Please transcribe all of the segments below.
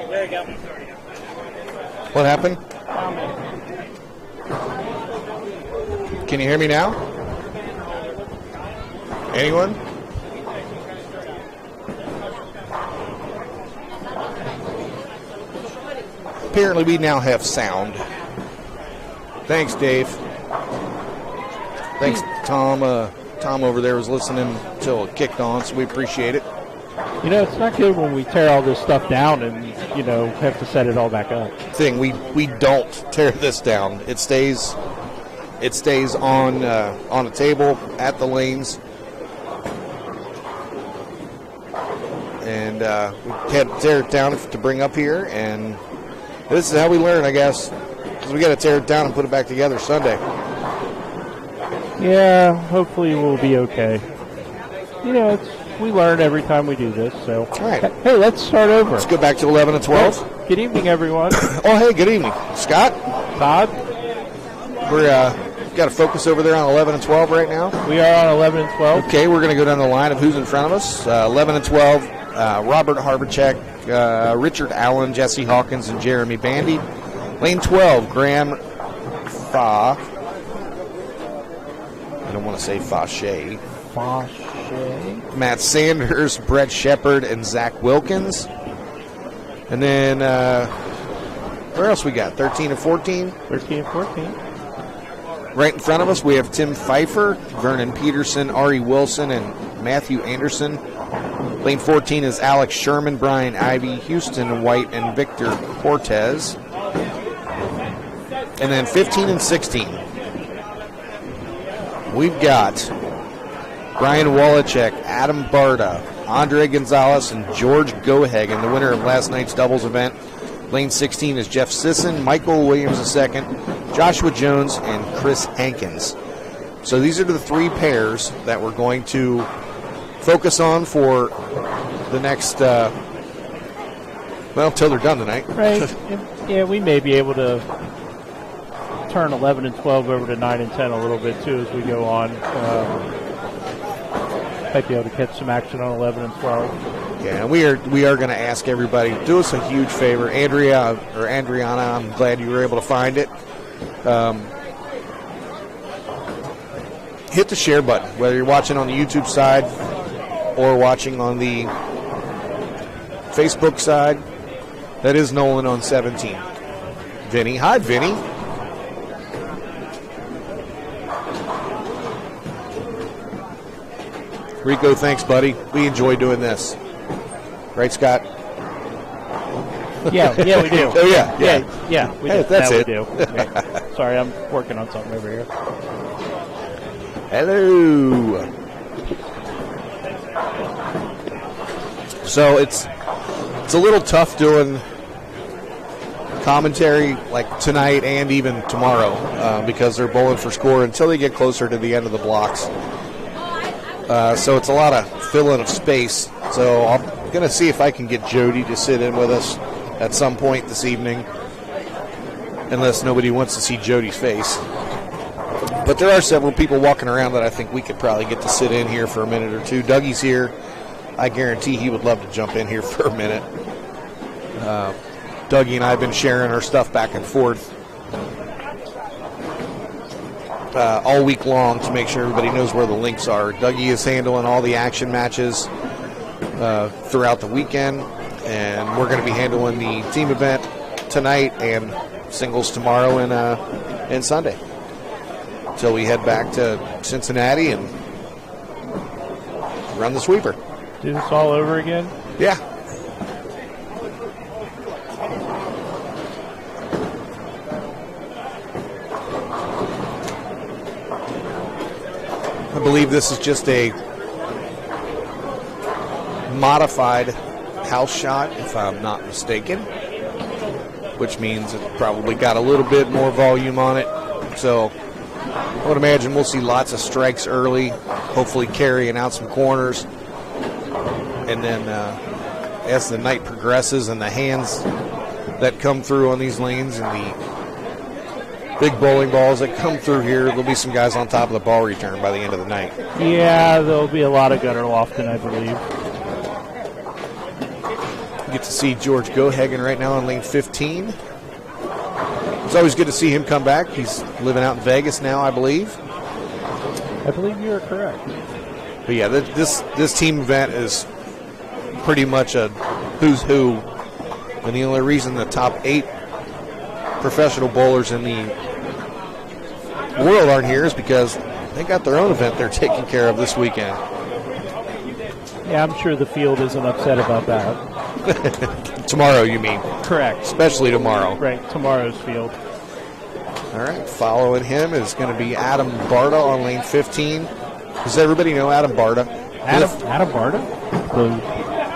There you go. What happened? Can you hear me now? Anyone? Apparently we now have sound. Thanks, Dave. Thanks, Tom. Tom over there was listening until it kicked on, so we appreciate it. You know, it's not good when we tear all this stuff down and, you know, have to set it all back up. We don't tear this down. It stays on a table at the lanes. And we had to tear it down to bring up here, and this is how we learn, I guess, because we got to tear it down and put it back together Sunday. Yeah, hopefully we'll be okay. You know, we learn every time we do this, so. All right. Hey, let's start over. Let's go back to 11 and 12. Good evening, everyone. Oh, hey, good evening. Scott? Todd? We're got to focus over there on 11 and 12 right now. We are on 11 and 12. Okay, we're going to go down the line of who's in front of us. 11 and 12, Robert Harbachek, Richard Allen, Jesse Hawkins, and Jeremy Bandy. Lane 12, Graham Fa. I don't want to say Fauché. Matt Sanders, Brett Shepard, and Zach Wilkins. And then, where else we got? 13 and 14? 13 and 14. Right in front of us, we have Tim Pfeiffer, Vernon Peterson, Ari Wilson, and Matthew Anderson. Lane 14 is Alex Sherman, Brian Ivey, Houston White, and Victor Cortez. And then 15 and 16. We've got Brian Wallachek, Adam Barta, Andre Gonzalez, and George Gohagen, the winner of last night's doubles event. Lane 16 is Jeff Sisson, Michael Williams II, Joshua Jones, and Chris Hankins. So these are the three pairs that we're going to focus on for the next, till they're done tonight. Right. Yeah, we may be able to turn 11 and 12 over to 9 and 10 a little bit, too, as we go on. Might be able to catch some action on 11 and 12. Yeah, and we are going to ask everybody, do us a huge favor. Andrea or Andriana, I'm glad you were able to find it. Hit the share button, whether you're watching on the YouTube side or watching on the Facebook side. That is Nolan on 17. Vinny. Hi, Vinny. Rico, thanks, buddy. We enjoy doing this. Right, Scott? Yeah, we do. Oh, yeah. We hey, do. That's it. We do. Yeah. Sorry, I'm working on something over here. Hello. So it's a little tough doing commentary like tonight and even tomorrow because they're bowling for score until they get closer to the end of the blocks. So it's a lot of filling of space. So I'm going to see if I can get Jody to sit in with us at some point this evening, unless nobody wants to see Jody's face. But there are several people walking around that I think we could probably get to sit in here for a minute or two. Dougie's here. I guarantee he would love to jump in here for a minute. Dougie and I have been sharing our stuff back and forth all week long to make sure everybody knows where the links are. Dougie is handling all the action matches throughout the weekend, and we're going to be handling the team event tonight and singles tomorrow and Sunday until we head back to Cincinnati and run the sweeper. Do this all over again? Yeah. I believe this is just a modified house shot, if I'm not mistaken, which means it probably got a little bit more volume on it. So I would imagine we'll see lots of strikes early, hopefully carrying out some corners. And then as the night progresses and the hands that come through on these lanes and the big bowling balls that come through here, there'll be some guys on top of the ball return by the end of the night. Yeah, there'll be a lot of gutter lofting, I believe. Get to see George Gohagen right now on lane 15. It's always good to see him come back. He's living out in Vegas now, I believe. I believe you are correct. But yeah, this team event is pretty much a who's who. And the only reason the top 8 professional bowlers in the world aren't here is because they got their own event they're taking care of this weekend. Yeah, I'm sure the field isn't upset about that. Tomorrow, you mean? Correct. Especially tomorrow. Right, tomorrow's field. All right, following him is going to be Adam Barta on lane 15. Does everybody know Adam Barta? Adam Barta?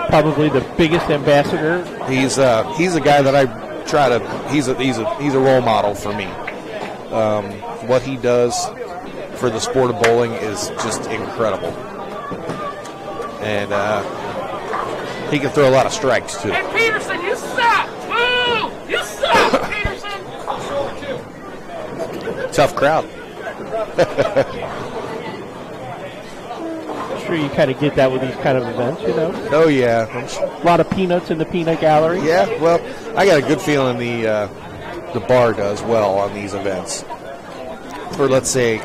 Probably the biggest ambassador. He's a guy that I try to. He's a role model for me. What he does for the sport of bowling is just incredible, and he can throw a lot of strikes too. Hey Peterson, you suck! Woo! You suck, Peterson! Tough crowd. I'm sure you kind of get that with these kind of events, you know. Oh yeah, A lot of peanuts in the peanut gallery. yeah. Well, I got a good feeling the bar does well on these events. Or let's say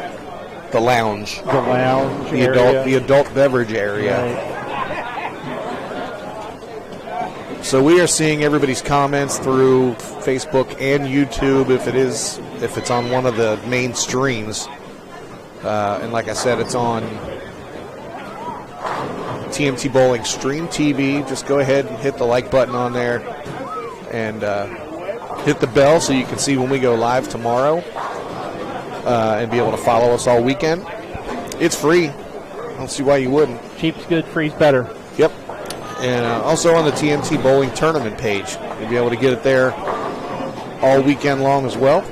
the lounge, The lounge the area. adult beverage area. Right. So we are seeing everybody's comments through Facebook and YouTube if it's on one of the main streams. And like I said, it's on TMT Bowling Stream TV. Just go ahead and hit the like button on there and hit the bell so you can see when we go live tomorrow and be able to follow us all weekend. It's free. I don't see why you wouldn't. Cheap's good, free's better. Yep. And also on the TMT Bowling Tournament page. You'll be able to get it there all weekend long as well.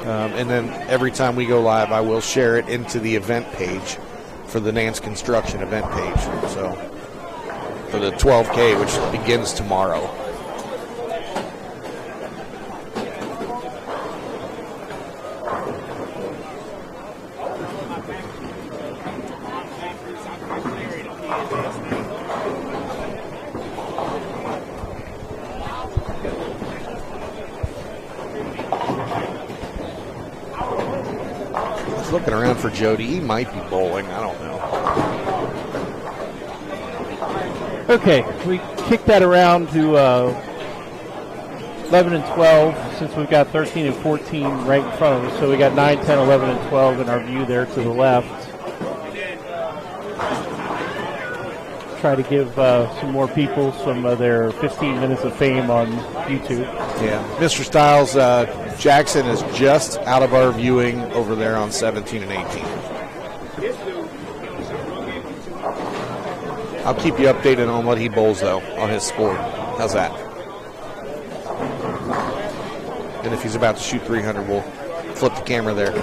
And then every time we go live, I will share it into the event page for the Nance Construction event page. So for the 12K, which begins tomorrow. Looking around for Jody. He might be bowling. I don't know. Okay, we kick that around to 11 and 12 since we've got 13 and 14 right in front of us. So we got 9, 10, 11, and 12 in our view there to the left. Try to give some more people some of their 15 minutes of fame on YouTube. Yeah. Mr. Styles, Jackson is just out of our viewing over there on 17 and 18. I'll keep you updated on what he bowls, though, on his score. How's that? And if he's about to shoot 300, we'll flip the camera there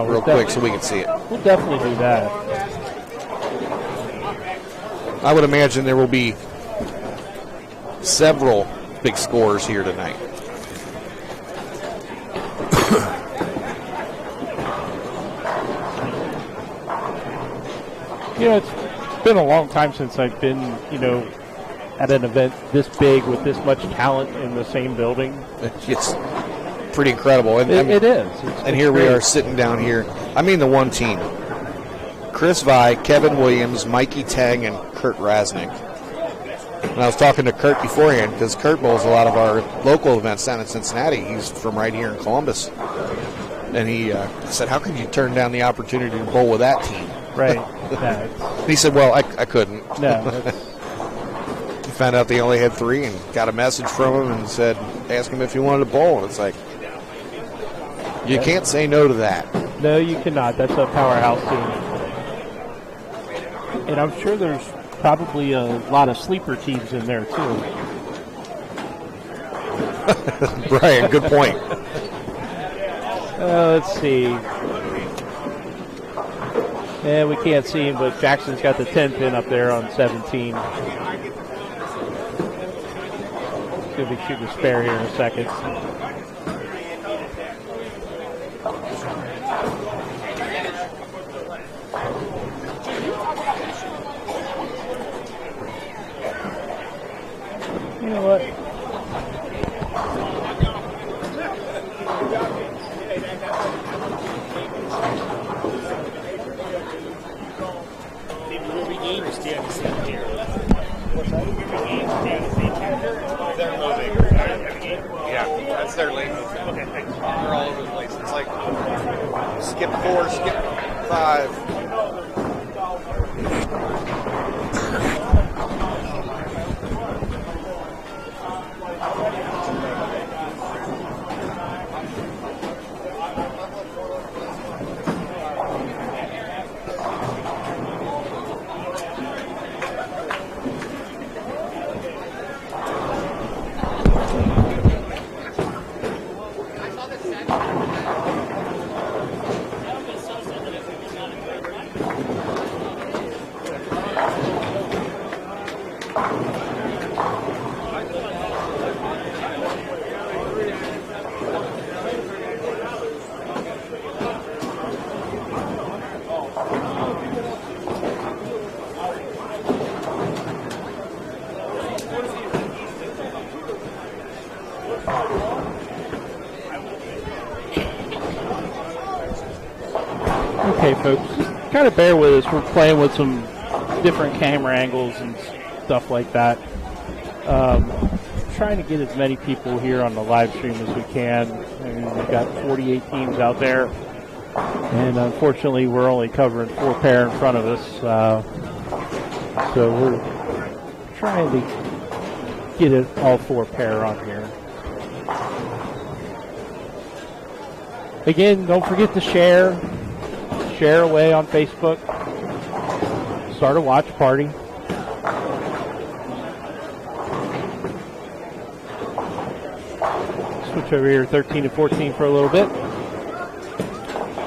real quick so we can see it. We'll definitely do that. I would imagine there will be several big scores here tonight. You know, it's been a long time since I've been, at an event this big with this much talent in the same building. It's pretty incredible. And, It is. And here we are sitting down here. I mean the one team. Chris Vi, Kevin Williams, Mikey Tang, and Kurt Rasnick. And I was talking to Kurt beforehand because Kurt bowls a lot of our local events down in Cincinnati. He's from right here in Columbus. And he said, how could you turn down the opportunity to bowl with that team? Right. He said, well, I couldn't. No. He found out they only had 3 and got a message from him and said, ask him if he wanted to bowl. And it's like, you can't say no to that. No, you cannot. That's a powerhouse team. And I'm sure there's probably a lot of sleeper teams in there, too. Brian, good point. Let's see. Yeah, we can't see him, but Jackson's got the 10 pin up there on 17. He's going to be shooting a spare here in a second. You know what? Yeah, that's their lane. Okay, thanks. They're all over the place. It's like skip 4, skip 5. Okay, folks, kind of bear with us. We're playing with some different camera angles and stuff like that. Trying to get as many people here on the live stream as we can. I mean, we've got 48 teams out there, and unfortunately, we're only covering 4 pair in front of us. So we're trying to get it all 4 pair on here. Again, don't forget to share. Share away on Facebook. Start a watch party. Switch over here 13 and 14 for a little bit.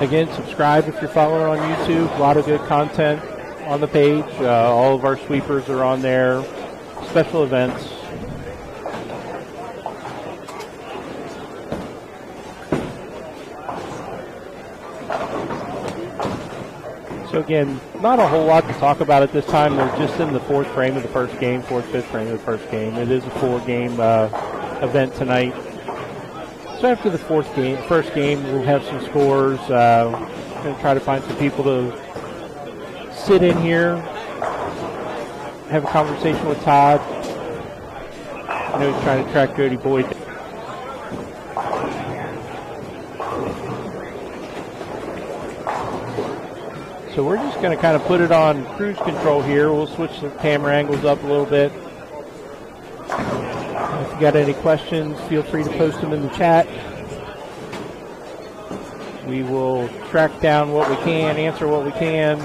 Again, subscribe if you're following on YouTube. A lot of good content on the page. All of our sweepers are on there. Special events. So again, not a whole lot to talk about at this time. We're just in the 4th frame of the first game, 4th, 5th frame of the first game. It is a 4-game event tonight. So after the first game, we'll have some scores. We're going to try to find some people to sit in here, have a conversation with Todd. I know he's trying to track Jody Boyd. So we're just going to kind of put it on cruise control here. We'll switch the camera angles up a little bit. If you got any questions, feel free to post them in the chat. We will track down what we can, answer what we can.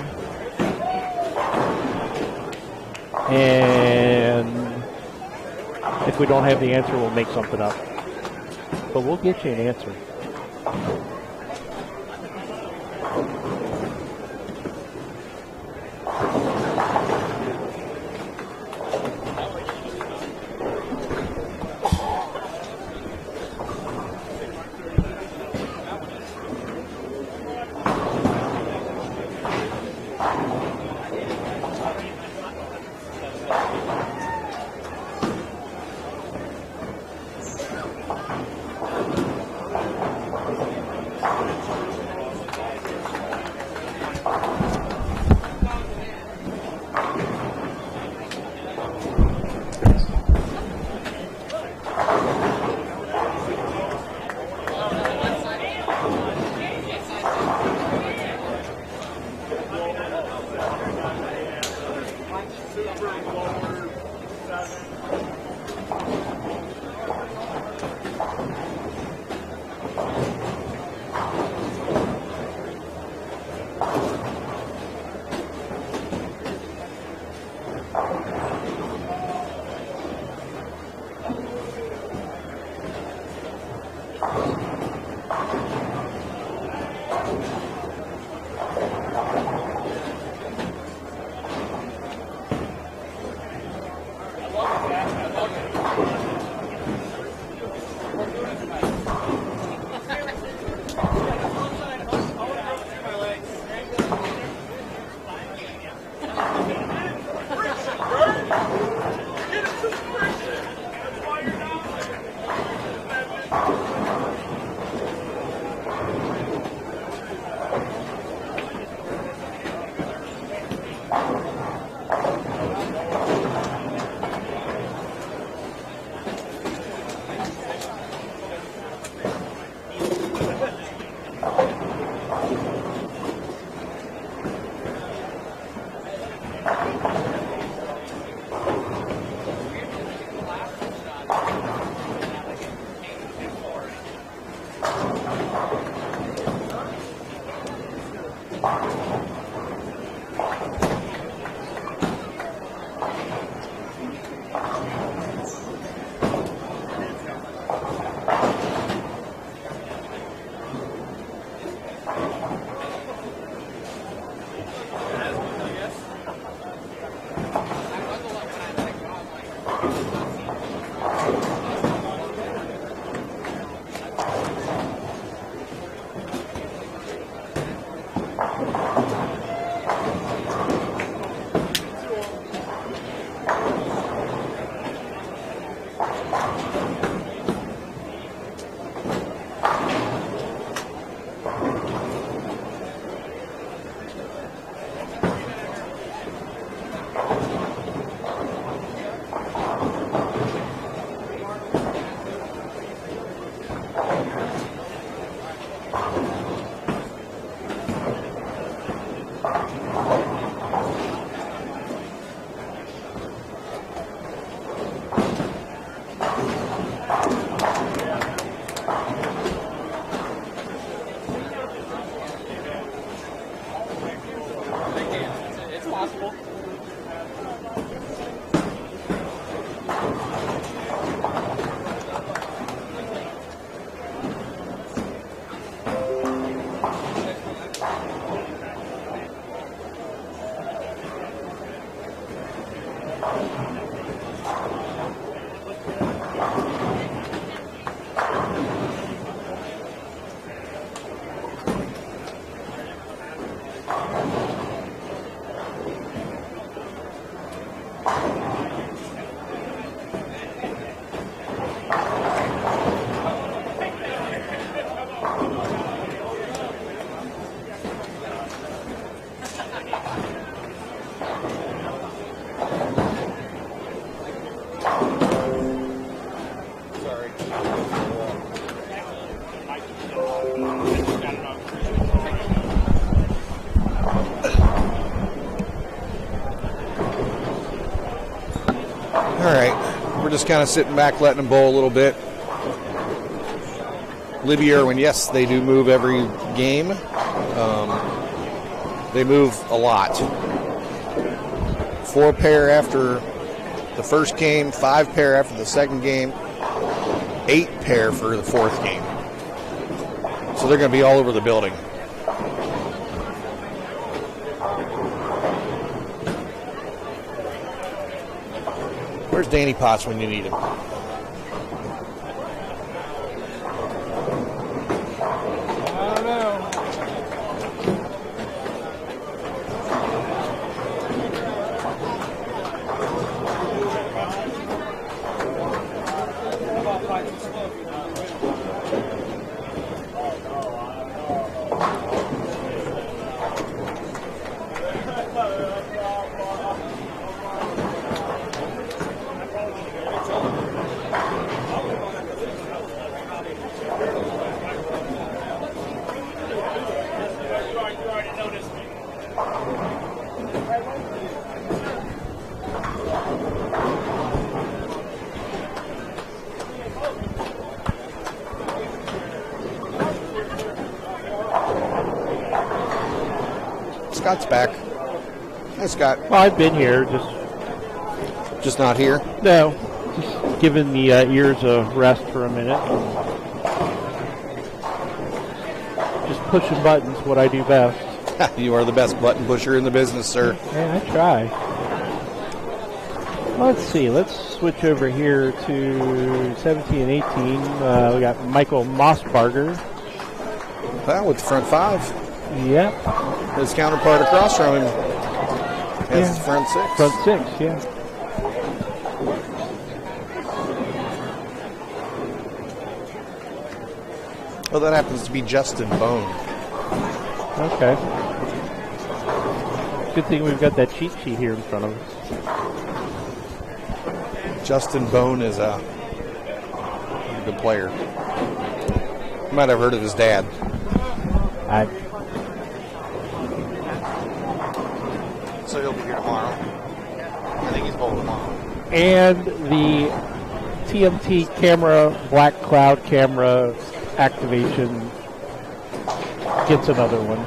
And if we don't have the answer, we'll make something up. But we'll get you an answer. Just kind of sitting back, letting them bowl a little bit. Libby Irwin, yes, they do move every game. They move a lot. 4 pair after the first game, 5 pair after the second game, 8 pair for the 4th game. So they're going to be all over the building. Where's Danny Potts when you need him? I don't know. Scott's back. Hi, Scott. Well, I've been here, Just not here? no, just giving the ears a rest for a minute. Just pushing buttons, what I do best. You are the best button pusher in the business, sir. Yeah, I try. Let's see. Let's switch over here to 17 and 18. We got Michael Mossbarger. Well, with the front 5. Yep. His counterpart across from him has the front 6. Front 6, yeah. Well, that happens to be Justin Bone. Okay. Good thing we've got that cheat sheet here in front of us. Justin Bone is a good player. You might have heard of his dad. So he'll be here tomorrow. I think he's bowling tomorrow. And the TMT camera, black cloud camera activation gets another one.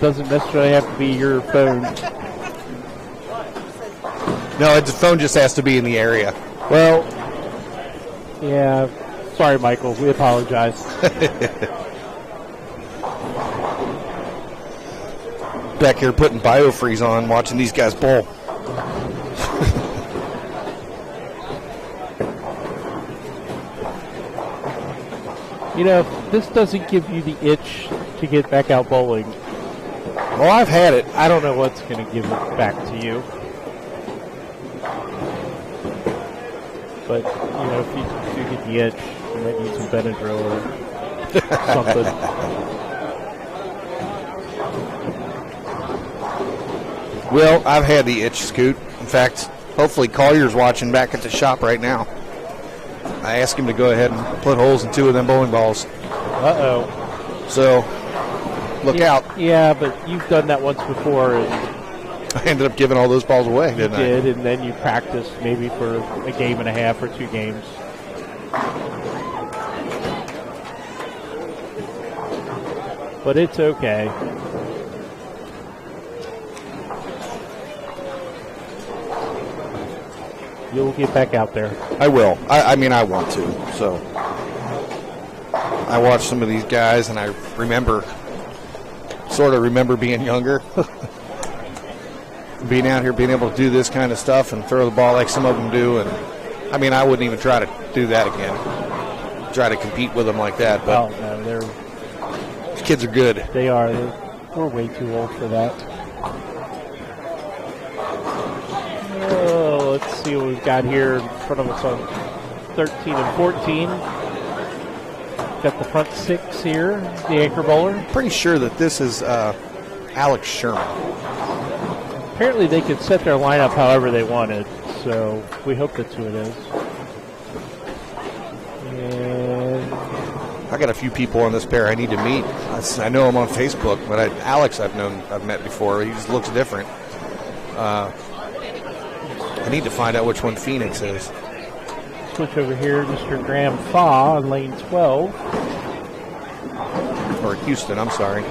Doesn't necessarily have to be your phone. No, the phone just has to be in the area. Well, yeah. Sorry, Michael. We apologize. Back here putting biofreeze on, watching these guys bowl. You know, if this doesn't give you the itch to get back out bowling, well, I've had it. I don't know what's going to give it back to you. But, you know, if you do get the itch, you might need some Benadryl or something. Well, I've had the itch, Scoot. In fact, hopefully Collier's watching back at the shop right now. I asked him to go ahead and put holes in 2 of them bowling balls. Uh-oh. So, look out. Yeah, but you've done that once before. And I ended up giving all those balls away, didn't I? You did, and then you practiced maybe for a game and a half or 2 games. But it's okay. You'll get back out there. I will. I mean, I want to. So I watch some of these guys, and I sort of remember being younger. Being out here, being able to do this kind of stuff and throw the ball like some of them do. And I mean, I wouldn't even try to do that again. Try to compete with them like that. But no, these kids are good. They are. We're way too old for that. Oh, let's see what we've got here in front of us on 13 and 14. Got the front 6 here, the anchor bowler. Pretty sure that this is Alex Sherman. Apparently they could set their lineup however they wanted, so we hope that's who it is. And I got a few people on this pair I need to meet. I know him on Facebook, but Alex I've met before. He just looks different. I need to find out which one Phoenix is. Switch over here, Mr. Graham Faw on lane 12. Or Houston, I'm sorry.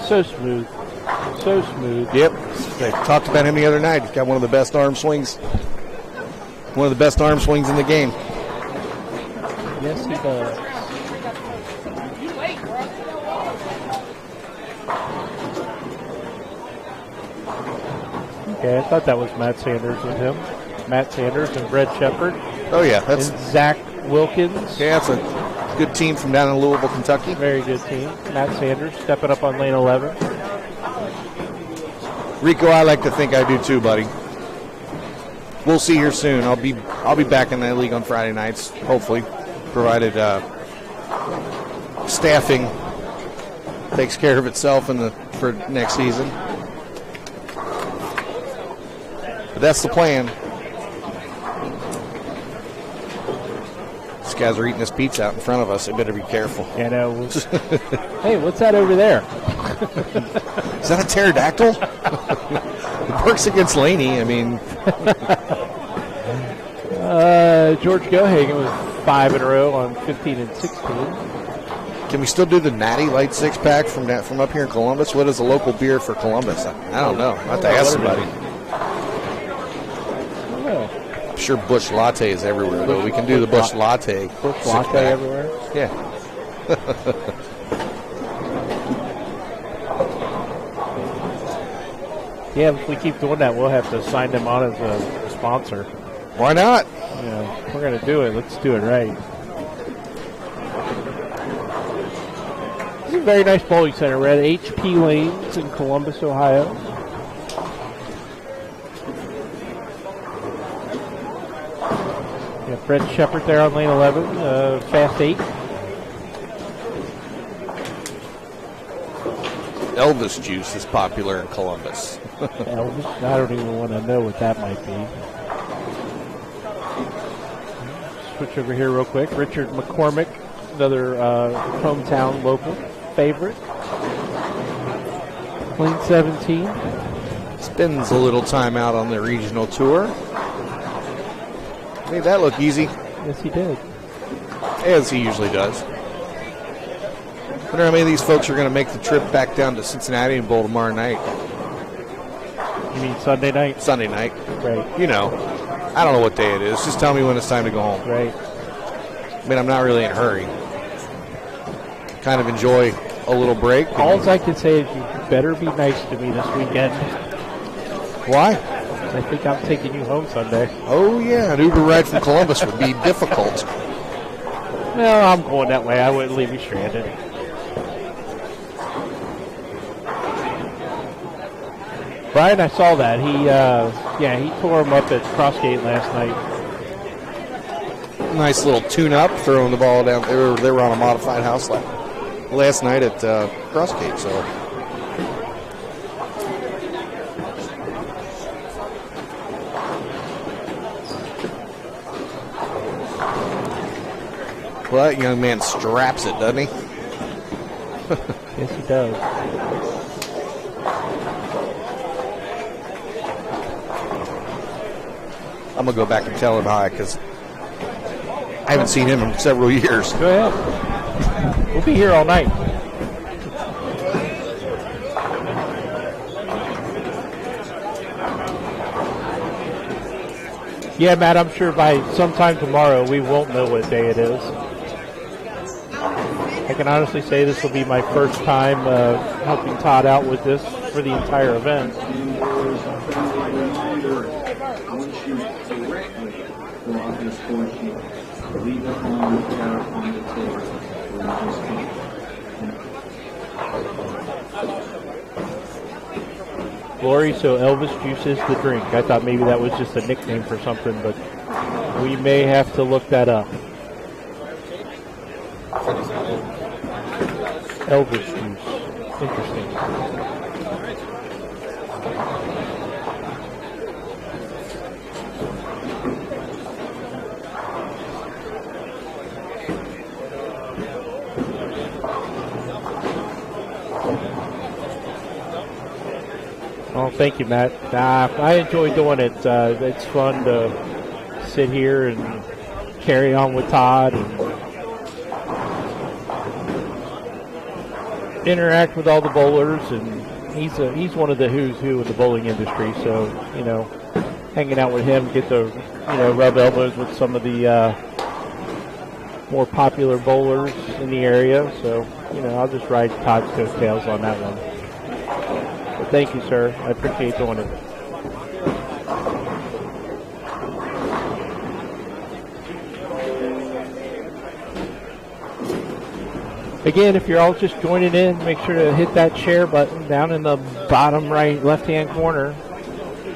So smooth. So smooth. Yep. They talked about him the other night. He's got one of the best arm swings. One of the best arm swings in the game. Yes, he does. Okay, I thought that was Matt Sanders with him. Matt Sanders and Brett Shepard. Oh, yeah. That's and Zach Wilkins. Yeah, it's a good team from down in Louisville, Kentucky. Very good team. Matt Sanders stepping up on lane 11. Rico, I like to think I do too, buddy. We'll see here soon. I'll be back in that league on Friday nights, hopefully, provided staffing takes care of itself for next season. But that's the plan. These guys are eating this pizza out in front of us. They better be careful. You know. Hey, what's that over there? Is that a pterodactyl? It works against Laney. I mean. George Gohagen was 5 in a row on 15 and 16. Can we still do the Natty Light 6-pack from up here in Columbus? What is a local beer for Columbus? I don't know. I'll have to ask somebody. I'm sure Busch Latte is everywhere, though. We can do the Busch Latte. Busch Latte everywhere? Yeah. Yeah, if we keep doing that, we'll have to sign them on as a sponsor. Why not? Yeah, if we're going to do it, let's do it right. This is a very nice bowling center. We're at HP Lanes in Columbus, Ohio. Yeah, Brett Shepard there on lane 11, fast 8. Elvis juice is popular in Columbus. Elvis? I don't even want to know what that might be. Switch over here real quick. Richard McCormick, another hometown local favorite. Lane 17. Spends a little time out on the regional tour. Made that look easy. Yes, he did. As he usually does. wonder how many of these folks are going to make the trip back down to Cincinnati and bowl tomorrow night. You mean Sunday night? Sunday night. Right. You know, I don't know what day it is. Just tell me when it's time to go home. Right. I mean, I'm not really in a hurry. Kind of enjoy a little break. All I can say is you better be nice to me this weekend. Why? I think I'm taking you home Sunday. Oh, yeah. An Uber ride from Columbus would be difficult. No, I'm going that way. I wouldn't leave you stranded. Brian, I saw that. He tore him up at Crossgate last night. Nice little tune-up, throwing the ball down. They were on a modified house last night at Crossgate, so. Well, that young man straps it, doesn't he? Yes, he does. I'm going to go back and tell him hi because I haven't seen him in several years. Go ahead. We'll be here all night. Yeah, Matt, I'm sure by sometime tomorrow we won't know what day it is. I can honestly say this will be my first time helping Todd out with this for the entire event. Lori, so Elvis Juice is the drink. I thought maybe that was just a nickname for something, but we may have to look that up. Elvis Juice. Interesting. Oh, thank you, Matt. I enjoy doing it. It's fun to sit here and carry on with Todd and interact with all the bowlers. And he's one of the who's who in the bowling industry. So, hanging out with him, get to rub elbows with some of the more popular bowlers in the area. So, I'll just ride Todd's coattails on that one. Thank you, sir. I appreciate doing it. Again, if you're all just joining in, make sure to hit that share button down in the bottom right left-hand corner.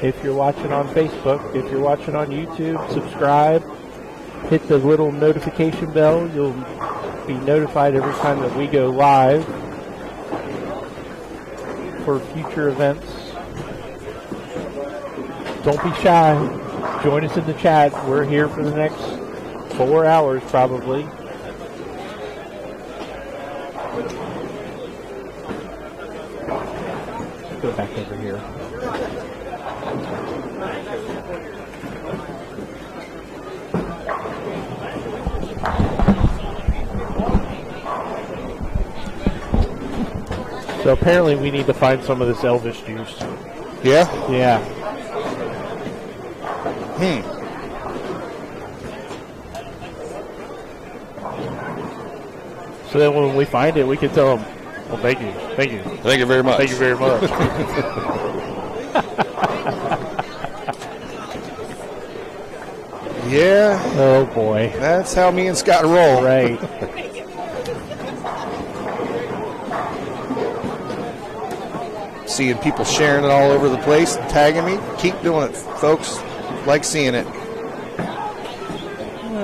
If you're watching on Facebook, if you're watching on YouTube, subscribe. Hit the little notification bell. You'll be notified every time that we go live for future events. Don't be shy. Join us in the chat. We're here for the next 4 hours probably. Let's go back over here. So apparently we need to find some of this Elvis juice. Yeah? Yeah. So then when we find it, we can tell them, well, thank you. Thank you. Thank you very much. Thank you very much. Yeah. Oh, boy. That's how me and Scott roll. Right. Seeing people sharing it all over the place and tagging me. Keep doing it, folks. Like seeing it. All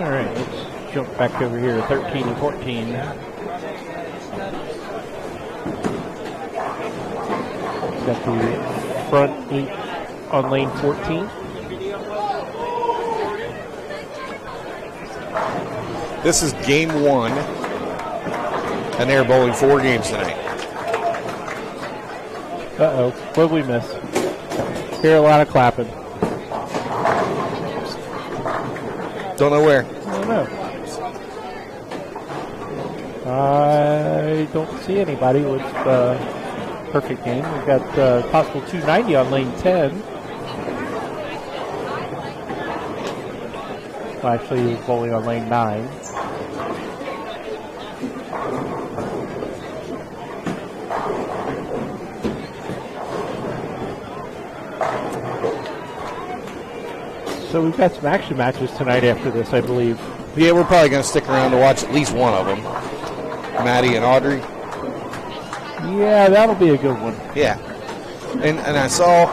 right, let's jump back over here to 13 and 14. Got the front 8 on lane 14. This is game 1, and they're bowling 4 games tonight. Uh-oh, what did we miss? Hear a lot of clapping. Don't know where. I don't know. I don't see anybody with perfect game. We've got possible 290 on lane 10. Well, actually, he's bowling on lane 9. So we've got some action matches tonight after this, I believe. Yeah, we're probably going to stick around to watch at least one of them. Maddie and Audrey. Yeah, that'll be a good one. Yeah. And I saw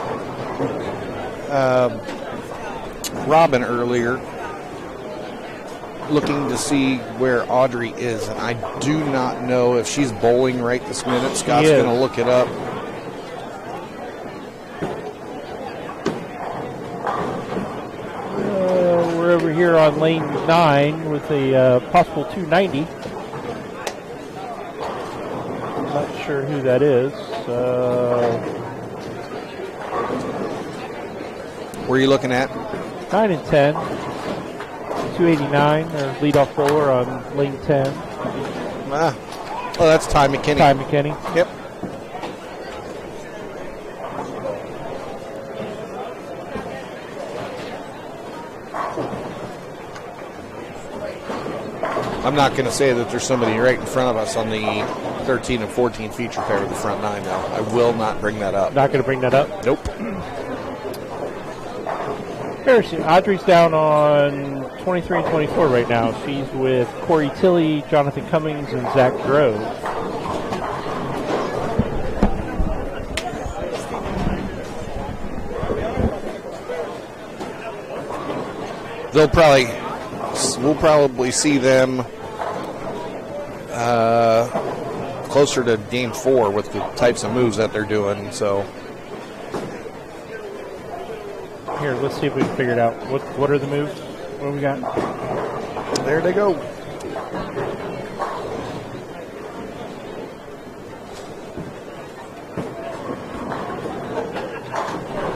Robin earlier looking to see where Audrey is, and I do not know if she's bowling right this minute. Scott's going to look it up. We're over here on lane 9 with a possible 290. I'm not sure who that is. Where are you looking at? 9 and 10. 289, or leadoff bowler on lane 10. Oh, that's Ty McKinney. Ty McKinney. Yep. I'm not going to say that there's somebody right in front of us on the 13 and 14 feature pair with the front 9, though. I will not bring that up. Not going to bring that up? Nope. Audrey's down on 23 and 24 right now. She's with Corey Tilley, Jonathan Cummings, and Zach Grove. We'll probably see them closer to game 4 with the types of moves that they're doing. So here, let's see if we can figure it out. What are the moves? What do we got? There they go.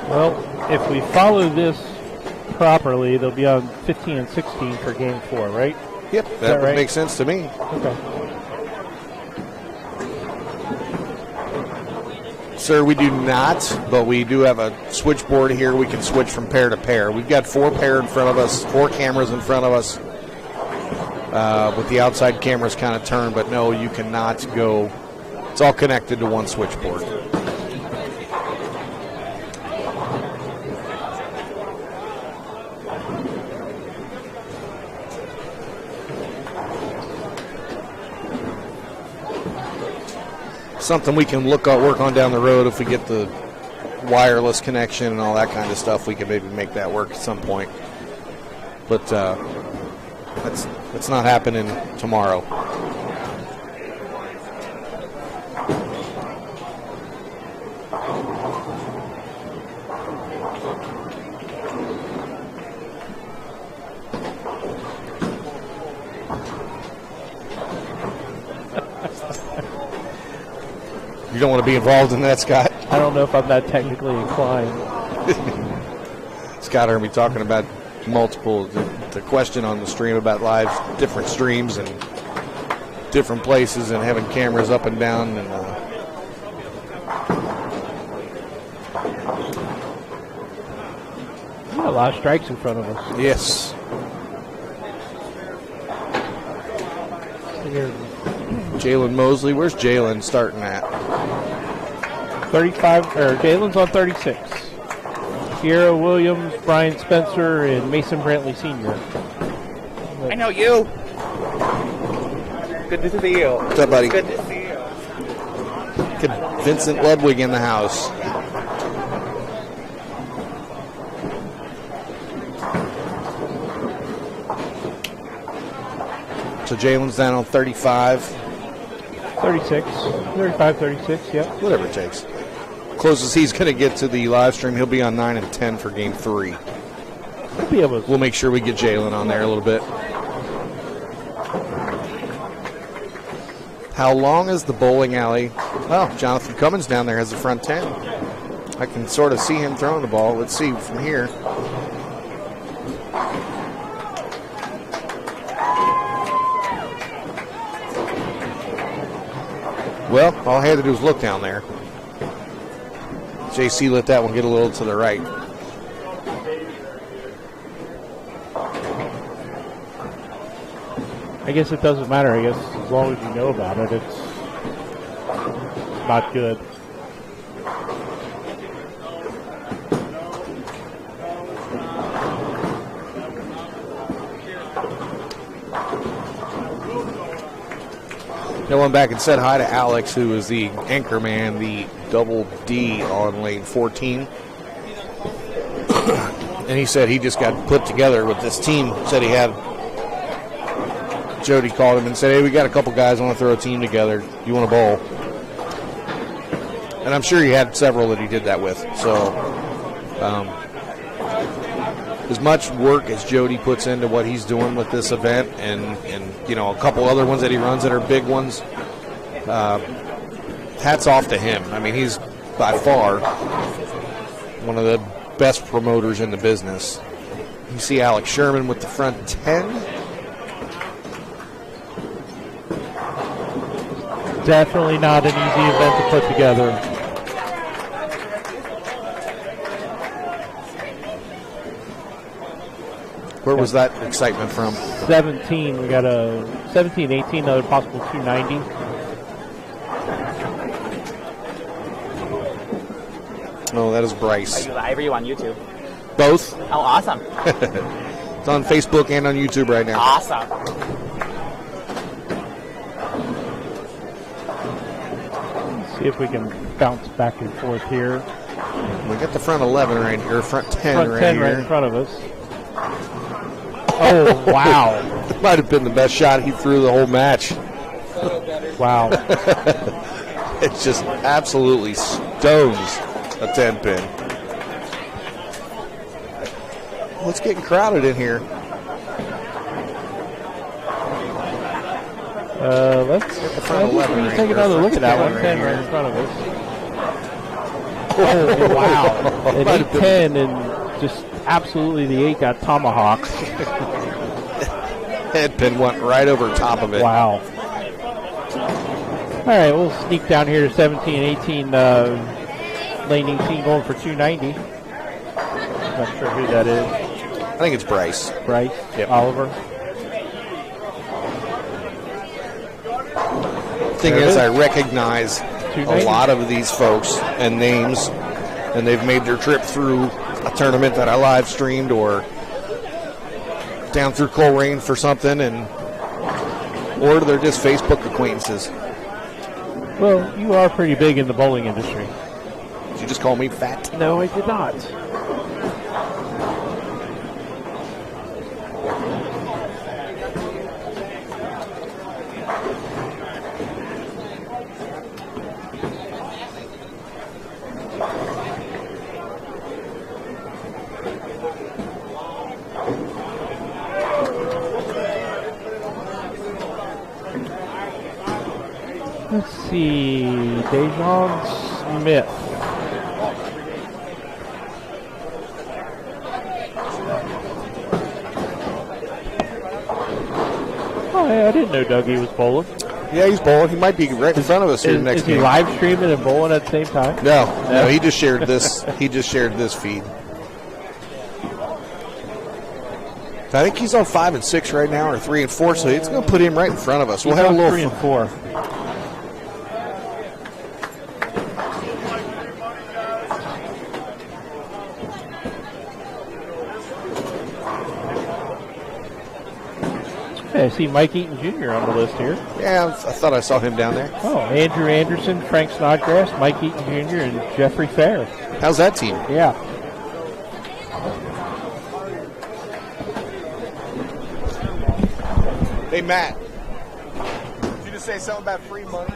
Well, if we follow this properly, they'll be on 15 and 16 for game 4, right? Yep, that would make sense to me. Okay. Sir, we do not, but we do have a switchboard here. We can switch from pair to pair. We've got 4 pair in front of us, 4 cameras in front of us, with the outside cameras kind of turned, but no, you cannot go. It's all connected to one switchboard. Something we can work on down the road if we get the wireless connection and all that kind of stuff. We can maybe make that work at some point, but that's not happening tomorrow. You don't want to be involved in that, Scott? I don't know if I'm that technically inclined. Scott heard me talking about the question on the stream about live, different streams and different places and having cameras up and down. And a lot of strikes in front of us. Yes. Jalen Mosley, where's Jalen starting at? 35, or Jalen's on 36. Kiera Williams, Brian Spencer, and Mason Brantley Sr. I know you. Good to see you. What's up, buddy? Good to see you. Get Vincent Ludwig in the house. So Jalen's down on 35. 36. 35, 36, yep. Whatever it takes. Closest he's going to get to the live stream, he'll be on 9 and 10 for game 3. We'll be able to. We'll make sure we get Jalen on there a little bit. How long is the bowling alley? Oh, Jonathan Cummins down there has the front 10. I can sort of see him throwing the ball. Let's see from here. Well, all I had to do was look down there. JC let that one get a little to the right. I guess it doesn't matter. I guess as long as you know about it, it's not good. I went back and said hi to Alex, who is the anchor man, the double D on lane 14. And he said he just got put together with this team. Said he had, Jody called him and said, hey, we got a couple guys want to throw a team together. You want to bowl? And I'm sure he had several that he did that with. So as much work as Jody puts into what he's doing with this event and you know, a couple other ones that he runs that are big ones, hats off to him. I mean, he's by far one of the best promoters in the business. You see Alex Sherman with the front 10. Definitely not an easy event to put together. Where was that excitement from? 17. We got a 17, 18, another possible 290. No, that is Bryce. Are you live or are you on YouTube? Both. Oh, awesome. It's on Facebook and on YouTube right now. Awesome. Let's see if we can bounce back and forth here. We got the front 11 right here, front 10 Front right 10 here. right in front of us. Oh, wow. Might have been the best shot he threw the whole match. Wow. It's just absolutely stones a 10 pin. Well, it's getting crowded in here. Let's the front 11 right take here, another look front at that 10 one. right 10 here. right in front of us. Oh, wow. An Might have 8-10 and just absolutely the 8 got tomahawked. Head pin went right over top of it. Wow. All right, we'll sneak down here to 17, 18, lane 18 going for 290. Not sure who that is. I think it's Bryce. Bryce? Yep. Oliver? Thing There it is, is. I recognize a 290. lot of these folks and names, and they've made their trip through a tournament that I live streamed or down through Coleraine for something, or they're just Facebook acquaintances. Well, you are pretty big in the bowling industry. Did you just call me fat? No, I did not. Let's see, Dejon Smith. Oh, yeah, I didn't know Dougie was bowling. Yeah, he's bowling. He might be right in front of us here next Is he game. live streaming and bowling at the same time? No, he just shared this. He just shared this feed. I think he's on 5 and 6 right now, or 3 and 4. So it's going to put him right in front of us. We'll He's have a on little 3 and 4. Hey, I see Mike Eaton Jr. on the list here. Yeah, I thought I saw him down there. Oh, Andrew Anderson, Frank Snodgrass, Mike Eaton Jr., and Jeffrey Fair. How's that team? Yeah. Hey, Matt. Did you just say something about free money?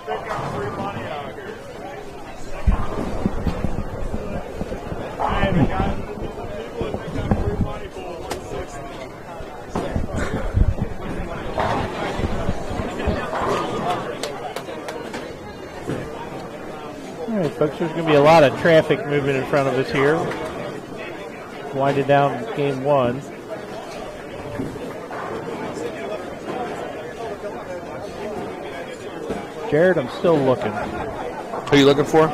They've got free money out here. I haven't gotten people that think got free money for 160. All right, folks, there's going to be a lot of traffic moving in front of us here. Winding down game one. Jared, I'm still looking. Who are you looking for?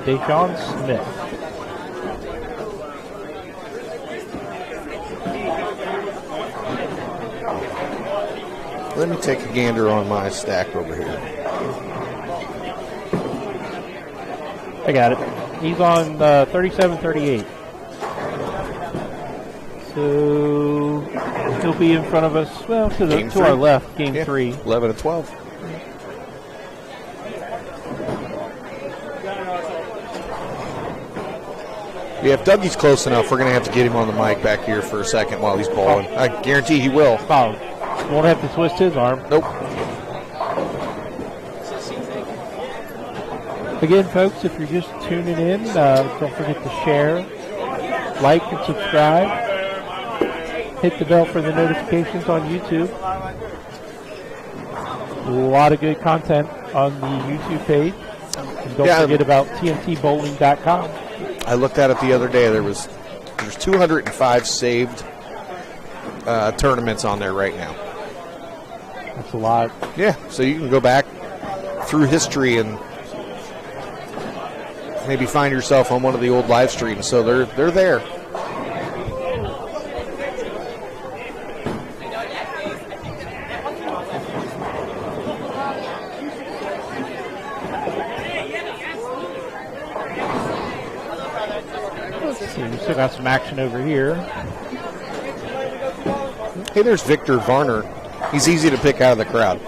Deshaun Smith. Let me take a gander on my stack over here. I got it. He's on 37-38. So he'll be in front of us, well, to our left, game 3. 11 and 12. Yeah, if Dougie's close enough, we're going to have to get him on the mic back here for a second while he's bowling. I guarantee he will. Oh, won't have to twist his arm. Nope. Again, folks, if you're just tuning in, don't forget to share, like, and subscribe. Hit the bell for the notifications on YouTube. A lot of good content on the YouTube page. And don't forget about tntbowling.com. I looked at it the other day. There's 205 saved tournaments on there right now. That's a lot. Yeah, so you can go back through history and maybe find yourself on one of the old live streams. So they're there. We still got some action over here. Hey, there's Victor Varner. He's easy to pick out of the crowd.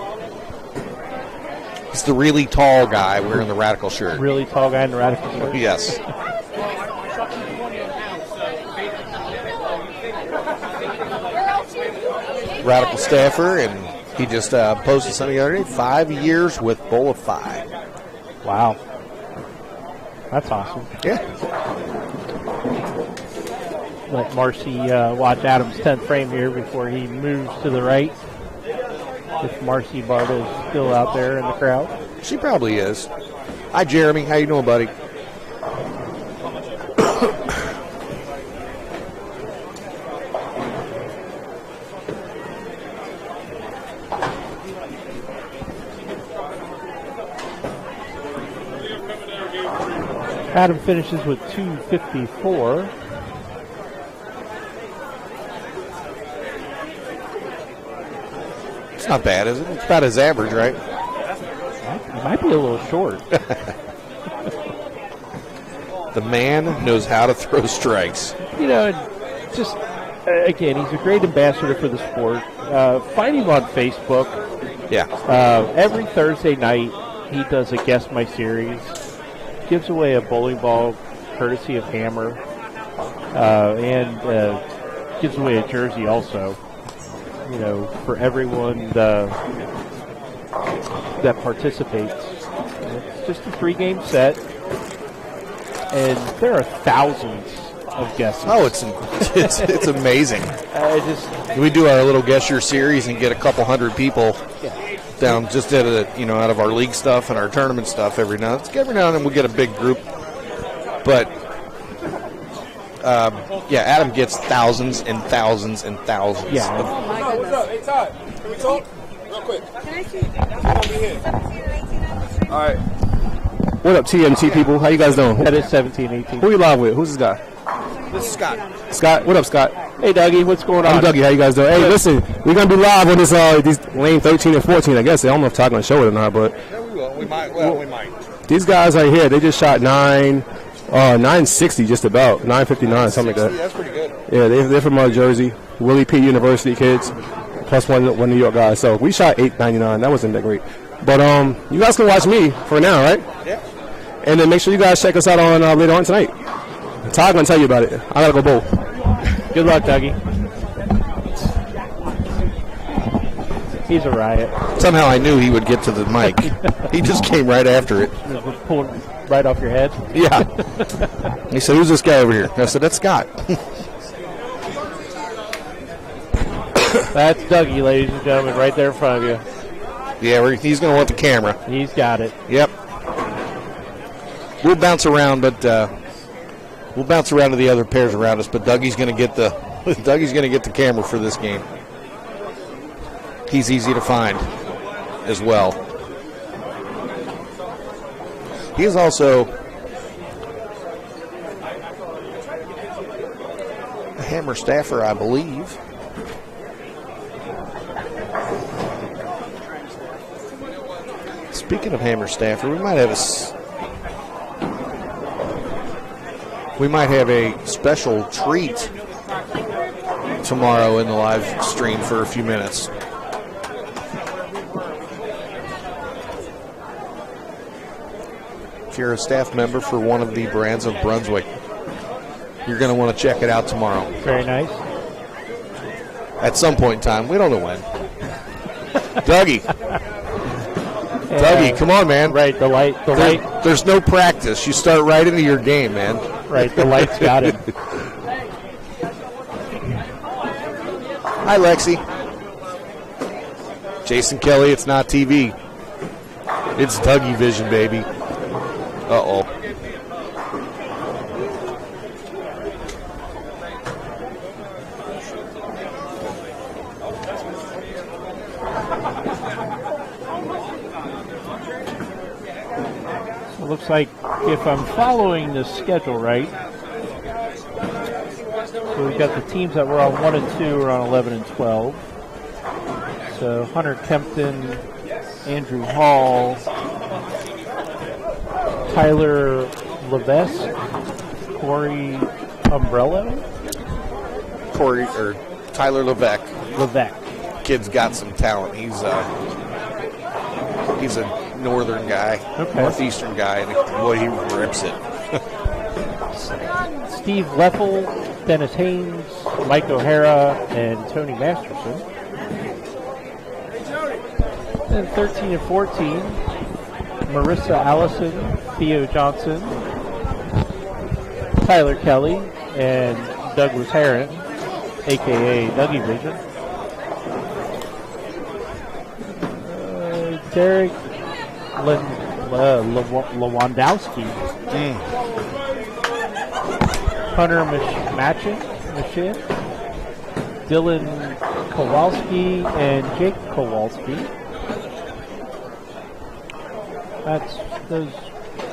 He's the really tall guy wearing the Radical shirt. Really tall guy in the Radical shirt. Yes. Radical staffer, and he just posted something the other day. 5 years with Bowl of 5. Wow. That's awesome. Yeah. Let Marcy watch Adam's 10th frame here before he moves to the right. If Marcy Barta is still out there in the crowd. She probably is. Hi, Jeremy. How you doing, buddy? Adam finishes with 254. It's not bad, is it? It's about his average, right? It might be a little short. The man knows how to throw strikes. You know, just, again, he's a great ambassador for the sport. Find him on Facebook. Yeah. Every Thursday night, he does a Guess My Series. Gives away a bowling ball courtesy of Hammer. And gives away a jersey also. You know, for everyone that participates. It's just a 3-game set, and there are thousands of guesses. Oh, it's amazing. We do our little Guess Your Series and get a couple hundred people down just at out of our league stuff and our tournament stuff every now and then we get a big group. But Adam gets thousands and thousands and thousands. Yeah. What's up? Hey, Todd, can we talk? Real quick. Can I see? Over here. All right. What up, TMT people? How you guys doing? That is 17-18. Who you live with? Who's this guy? This is Scott. Scott? What up, Scott? Hey, Dougie, what's going on? I'm Dougie. How you guys doing? Hey, listen, we're going to be live on this these lane 13 and 14, I guess. I don't know if Todd going to show it or not, but Yeah, we will. We might. Well, we might. these guys right here, they just shot 960 just about, 959, something like that. That's pretty good. Yeah, they're from Jersey, Willie P. University kids, plus one New York guy. So we shot 899. That wasn't that great. But you guys can watch me for now, right? Yeah. And then make sure you guys check us out on later on tonight. Todd going to tell you about it. I got to go bowl. Good luck, Dougie. He's a riot. Somehow I knew he would get to the mic. He just came right after it. Pulling right off your head. Yeah. He said, "Who's this guy over here?" I said, "That's Scott." That's Dougie, ladies and gentlemen, right there in front of you. Yeah, he's going to want the camera. He's got it. Yep. We'll bounce around, but we'll bounce around to the other pairs around us. But Dougie's going to get the camera for this game. he's easy to find as well. He is also a Hammer staffer, I believe. Speaking of Hammer staffer, we might have a special treat tomorrow in the live stream for a few minutes. If you're a staff member for one of the brands of Brunswick, you're going to want to check it out tomorrow. Very nice. At some point in time. We don't know when. Dougie. Dougie, come on, man. Right, the light. There's no practice. You start right into your game, man. Right, the light's got it. Hi, Lexi. Jason Kelly, it's not TV. It's Dougie Vision, baby. Uh-oh. So it looks like if I'm following the schedule right, so we've got the teams that were on 1 and 2 are on 11 and 12. So Hunter Kempton, Andrew Hall, Tyler Levesque, Corey Tyler Levesque. Levesque. Kid's got some talent. He's a northern guy, northeastern guy, and boy, he rips it. Steve Leffel, Dennis Haynes, Mike O'Hara, and Tony Masterson. Then 13 and 14, Marissa Allison, Theo Johnson, Tyler Kelly, and Douglas Herron, a.k.a. Dougie Vision. Derek Lewandowski. Hunter Machin, Dylan Kowalski, and Jake Kowalski. That's those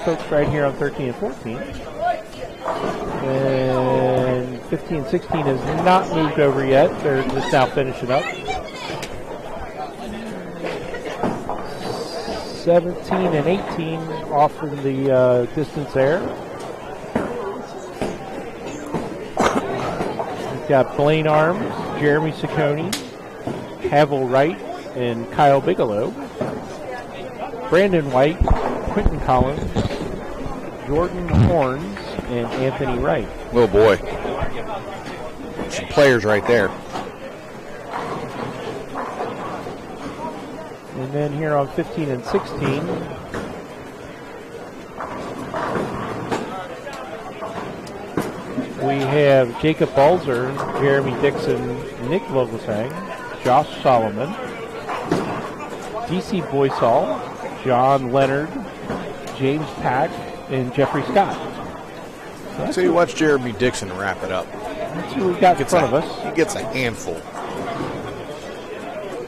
folks right here on 13 and 14. And 15 and 16 has not moved over yet. They're just now finishing up. 17 and 18 off in the distance there. We've got Blaine Arms, Jeremy Ciccone, Havel Wright, and Kyle Bigelow. Brandon White, Quentin Collins, Jordan Horns, and Anthony Wright. Oh boy. Some players right there. And then here on 15 and 16, we have Jacob Balzer, Jeremy Dixon, Nick Vogelsang, Josh Solomon, DC Boysall, John Leonard, James Pack, and Jeffrey Scott. So you watch Jeremy Dixon wrap it up. That's who we've got in front of us. He gets a handful.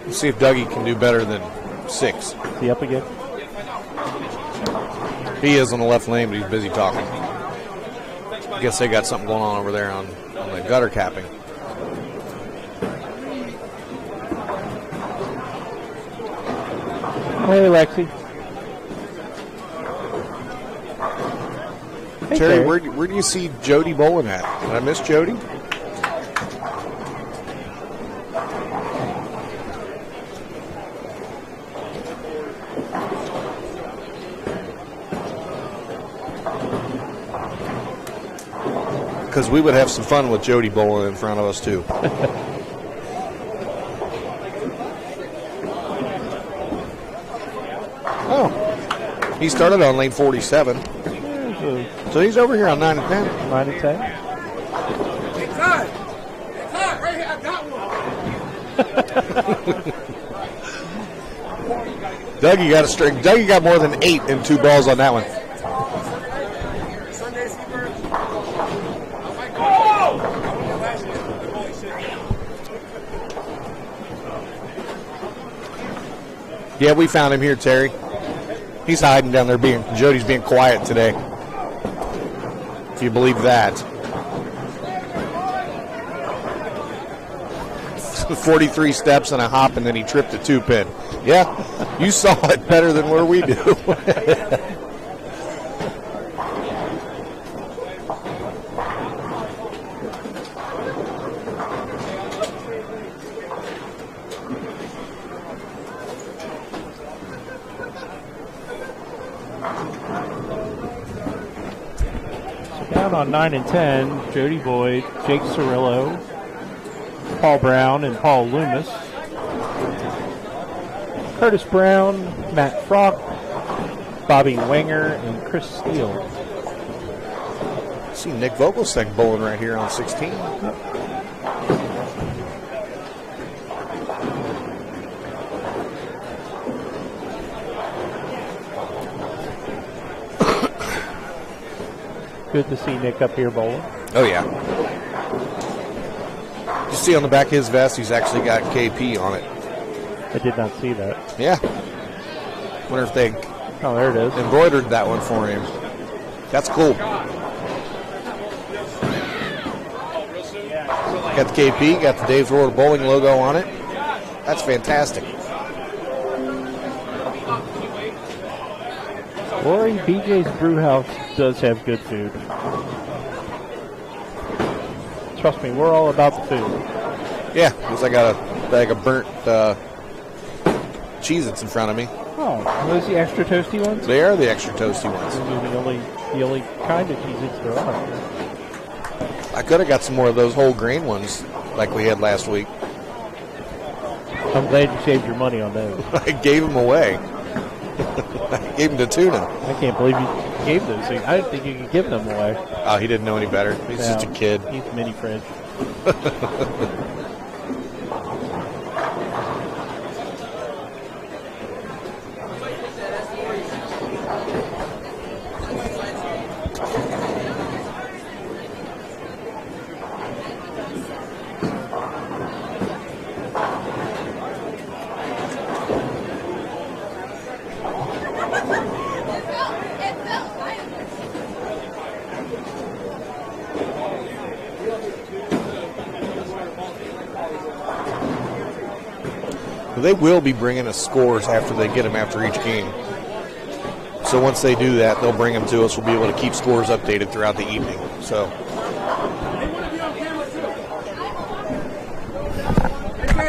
Let's see if Dougie can do better than 6. Is he up again? He is on the left lane, but he's busy talking. I guess they got something going on over there on the gutter capping. Hey, Lexi. Hey, Terry, where do you see Jody Bolin at? Did I miss Jody? Because we would have some fun with Jody Bolin in front of us, too. Oh. He started on lane 47. So he's over here on 9 and 10. 9 and 10. Hey, Todd, right here, I got one. Dougie got a string. Dougie got more than 8 and 2 balls on that one. Yeah, we found him here, Terry. He's hiding down there. Jody's being quiet today. If you believe that. 43 steps and a hop, and then he tripped a 2-pin. Yeah, you saw it better than where we do. Down on 9 and 10, Jody Boyd, Jake Cirillo, Paul Brown, and Paul Loomis. Curtis Brown, Matt Frock, Bobby Wenger, and Chris Steele. See Nick Vogelsek bowling right here on 16. Good to see Nick up here bowling. Oh, yeah. You see on the back of his vest, he's actually got KP on it. I did not see that. Yeah. Wonder if they Oh, there it is. embroidered that one for him. That's cool. Got the KP, got the Dave's World Bowling logo on it. That's fantastic. Boy, BJ's Brewhouse does have good food. Trust me, we're all about the food. Yeah, because I got a bag of burnt Cheez-Its in front of me. Oh, are those the extra toasty ones? They are the extra toasty ones. Those are the only kind of Cheez-Its there are. I could have got some more of those whole grain ones like we had last week. I'm glad you saved your money on those. I gave them away. I gave them to Tuna. I can't believe you gave those things. I didn't think you could give them away. Oh, he didn't know any better. He's just a kid. He's mini French. They will be bringing us scores after they get them after each game. So once they do that, they'll bring them to us. We'll be able to keep scores updated throughout the evening. So.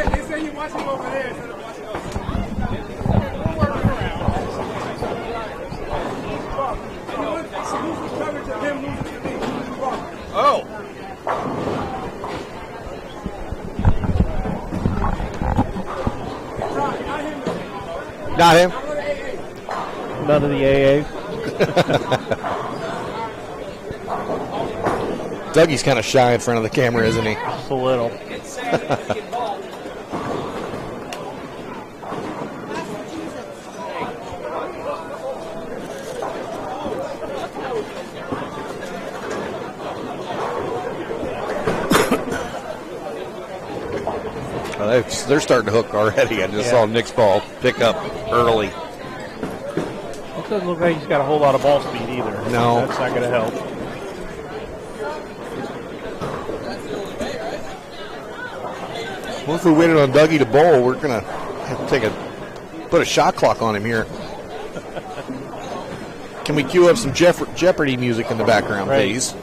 They say you're watching over there instead of watching us. Oh. Not him. None of the AAs. Dougie's kind of shy in front of the camera, isn't he? Just a little. They're starting to hook already. I just saw Nick's ball pick up early. It doesn't look like he's got a whole lot of ball speed either. No. That's not going to help. Well, if we waited on Dougie to bowl, we're going to have to put a shot clock on him here. Can we cue up some Jeopardy music in the background, Right. please?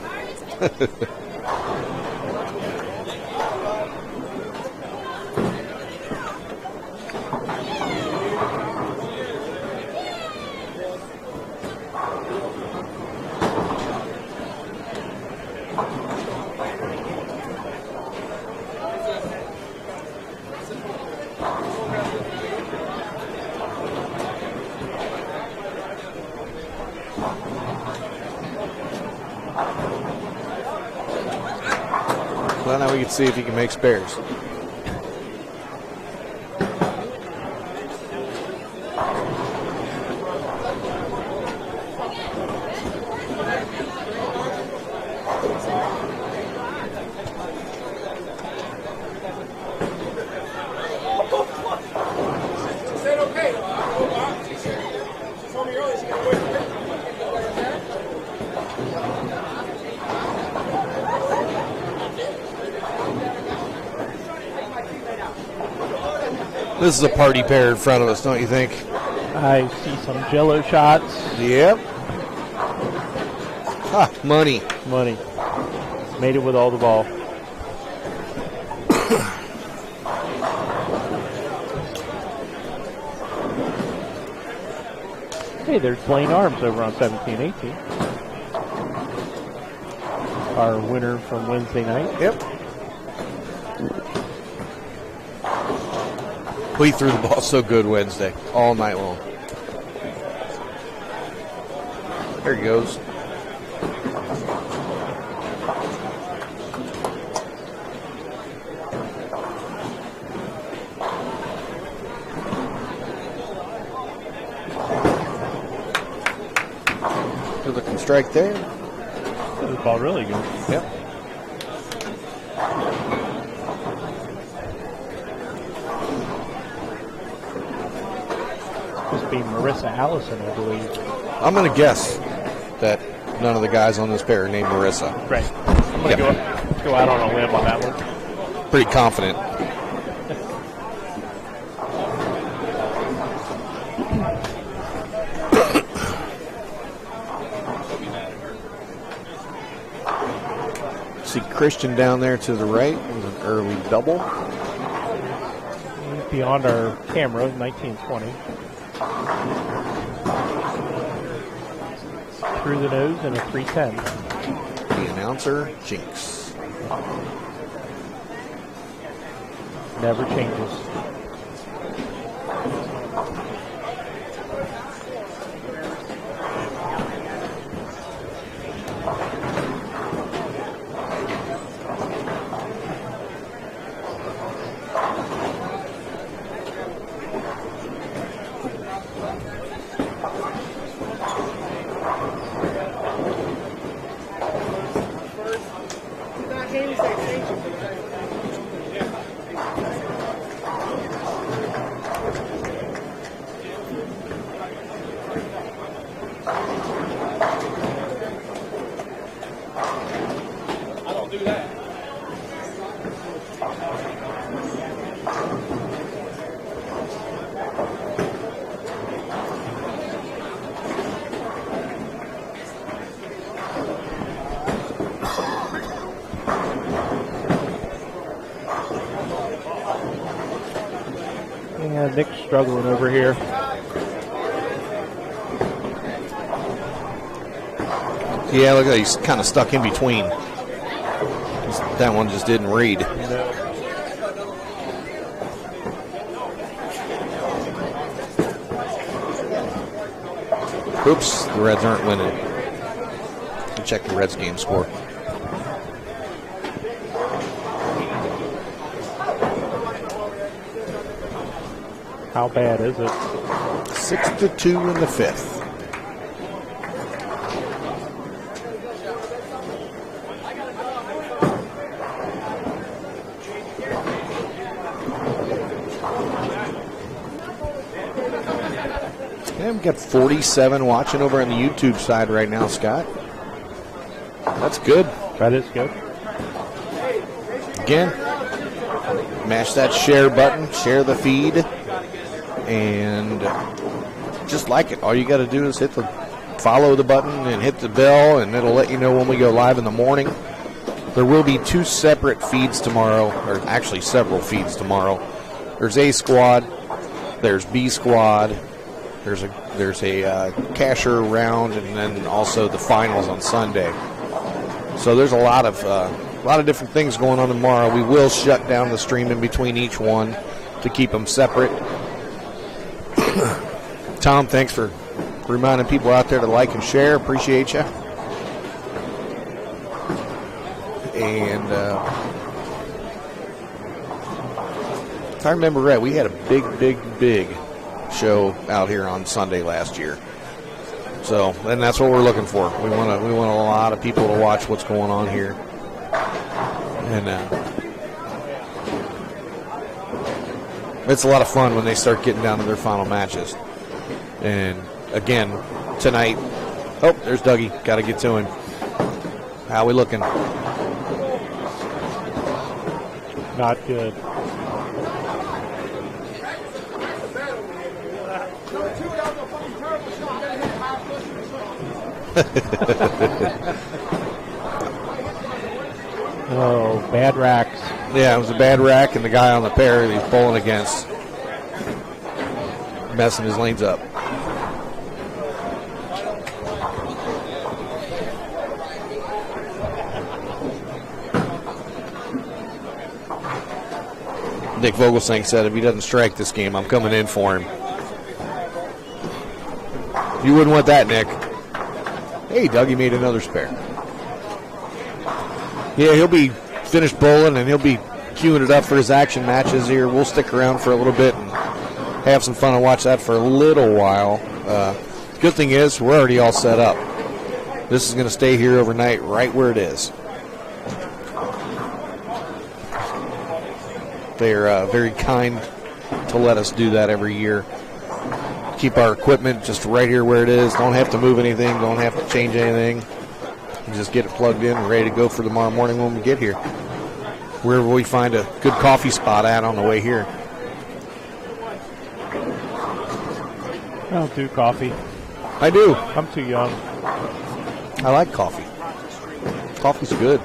Well, now we can see if he can make spares. Is that okay? This is a party pair in front of us, don't you think? I see some Jello shots. Yep. Ha, money. Money. Made it with all the ball. Hey, there's Blaine Arms over on 17-18. Our winner from Wednesday night. Yep. We threw the ball so good Wednesday, all night long. There he goes. Good looking strike there. The ball really good. Yep. Must be Marissa Allison, I believe. I'm going to guess that none of the guys on this pair are named Marissa. Right. I'm going to go out on a limb on that one. Pretty confident. See Christian down there to the right with an early double. Beyond our camera, 1920. Through the nose and a 310. The announcer, Jinx. Never changes. Yeah, Nick's struggling over here. Yeah, look at that. He's kind of stuck in between. That one just didn't read. Oops, the Reds aren't winning. Check the Reds game score. How bad is it? 6-2 in the fifth. Yeah, we've got 47 watching over on the YouTube side right now, Scott. That's good. That is good. Again, mash that share button, share the feed, and just like it. All you got to do is follow the button and hit the bell, and it'll let you know when we go live in the morning. There will be two separate feeds tomorrow, or actually several feeds tomorrow. There's A Squad, there's B Squad, there's a casher round, and then also the finals on Sunday. So there's a lot of different things going on tomorrow. We will shut down the stream in between each one to keep them separate. Tom, thanks for reminding people out there to like and share. Appreciate you. And if I remember right, we had a big show out here on Sunday last year. So, and that's what we're looking for. We want a lot of people to watch what's going on here. And it's a lot of fun when they start getting down to their final matches. And again, tonight, oh, there's Dougie. Got to get to him. How we looking? Not good. Oh, bad racks. Yeah, it was a bad rack, and the guy on the pair that he's bowling against messing his lanes up. Nick Vogelsang said if he doesn't strike this game, I'm coming in for him. You wouldn't want that, Nick. Hey, Dougie made another spare. Yeah, he'll be finished bowling, and he'll be queuing it up for his action matches here. We'll stick around for a little bit and have some fun and watch that for a little while. Good thing is, we're already all set up. This is going to stay here overnight right where it is. They're very kind to let us do that every year. Keep our equipment just right here where it is. Don't have to move anything. Don't have to change anything. You just get it plugged in and ready to go for tomorrow morning when we get here. Wherever we find a good coffee spot at on the way here. I don't do coffee. I do. I'm too young. I like coffee. Coffee's good.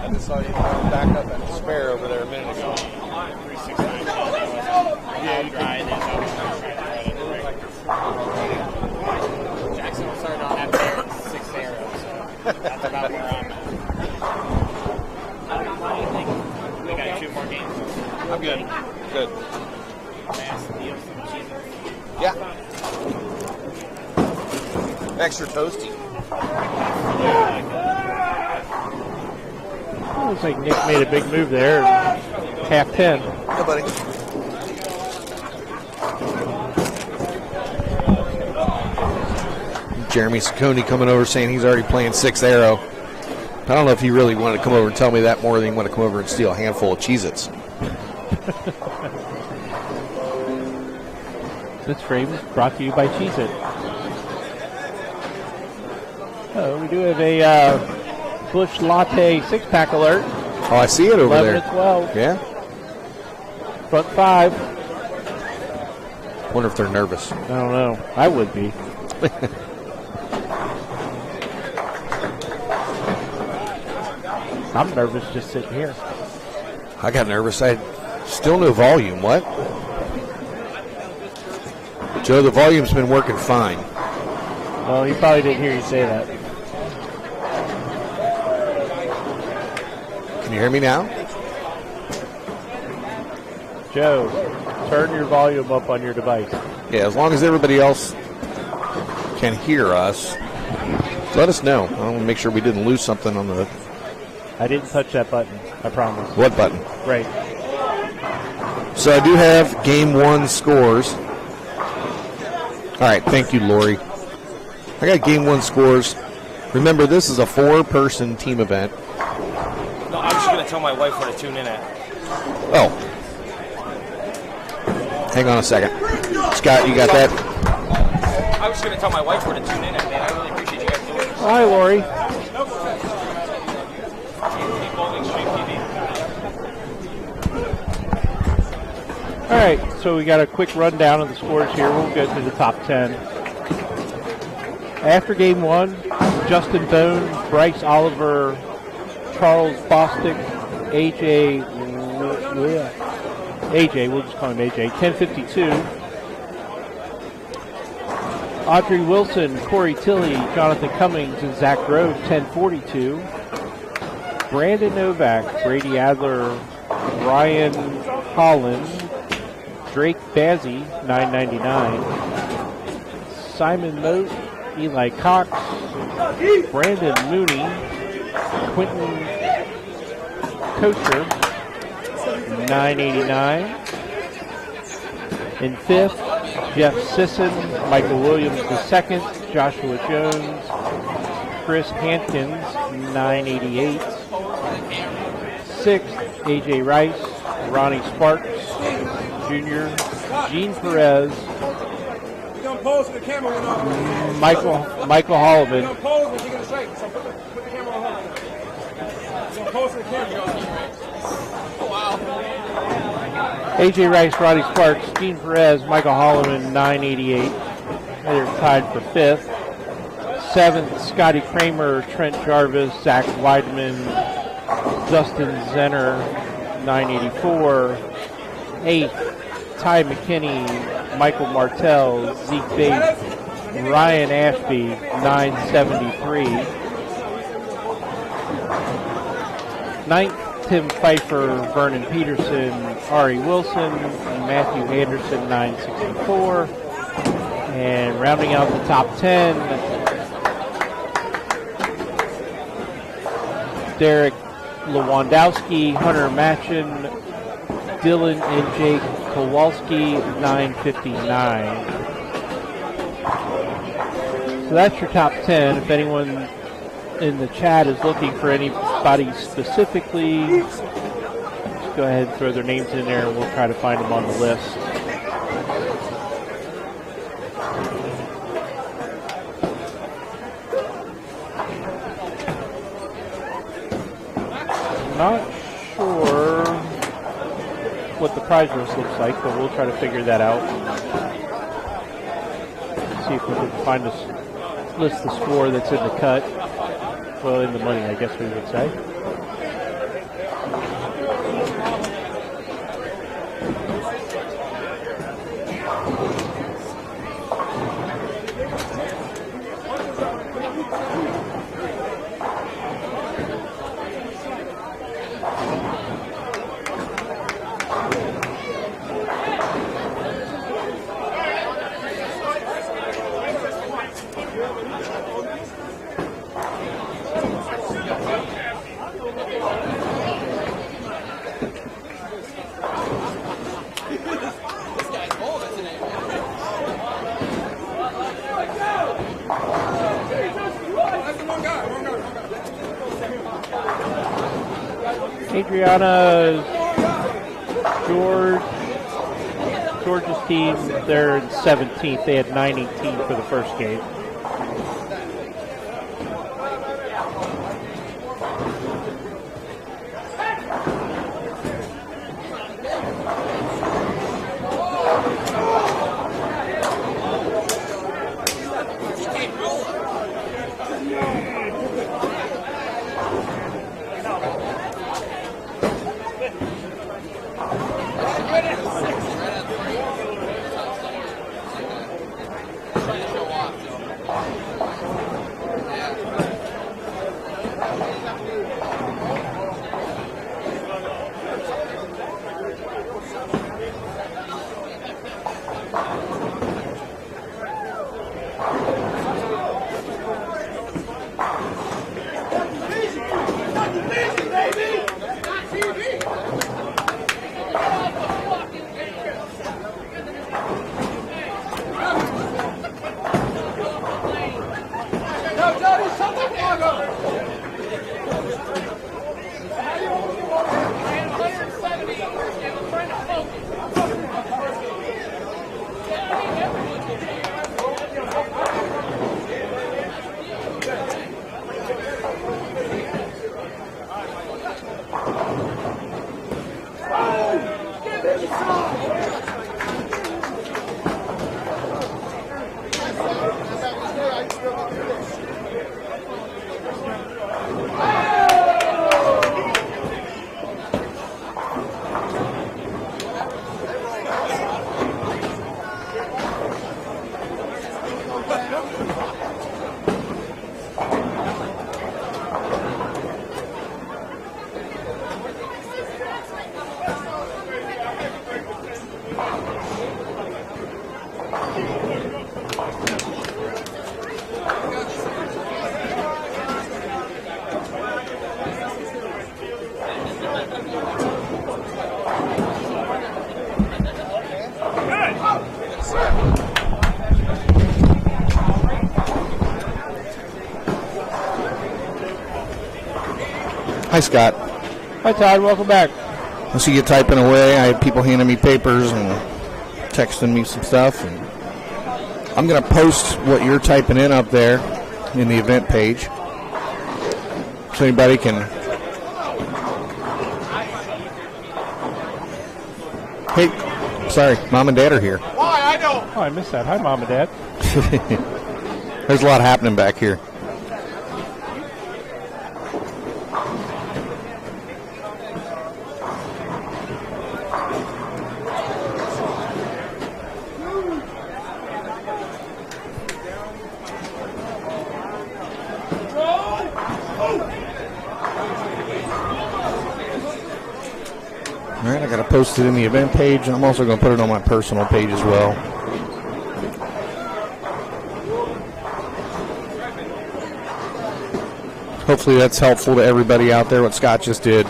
I just saw you back up at the spare over there a minute ago. 369. Yeah, dry. Jackson will start on that pair at 6 arrows, so that's about where I'm at. We got 2 more games. I'm good. Good. Fast deal from Jesus. Yeah. Extra toasty. Looks like Nick made a big move there. Half 10. Yeah, buddy. Jeremy Saccone coming over saying he's already playing 6th arrow. I don't know if he really wanted to come over and tell me that more than he wanted to come over and steal a handful of Cheez-Its. This frame is brought to you by Cheez-It. We do have a Bush Latte 6-pack alert. Oh, I see it over 11 there. to 12. Yeah? Front 5. Wonder if they're nervous. I don't know. I would be. I'm nervous just sitting here. I got nervous. I still no volume. What? Joe, the volume's been working fine. Well, he probably didn't hear you say that. Can you hear me now? Joe, turn your volume up on your device. Yeah, as long as everybody else can hear us, let us know. I want to make sure we didn't lose something on the... I didn't touch that button, I promise. What button? Right. So I do have game 1 scores. All right, thank you, Lori. I got game 1 scores. Remember, this is a 4-person team event. No, I'm just going to tell my wife where to tune in at. Oh. Hang on a second. Scott, you got that? I was going to tell my wife where to tune in at, man. I really appreciate you guys doing this. Hi, Lori. All right, so we got a quick rundown of the scores here. We'll go to the top 10. After game 1, Justin Bone, Bryce Oliver, Charles Bostic, AJ, we'll just call him AJ, 1052. Audrey Wilson, Corey Tilley, Jonathan Cummings, and Zach Grove, 1042. Brandon Novak, Brady Adler, Ryan Holland, Drake Bazzi, 999. Simon Moat, Eli Cox, Brandon Mooney, Quentin Kocher, 989. In 5th, Jeff Sisson, Michael Williams II, Joshua Jones, Chris Hankins, 988. 6th, AJ Rice, Ronnie Sparks Jr., Gene Perez, Michael Holloman, AJ Rice, Roddy Sparks, Gene Perez, Michael Holloman, 988. They're tied for 5th. 7th, Scotty Kramer, Trent Jarvis, Zach Weidman, Dustin Zenner, 984. 8th, Ty McKinney, Michael Martell, Zeke Bates, Ryan Ashby, 973. 9th, Tim Pfeiffer, Vernon Peterson, Ari Wilson, and Matthew Anderson, 964. And rounding out the top 10, Derek Lewandowski, Hunter Machin, Dylan and Jake Kowalski, 959. So that's your top 10. If anyone in the chat is looking for anybody specifically, just go ahead and throw their names in there and we'll try to find them on the list. Not sure what the prize list looks like, but we'll try to figure that out. See if we can find list the score that's in the cut. Well, in the money, I guess we would say. Adriana, Georgia's team, they're in 17th. They had 918 for the first game. Hi, Scott. Hi, Todd. Welcome back. I see you typing away. I had people handing me papers and texting me some stuff. And I'm going to post what you're typing in up there in the event page, so anybody can Hey, sorry, Mom and Dad are here. Why? I know. Oh, I missed that. Hi, Mom and Dad. There's a lot happening back here. All right, I got to post it in the event page, and I'm also going to put it on my personal page as well. Hopefully that's helpful to everybody out there, what Scott just did.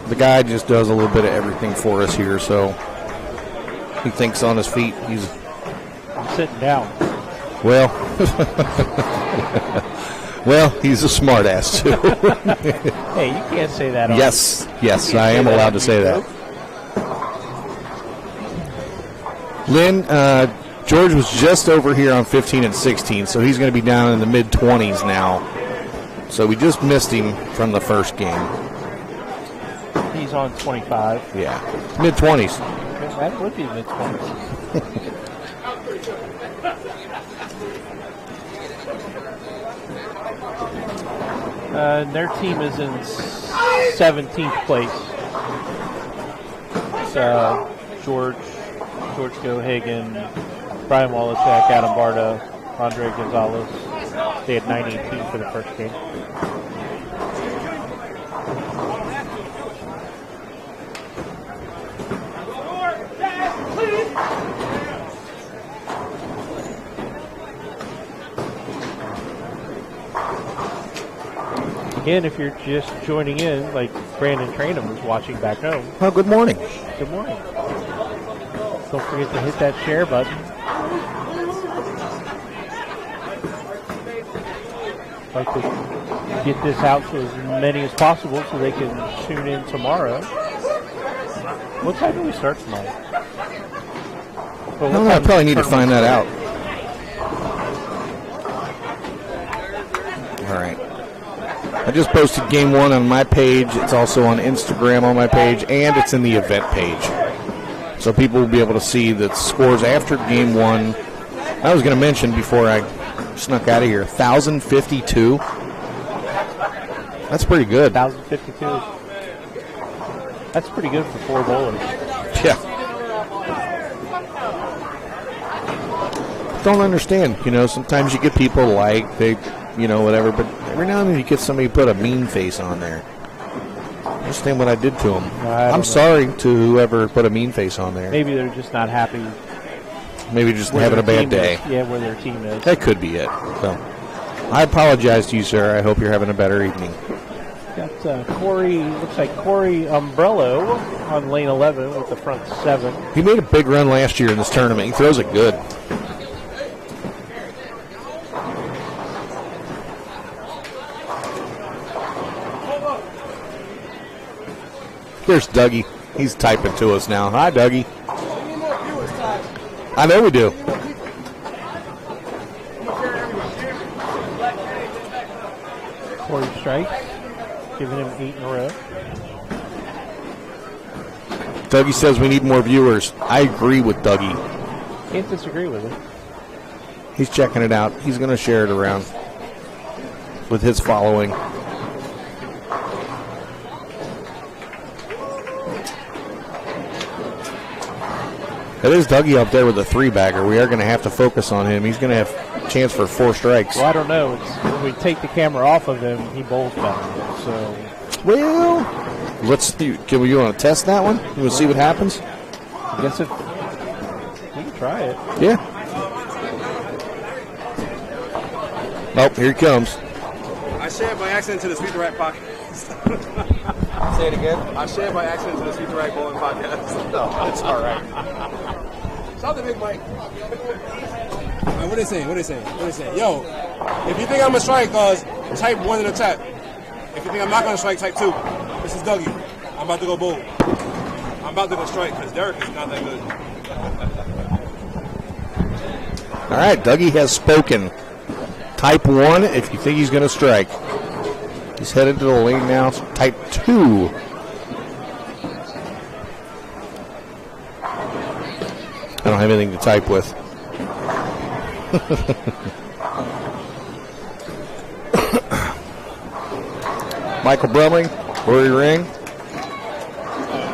The guy just does a little bit of everything for us here, so he thinks on his feet. I'm sitting down. Well, well, he's a smart ass too. Hey, you can't say that. Yes, I am allowed to say that. Lynn, George was just over here on 15 and 16, so he's going to be down in the mid-20s now. So we just missed him from the first game. He's on 25. Yeah, mid-20s. That would be mid-20s. Their team is in 17th place. It's George Gohagen, Brian Wallachek, Adam Barda, Andre Gonzalez. They had 9-18 for the first game. Again, if you're just joining in, like Brandon Trainham is watching back home. Oh, good morning. Good morning. Don't forget to hit that share button. I'd like to get this out to as many as possible so they can tune in tomorrow. What time do we start tomorrow? Well, I probably need to find that out. All right. I just posted game one on my page. It's also on Instagram on my page, and it's in the event page. So people will be able to see the scores after game one. I was going to mention before I snuck out of here, 1,052. That's pretty good. 1,052. That's pretty good for 4 bowlers. Yeah. Don't understand. Sometimes you get people like they, whatever, but every now and then you get somebody who put a mean face on there. Understand what I did to them. I'm sorry to whoever put a mean face on there. Maybe they're just not happy. Maybe just having a bad day. Where their team is. That could be it. So, I apologize to you, sir. I hope you're having a better evening. Got Corey, looks like Corey Umbrello on lane 11 with the front 7. He made a big run last year in this tournament. He throws it good. Here's Dougie. He's typing to us now. Hi, Dougie. I know we do. Corey strikes, giving him 8 in a row. Dougie says we need more viewers. I agree with Dougie. Can't disagree with him. He's checking it out. He's going to share it around with his following. It is Dougie up there with a 3-bagger. We are going to have to focus on him. He's going to have a chance for 4 strikes. Well, I don't know. When we take the camera off of him, he bowls better. So, well, let's see. You want to test that one? You want to see what happens? I guess we can try it. Yeah. Oh, here he comes. I shared by accident to the Sweet the Right podcast. Say it again. I shared by accident to the Sweet the Right bowling podcast. No, it's all right. Shout out to Big Mike. What they saying? Yo, if you think I'm gonna strike, type 1 in the chat. If you think I'm not gonna strike, type 2. This is Dougie. I'm about to go bowl. I'm about to go strike because Derek is not that good. All right, Dougie has spoken. Type 1 if you think he's going to strike. He's headed to the lane now. Type 2. don't have anything to type with. Michael Brumling, Rory Ring. We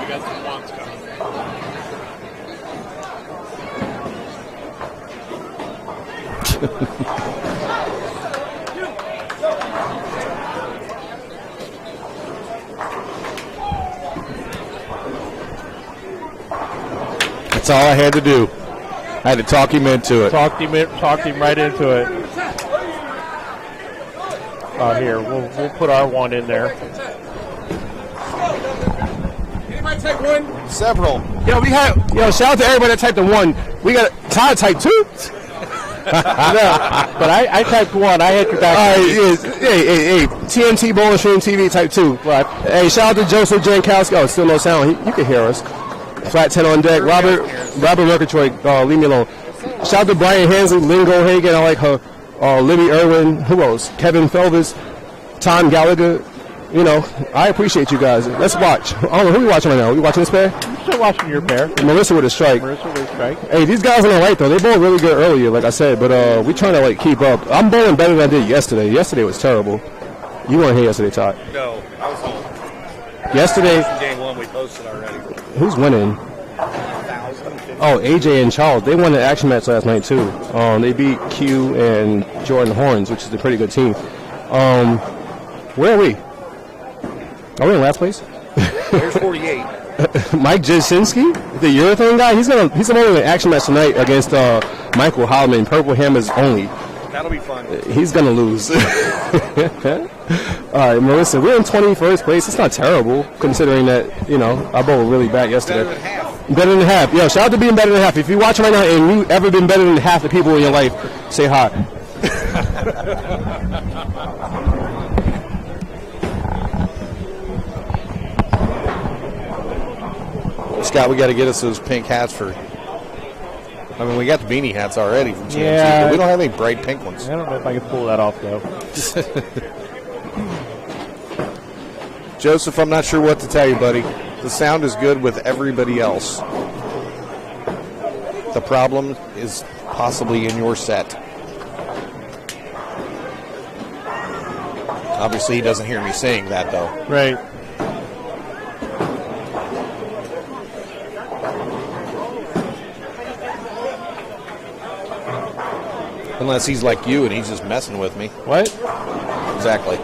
got some wants coming. That's all I had to do. I had to talk him into it. Talked him right into it. Here, we'll put our one in there. Anybody take one? Several. Shout out to everybody that typed the 1. We got Todd typed 2. But I typed 1. I had your back. All right, hey, TNT Bowling Stream TV type 2. Right. Hey, shout out to Joseph Jankowski. Oh, still no sound. You can hear us. Flat 10 on deck. Robert Murgatroyd, leave me alone. Shout out to Brian Hansley, Lingo Hagen. I like her. Libby Irwin. Who else? Kevin Felvis. Tom Gallagher. You know, I appreciate you guys. Let's watch. I don't know who we watching right now. We watching this pair? I'm still watching your pair. Melissa with a strike. Hey, these guys on the right though, they bowled really good earlier, like I said, but we trying to like keep up. I'm bowling better than I did yesterday. Yesterday was terrible. You weren't here yesterday, Todd. No, I was home. Yesterday, Game 1 we posted already. who's winning? Oh, AJ and Charles. They won the action match last night too. They beat Q and Jordan Horns, which is a pretty good team. Where are we? Are we in last place? There's 48. Mike Jasinski, the urethane guy, he's gonna win an action match tonight against Michael Holloman, Purple Hammers only. That'll be fun. He's gonna lose. All right, Melissa, we're in 21st place. It's not terrible considering that I bowled really bad yesterday. Better than half. Better than half. Yo, shout out to being better than half. If you're watching right now and you ever been better than half the people in your life, say hi. Scott, we got to get us those pink hats for. I mean, we got the beanie hats already from TNT, Yeah. but we don't have any bright pink ones. I don't know if I can pull that off though. Joseph, I'm not sure what to tell you, buddy. The sound is good with everybody else. The problem is possibly in your set. Obviously, he doesn't hear me saying that, though. Right. Unless he's like you and he's just messing with me. What? Exactly.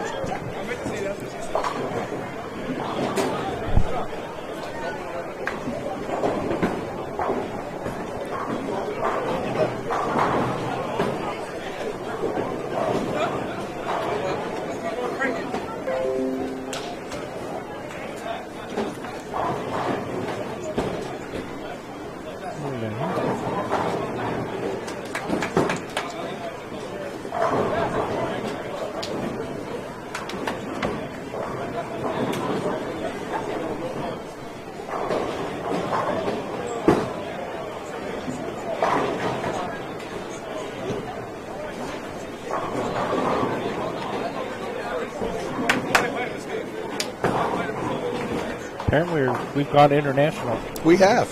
Apparently we've gone international. We have.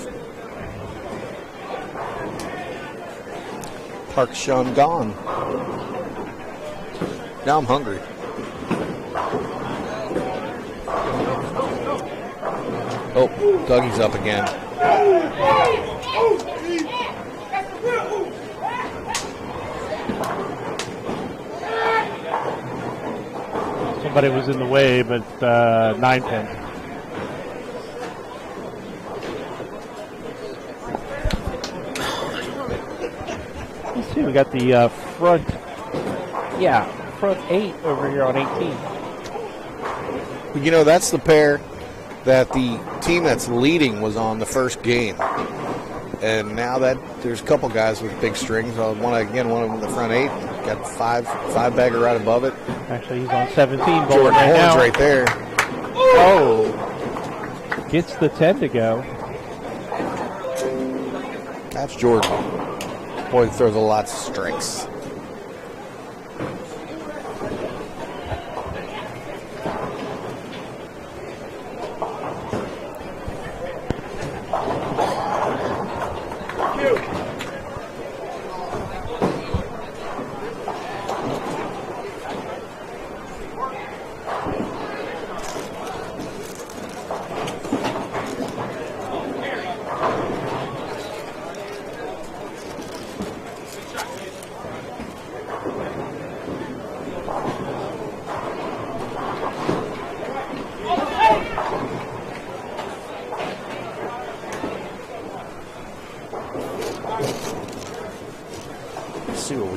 Park Sean gone. Now I'm hungry. Oh, Dougie's up again. Somebody was in the way, but 9-pin. Let's see, we got the front 8 over here on 18. You know, that's the pair that the team that's leading was on the first game. And now that there's a couple guys with big strings, one of them in the front 8, got five bagger right above it. Actually, he's on 17. Jordan right Horns now. right there. Oh, gets the 10 to go. That's Jordan. Boy, he throws a lot of strikes.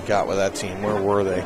got with that team. Where were they?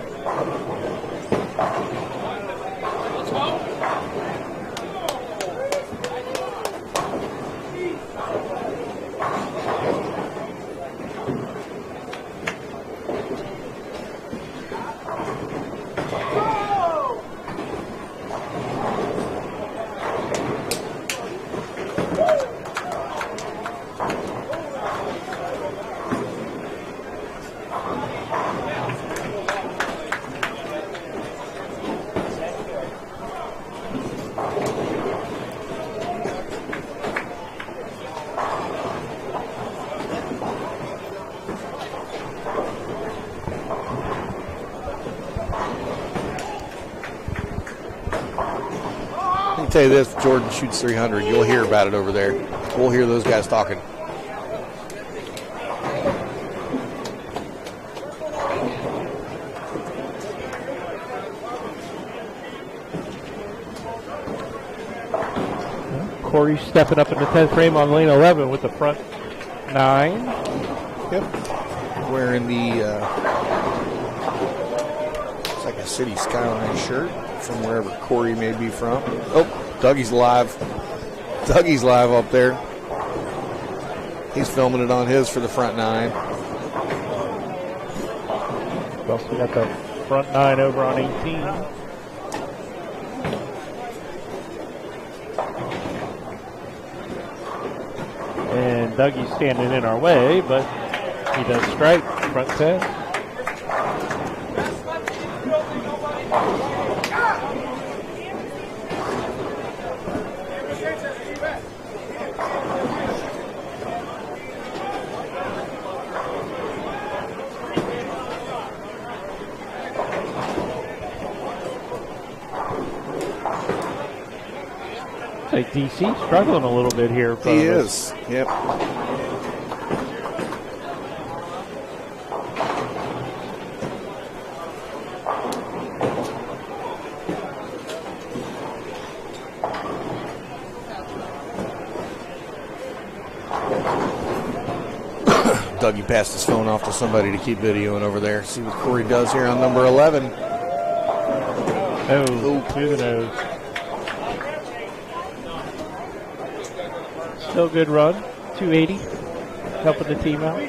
I'll tell you this, if Jordan shoots 300, you'll hear about it over there. We'll hear those guys talking. Corey stepping up in the 10th frame on lane 11 with the front 9. Yep. Wearing the, it's like a City Skyline shirt from wherever Corey may be from. Oh, Dougie's live. Dougie's live up there. He's filming it on his for the front 9. We also got the front 9 over on 18. And Dougie's standing in our way, but he does strike front 10. Like DC struggling a little bit here. He is. Yep. Dougie passed his phone off to somebody to keep videoing over there. See what Corey does here on number 11. Oh, through the nose. Still good run, 280, helping the team out.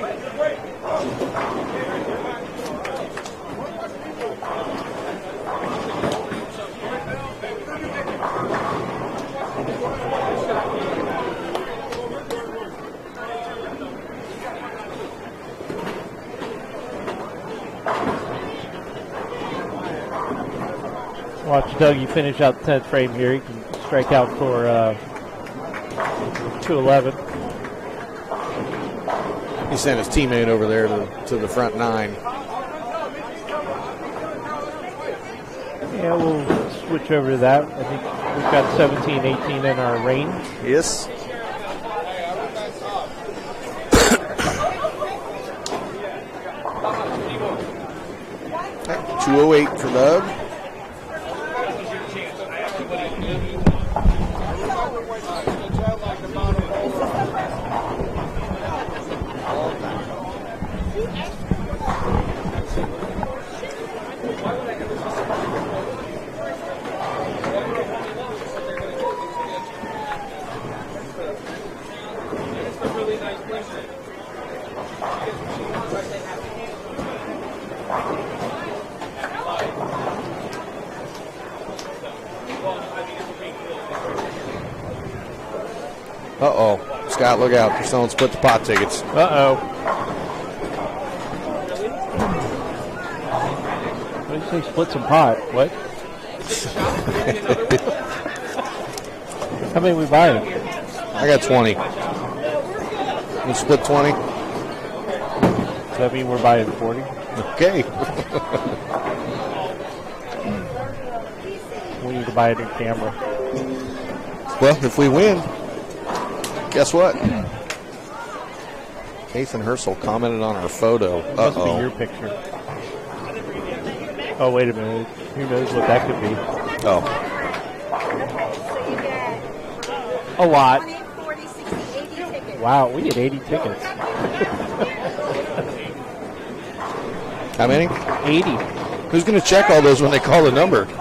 Watch Dougie finish out the 10th frame here. He can strike out for 211. He sent his teammate over there to the front 9. Yeah, we'll switch over to that. I think we've got 17, 18 in our range. Yes. Okay, 208 for Doug. Uh-oh. Scott, look out. They're selling split the pot tickets. Uh-oh. What did you say, split some pot? What? How many we buying? I got 20. You split 20? Does that mean we're buying 40? Okay. We need to buy a new camera. Well, if we win, guess what? Nathan Herschel commented on our photo. It must be your picture. Oh, wait a minute. Who knows what that could be? Oh. A lot. 20, 40, 60, 80 tickets. Wow, we get 80 tickets. How many? 80. Who's going to check all those when they call the number? Do you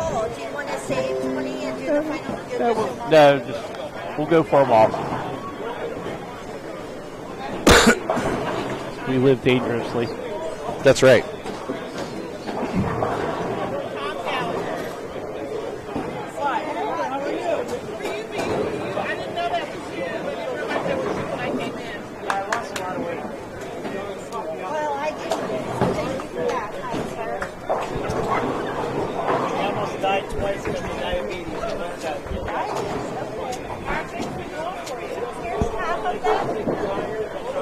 want to save 20 and do the final? No, just we'll go for them all. We live dangerously. That's right. Well, I didn't. Thank you for that, kind sir. I almost died twice because of diabetes. I learned that. Here's half of that.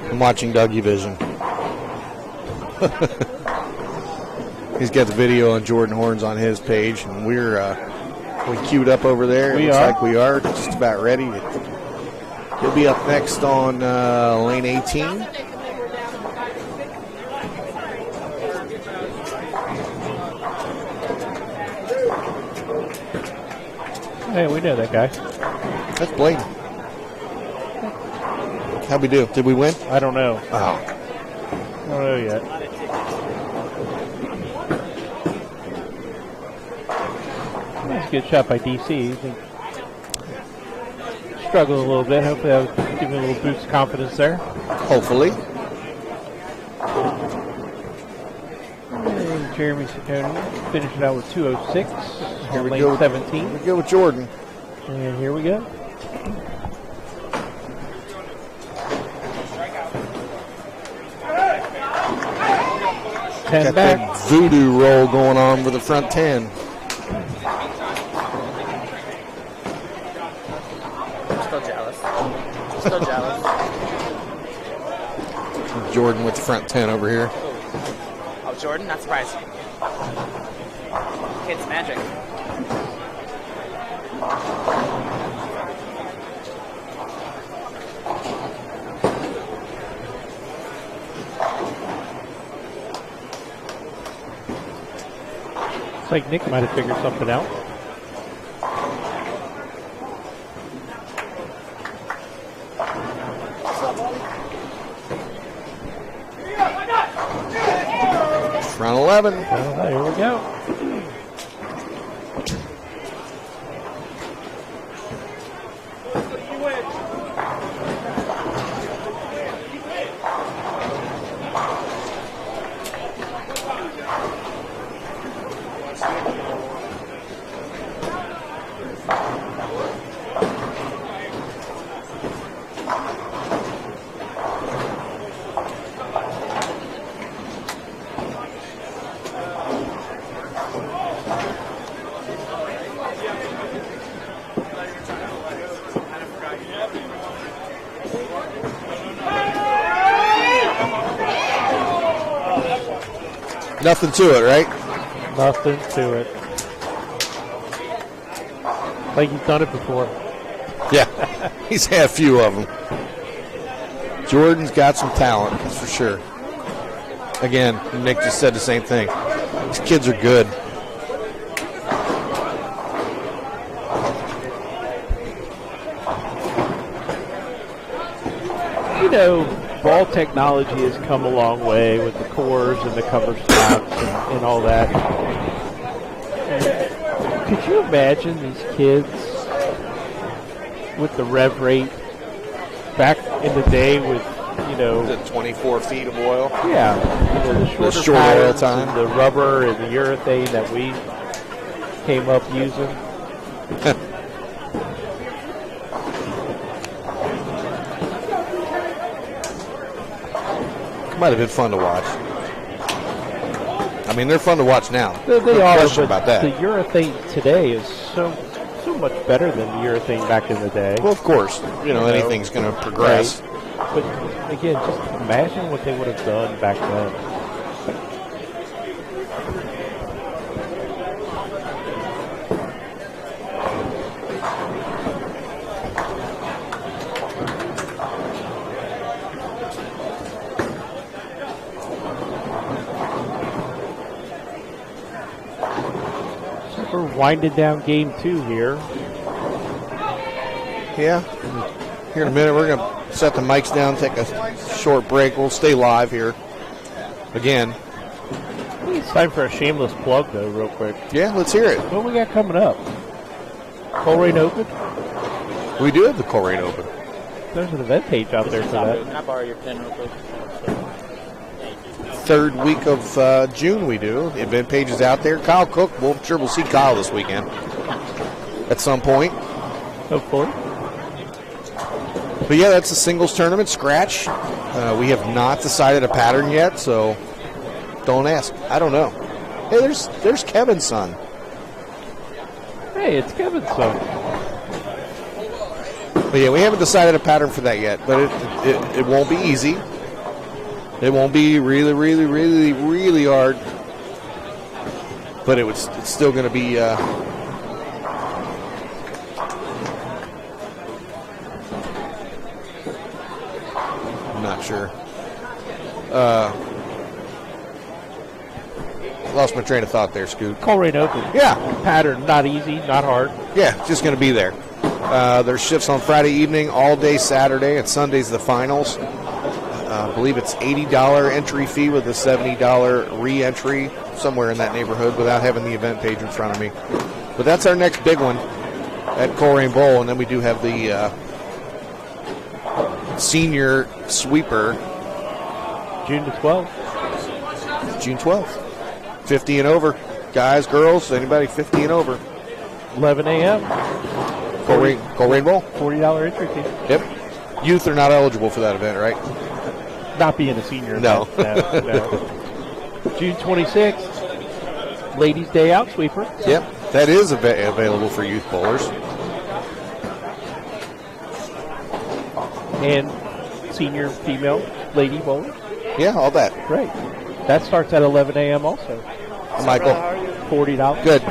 I'm watching Dougie Vision. He's got the video on Jordan Horns on his page, and we queued up over there. We Looks are. like we are just about ready. He'll be up next on lane 18. Hey, we know that guy. That's Blaine. How'd we do? Did we win? I don't know. Oh. I don't know yet. That's a good shot by DC. He's been struggling a little bit. Hopefully that'll give him a little boost of confidence there. Hopefully. And Jeremy Ciccone finishing out with 2:06. Here we lane go. 17. We go with Jordan. And here we go. Ten Got back. that voodoo roll going on with the front 10. Still jealous. Still jealous. Jordan with the front 10 over here. Oh, Jordan? Not surprised. Kid's magic. Looks like Nick might have figured something out. Front 11. Well, here we go. Nothing to it, right? Nothing to it. Like he's done it before. Yeah. He's had a few of them. Jordan's got some talent, that's for sure. Again, Nick just said the same thing. These kids are good. You know, ball technology has come a long way with the cores and the cover stops and all that. Could you imagine these kids with the rev rate back in the day with, you know, Is it 24 feet of oil? yeah, you know, the shorter short oil patterns time. and the rubber and the urethane that we came up using? Might have been fun to watch. I mean, they're fun to watch now. They No are, question but about that. the urethane today is so much better than the urethane back in the day. Well, of course, you know, anything's going to progress. But again, just imagine what they would have done back then. winding down game 2 here. Yeah. Here in a minute, we're going to set the mics down, take a short break. We'll stay live here again. I think it's time for a shameless plug, though, real quick. Yeah, let's hear it. What we got coming up? Coleraine Open? We do have the Coleraine Open. There's an event page out there for that. Can I borrow your pen real quick? Third week of June we do. The event page is out there. Kyle Cook, I'm sure we'll see Kyle this weekend at some point. Hopefully. But yeah, that's a singles tournament, scratch. We have not decided a pattern yet, so don't ask. I don't know. Hey, there's Kevin's son. Hey, it's Kevin's son. But yeah, we haven't decided a pattern for that yet, but it won't be easy. It won't be really, really, really, really hard. But it's still going to be I'm not sure. Lost my train of thought there, Scoot. Coleraine Open. Yeah. Pattern, not easy, not hard. Yeah, just going to be there. There's shifts on Friday evening, all day Saturday, and Sunday's the finals. I believe it's $80 entry fee with a $70 re-entry, somewhere in that neighborhood, without having the event page in front of me. But that's our next big one at Coleraine Bowl, and then we do have the senior sweeper. June the 12th. June 12th. 50 and over. Guys, girls, anybody 50 and over. 11 a.m. Coleraine Bowl. $40 entry fee. Yep. Youth are not eligible for that event, right? Not being a senior. No. No. June 26th, Ladies' Day Out Sweeper. Yep. That is available for youth bowlers. And senior female lady bowlers. Yeah, all that. Great. That starts at 11 a.m. also. Michael. $40. Good.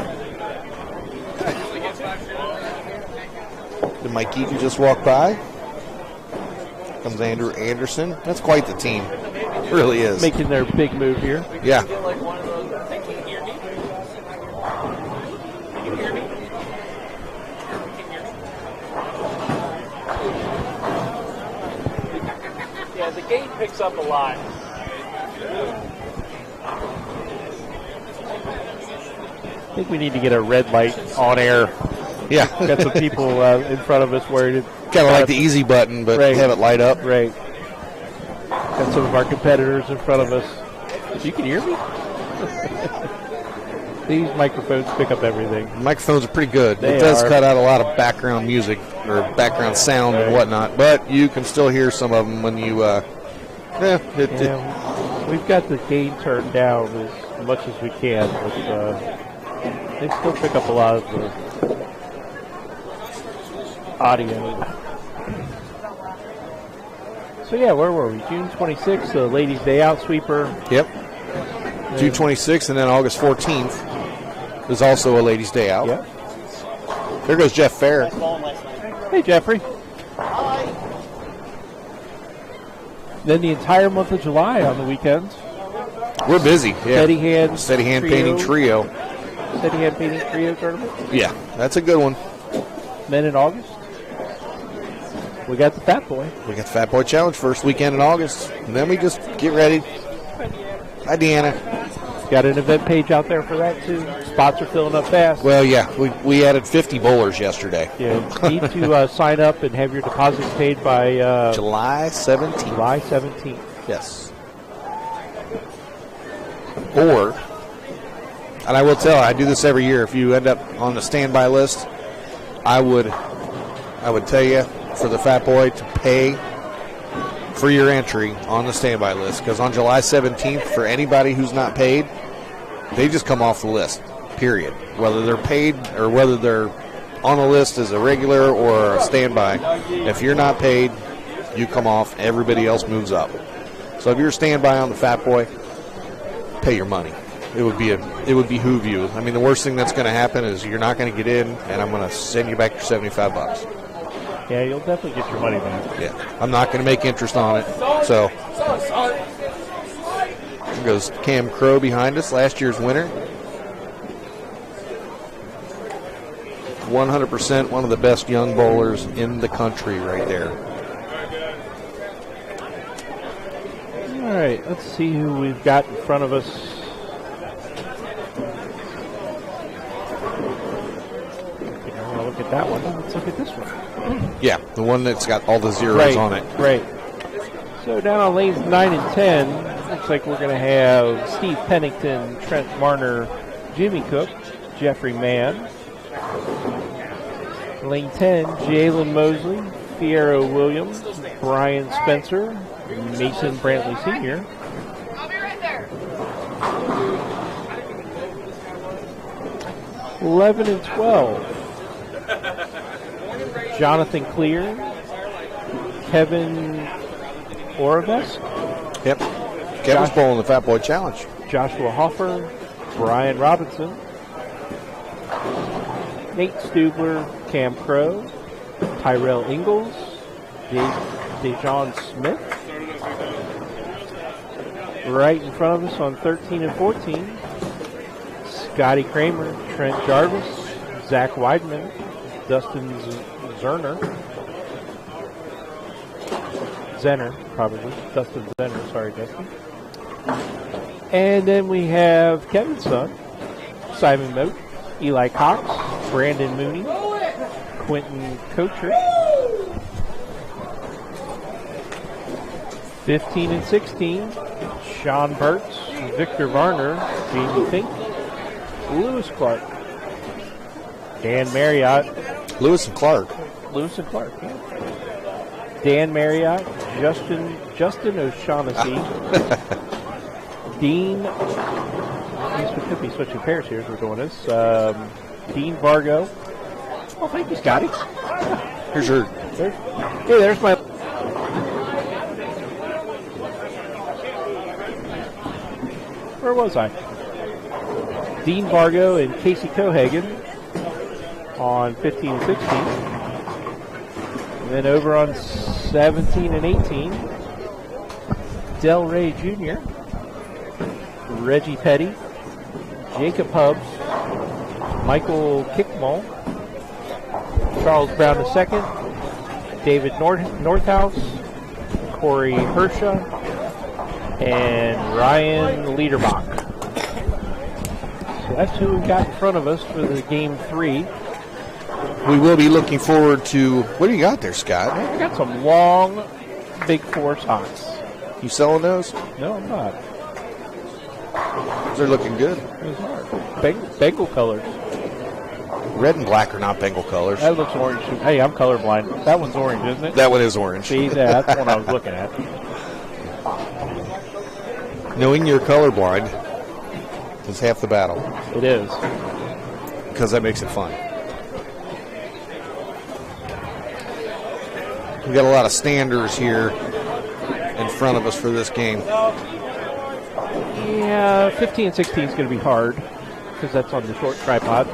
Did Mike Eaton just walk by? Comes Andrew Anderson. That's quite the team. It really is. Making their big move here. Yeah. Yeah, the gate picks up a lot. I think we need to get a red light on air. Yeah. Got some people in front of us worried. Kind of like the easy button, but Right. have it light up. Right. Got some of our competitors in front of us. You can hear me? These microphones pick up everything. The microphones are pretty good. They It does are. cut out a lot of background music or background sound and whatnot, but you can still hear some of them when you, We've got the gain turned down as much as we can, but they still pick up a lot of the audio. So yeah, where were we? June 26th, the Ladies' Day Out Sweeper. Yep. June 26th, and then August 14th is also a ladies' day out. Yep. There goes Jeff Fair. Hey, Jeffrey. Then the entire month of July on the weekends. We're busy. Yeah. Steady Hand. Steady Hand Painting Trio. Steady Hand Painting Trio tournament. Yeah, that's a good one. Then in August, we got the Fat Boy. We got the Fat Boy Challenge first weekend in August, and then we just get ready. Hi, Deanna. Got an event page out there for that too. Spots are filling up fast. Well, yeah, we added 50 bowlers yesterday. You need to sign up and have your deposits paid by July 17th. July 17th. Yes. Or, and I will tell, I do this every year. If you end up on the standby list, I would tell you for the Fat Boy to pay for your entry on the standby list, because on July 17th, for anybody who's not paid, they just come off the list, period. Whether they're paid or whether they're on the list as a regular or a standby, if you're not paid, you come off, everybody else moves up. So if you're a standby on the Fat Boy, pay your money. It would behoove you. I mean, the worst thing that's going to happen is you're not going to get in, and I'm going to send you back your $75. Yeah, you'll definitely get your money back. Yeah, I'm not going to make interest on it. So there goes Cam Crow behind us, last year's winner. 100% one of the best young bowlers in the country right there. All right, let's see who we've got in front of us. I don't want to look at that one. Let's look at this one. Yeah, the one that's got all the zeros on it. Right. So down on lanes 9 and 10, looks like we're going to have Steve Pennington, Trent Marner, Jimmy Cook, Jeffrey Mann. Lane 10, Jalen Mosley, Fiero Williams, Brian Spencer, Mason Brantley Sr. I'll be right there. 11 and 12, Jonathan Clear, Kevin Oravesk, Yep. Kevin's bowling the Fat Boy Challenge. Joshua Hoffer, Brian Robinson, Nate Stubler, Cam Crow, Tyrell Ingalls, Dejon Smith. Right in front of us on 13 and 14, Scotty Kramer, Trent Jarvis, Zach Weidman, Dustin Zerner. Dustin Zenner, sorry, Dustin. And then we have Kevin's son, Simon Moat, Eli Cox, Brandon Mooney, Quentin Kocher. 15 and 16, Sean Burtz, Victor Varner, Jamie Fink, Lewis Clark, Dan Marriott. Lewis and Clark. Yeah. Dan Marriott, Justin O'Shaughnessy, Dean, I guess we could be switching pairs here as we're doing this, Dean Vargo. Oh, thank you, Scotty. Here's your... There's my... Where was I? Dean Vargo and Casey Cohagen on 15 and 16. And then over on 17 and 18, Del Rey Jr., Reggie Petty, Jacob Hubbs, Michael Kickmall, Charles Brown II, David Northouse, Corey Hersha, and Ryan Liederbach. So that's who we've got in front of us for the game 3. We will be looking forward to... What do you got there, Scott? I got some long Big 4 socks. You selling those? No, I'm not. They're looking good. Those are. Bengal colors. Red and black are not Bengal colors. That looks orange. Hey, I'm colorblind. That one's orange, isn't it? That one is orange. See, that's the one I was looking at. Knowing you're colorblind is half the battle. It is. Because that makes it fun. We got a lot of standers here in front of us for this game. Yeah, 15 and 16 is going to be hard because that's on the short tripod.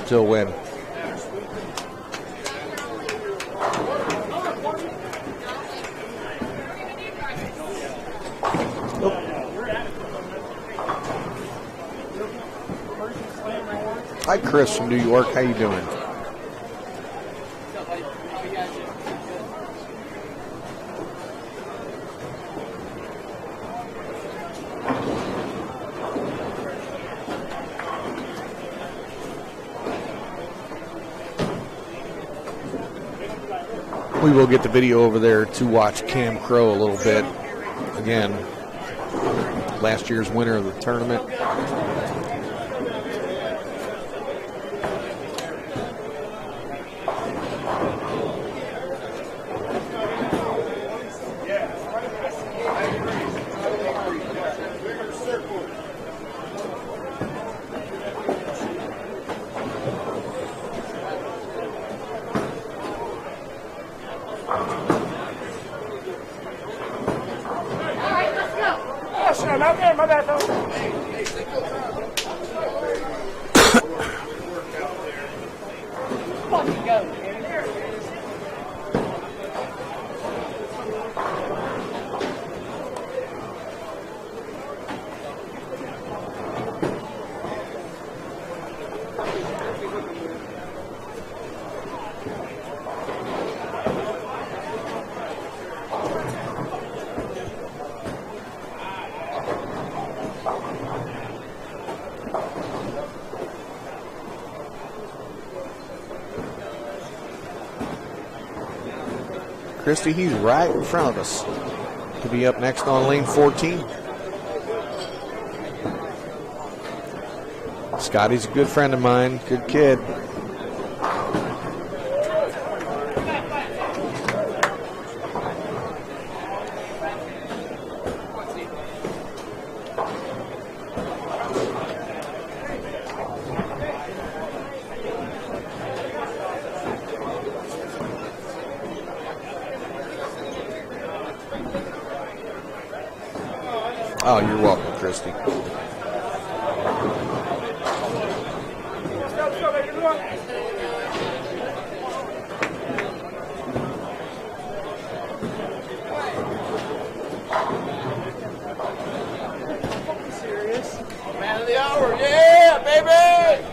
Till when? Hi, Chris from New York. How you doing? We will get the video over there to watch Cam Crow a little bit. Again, last year's winner of the tournament. Christie, he's right in front of us. To be up next on lane 14. Scotty's a good friend of mine, good kid. Oh, you're welcome, Christy. Man of the hour, yeah, baby!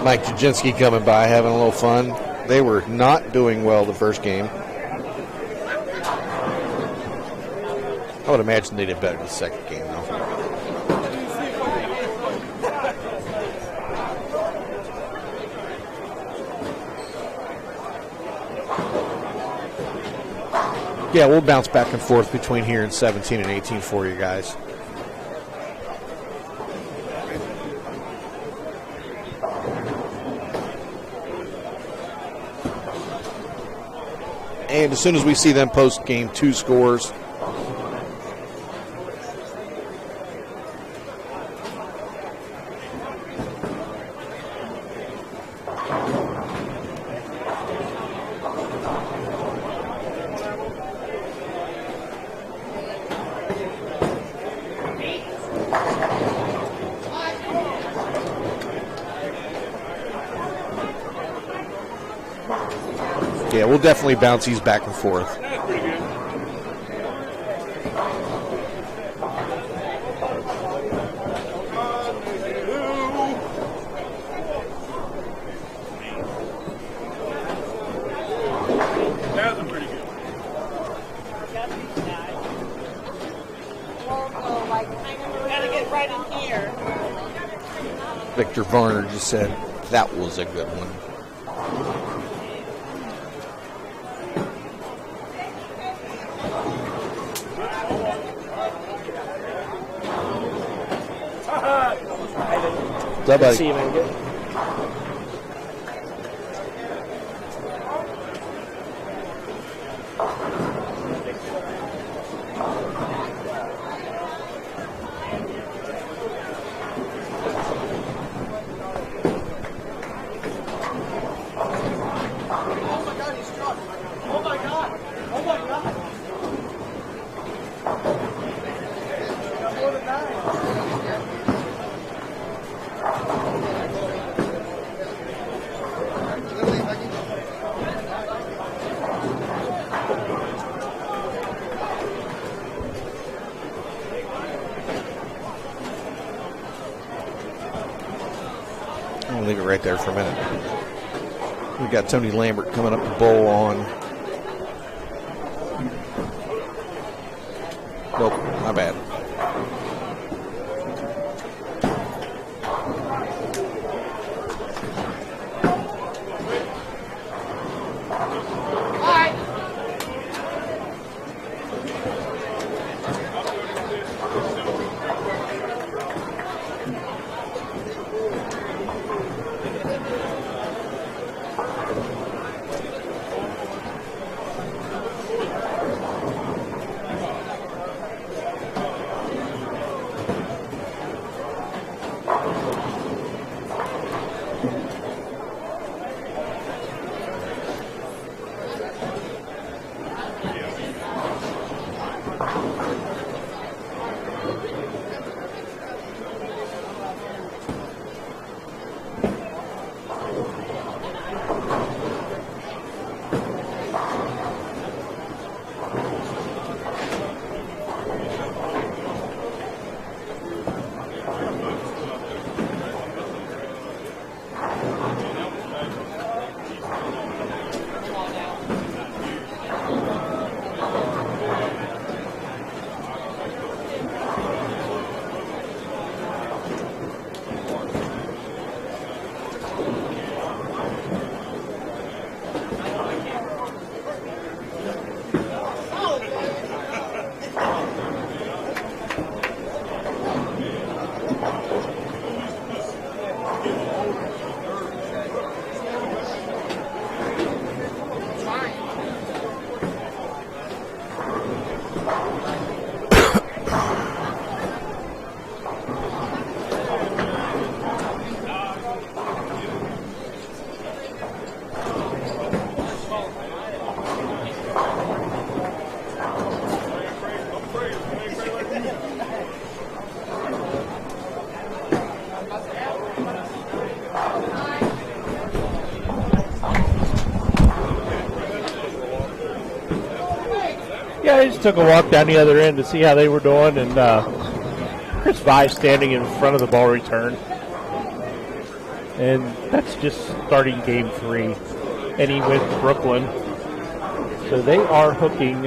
Mike Jaginski coming by, having a little fun. They were not doing well the first game. I would imagine they did better the second game, though. Yeah, we'll bounce back and forth between here and 17 and 18 for you guys. And as soon as we see them post game 2 scores, yeah, we'll definitely bounce these back and forth. That's pretty good. That was pretty good. Gotta get right in here. Victor Varner just said that was a good one. Buddy. See you, man. Good. I'll leave it right there for a minute. We got Tony Lambert coming up to bowl on. Nope, my bad. I just took a walk down the other end to see how they were doing, and Chris Vi's standing in front of the ball return. And that's just starting game 3. And he went to Brooklyn. So they are hooking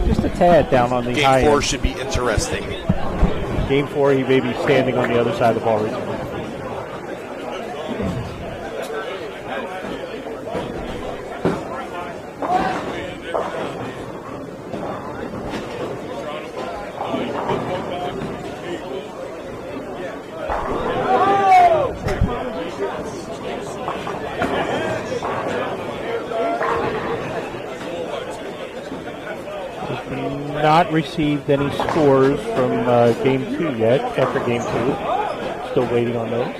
just a tad down on the high Game 4 end. should be interesting. Game 4, he may be standing on the other side of the ball return. Not received any scores from game 2 yet, after game 2. Still waiting on those.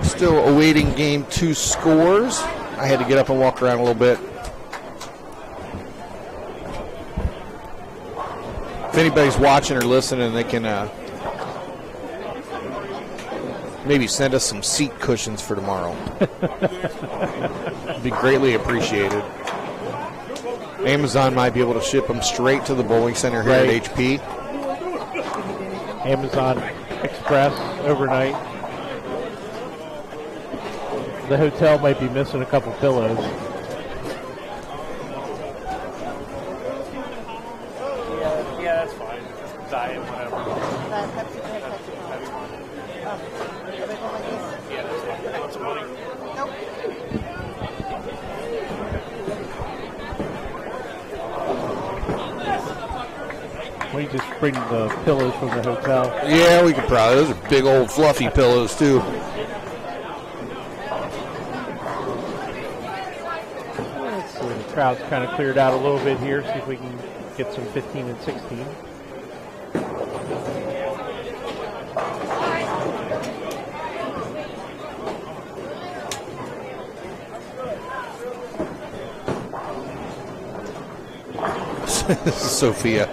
Still awaiting game 2 scores. I had to get up and walk around a little bit. If anybody's watching or listening, they can maybe send us some seat cushions for tomorrow. It'd be greatly appreciated. Amazon might be able to ship them straight to the bowling center here at HP. Amazon Express overnight. The hotel might be missing a couple pillows. Yeah, that's fine. Diet, whatever. Yeah, that's fine. Want some money? We just bring the pillows from the hotel. Yeah, we could probably. Those are big old fluffy pillows too. Let's see, the crowd's kind of cleared out a little bit here. See if we can get some 15 and 16. Sophia.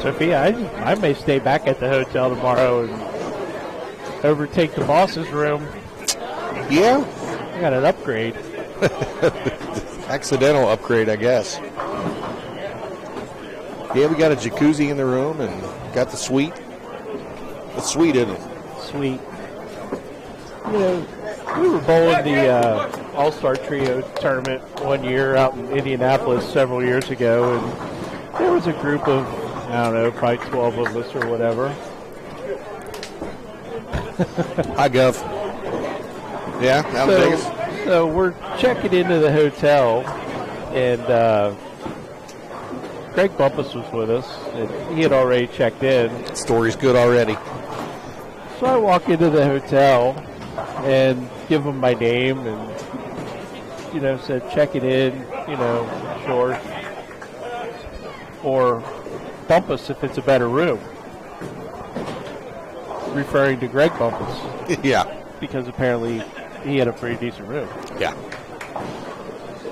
Sophia, I may stay back at the hotel tomorrow and overtake the boss's room. Yeah. I got an upgrade. Accidental upgrade, I guess. Yeah, we got a jacuzzi in the room and got the suite. It's sweet, isn't it? Sweet. You know, we were bowling the All-Star Trio tournament one year out in Indianapolis several years ago, and there was a group of, I don't know, probably 12 of us or whatever. Hi, Gov. Yeah, out in Vegas. So we're checking into the hotel, and Greg Bumpus was with us, and he had already checked in. Story's good already. So I walk into the hotel and give him my name and, you know, said, check it in, you know, sure. Or Bumpus if it's a better room. Referring to Greg Bumpus. Yeah. Because apparently he had a pretty decent room. Yeah.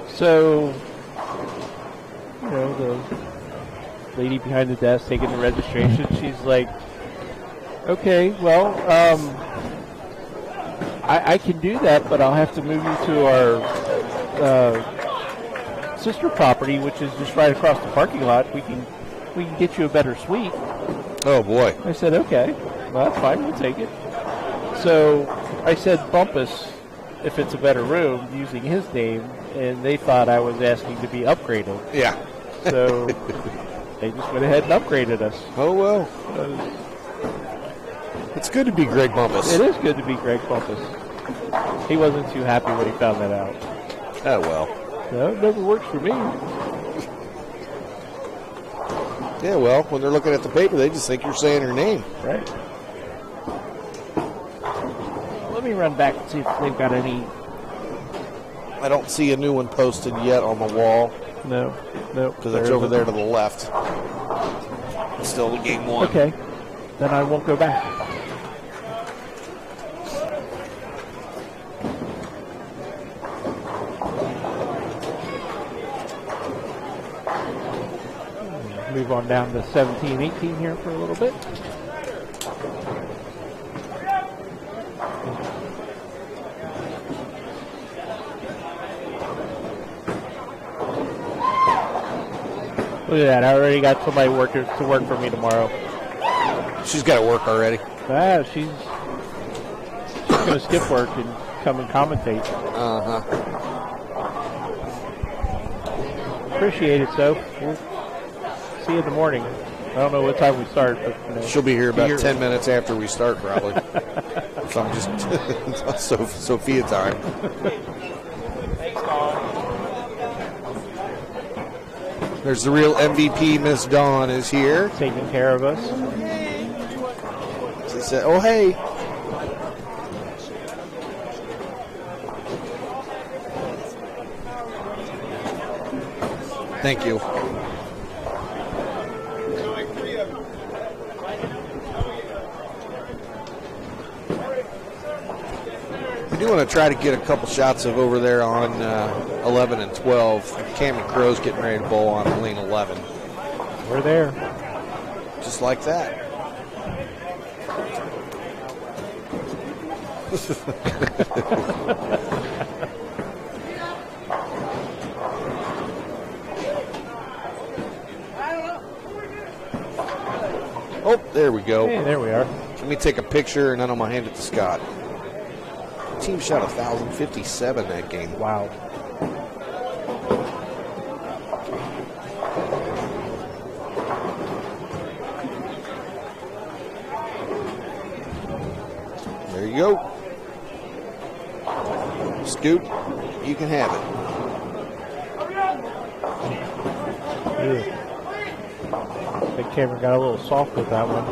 So, you know, the lady behind the desk taking the registration, she's like, okay, well, I can do that, but I'll have to move you to our sister property, which is just right across the parking lot. We can get you a better suite. Oh, boy. I said, okay, well, that's fine, we'll take it. So I said Bumpus, if it's a better room, using his name, and they thought I was asking to be upgraded. Yeah. So they just went ahead and upgraded us. Oh, well. It's good to be Greg Bumpus. It is good to be Greg Bumpus. He wasn't too happy when he found that out. Oh, well. No, it never works for me. Yeah, well, when they're looking at the paper, they just think you're saying her name. Right. Let me run back and see if they've got any. I don't see a new one posted yet on the wall. No. Because it's over there to the left. It's still the game one. Okay. Then I won't go back. Move on down to 17-18 here for a little bit. Look at that. I already got somebody to work for me tomorrow. She's got to work already. She's going to skip work and come and commentate. Uh-huh. Appreciate it, so we'll see you in the morning. I don't know what time we start, but she'll be here about 10 minutes after we start, probably. So I'm just Sophia time. There's the real MVP. Miss Dawn is here, taking care of us. She said, "Oh hey." Thank you. I do want to try to get a couple shots of over there on 11 and 12. Cameron Crow's getting ready to bowl on lane 11. We're there. Just like that. Oh, there we go. Hey, there we are. Let me take a picture and then I'm going to hand it to Scott. Team shot 1,057 that game. Wow. There you go. Scoot, you can have it. The camera got a little soft with that one.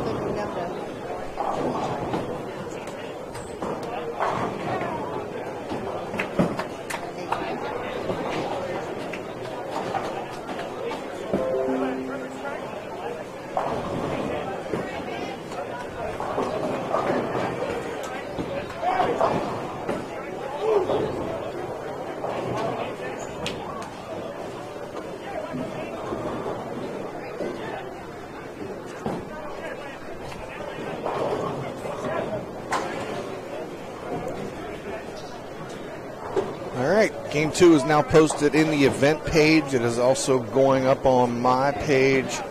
Game 2 is now posted in the event page. It is also going up on my page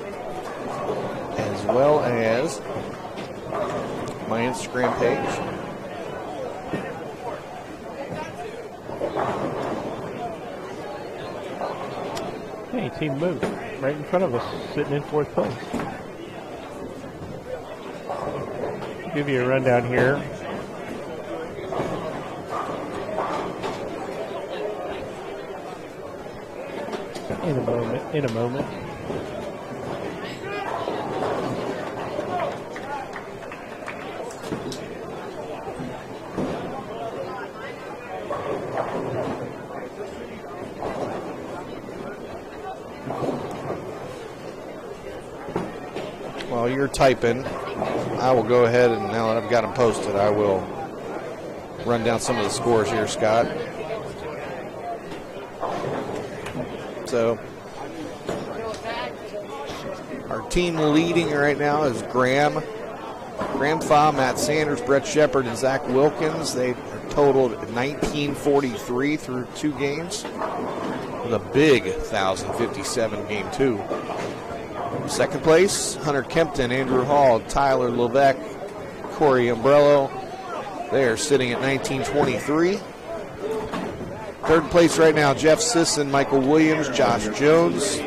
as well as my Instagram page. Hey, Team Move, right in front of us, sitting in 4th place. Give you a rundown here. In a moment. While you're typing, I will go ahead and now that I've got them posted, I will run down some of the scores here, Scott. So, our team leading right now is Graham Fa, Matt Sanders, Brett Shepard, and Zach Wilkins. They totaled 1943 through 2 games with a big 1,057 game 2. Second place, Hunter Kempton, Andrew Hall, Tyler Levesque, Corey Umbrello. They are sitting at 1923. Third place right now, Jeff Sisson, Michael Williams, Josh Jones,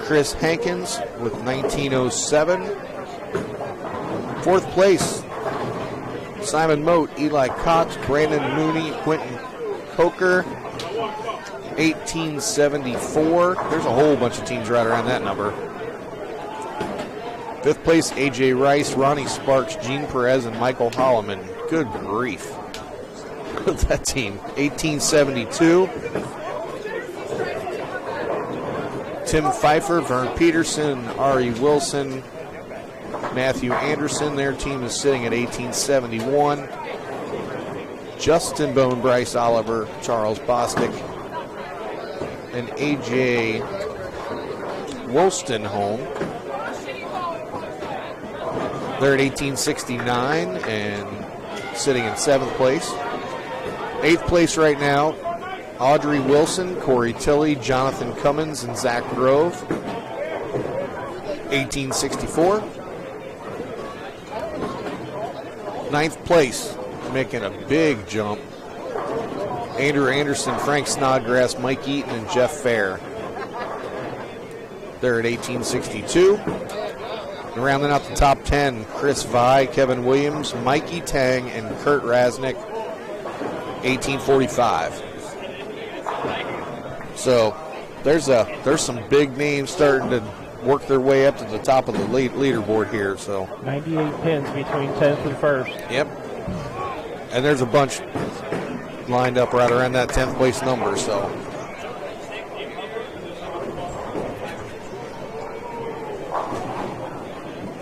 Chris Hankins with 1907. Fourth place, Simon Moat, Eli Cox, Brandon Mooney, Quentin Coker, 1874. There's a whole bunch of teams right around that number. Fifth place, AJ Rice, Ronnie Sparks, Gene Perez, and Michael Holloman. Good grief. That team, 1872. Tim Pfeiffer, Vern Peterson, Ari Wilson, Matthew Anderson. Their team is sitting at 1871. Justin Bone, Bryce Oliver, Charles Bostic, and AJ Wolstenholme. They're at 1869 and sitting in 7th place. 8th place right now, Audrey Wilson, Corey Tilley, Jonathan Cummins, and Zach Grove. 1864. Ninth place, making a big jump. Andrew Anderson, Frank Snodgrass, Mike Eaton, and Jeff Fair. They're at 1862. And rounding out the top 10, Chris Vi, Kevin Williams, Mikey Tang, and Kurt Rasnick, 1845. So there's some big names starting to work their way up to the top of the leaderboard here. So 98 pins between 10th and 1st. Yep. And there's a bunch lined up right around that 10th place number. So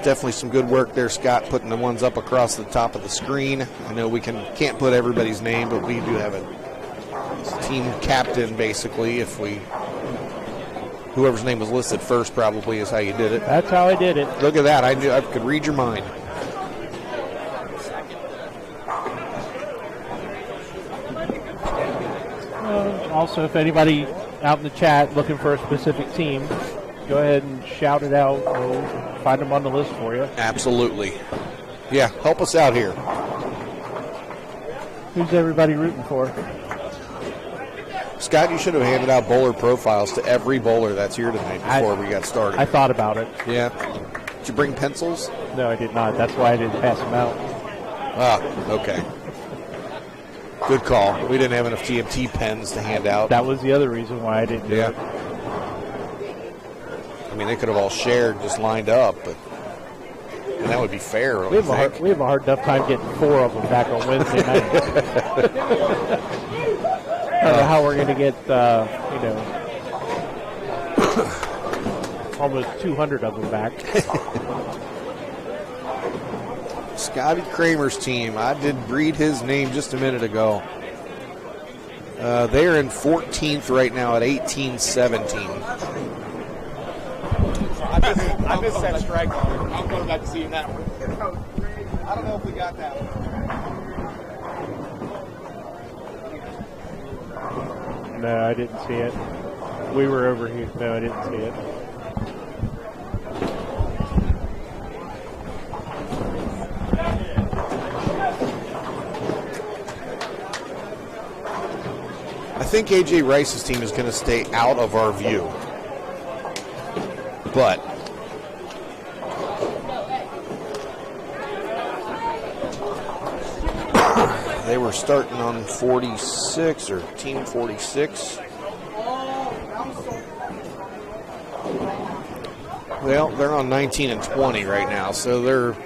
definitely some good work there, Scott, putting the ones up across the top of the screen. I know we can't put everybody's name, but we do have a team captain, basically. If whoever's name was listed first probably is how you did it. That's how I did it. Look at that. I knew I could read your mind. Also, if anybody out in the chat looking for a specific team, go ahead and shout it out. We'll find them on the list for you. Absolutely. Yeah, help us out here. Who's everybody rooting for? Scott, you should have handed out bowler profiles to every bowler that's here tonight before we got started. I thought about it. Yeah. Did you bring pencils? No, I did not. That's why I didn't pass them out. Ah, okay. Good call. We didn't have enough TMT pens to hand out. That was the other reason why I didn't do it. I mean, they could have all shared, just lined up, and that would be fair. We have a hard enough time getting 4 of them back on Wednesday night. I don't know how we're going to get, almost 200 of them back. Scotty Kramer's team. I did read his name just a minute ago. They're in 14th right now at 1817. I missed that strike. I'm going back to see that one. I don't know if we got that one. No, I didn't see it. We were over here. No, I didn't see it. I think AJ Rice's team is going to stay out of our view. But they were starting on 46 or team 46. Well, they're on 19 and 20 right now, so they're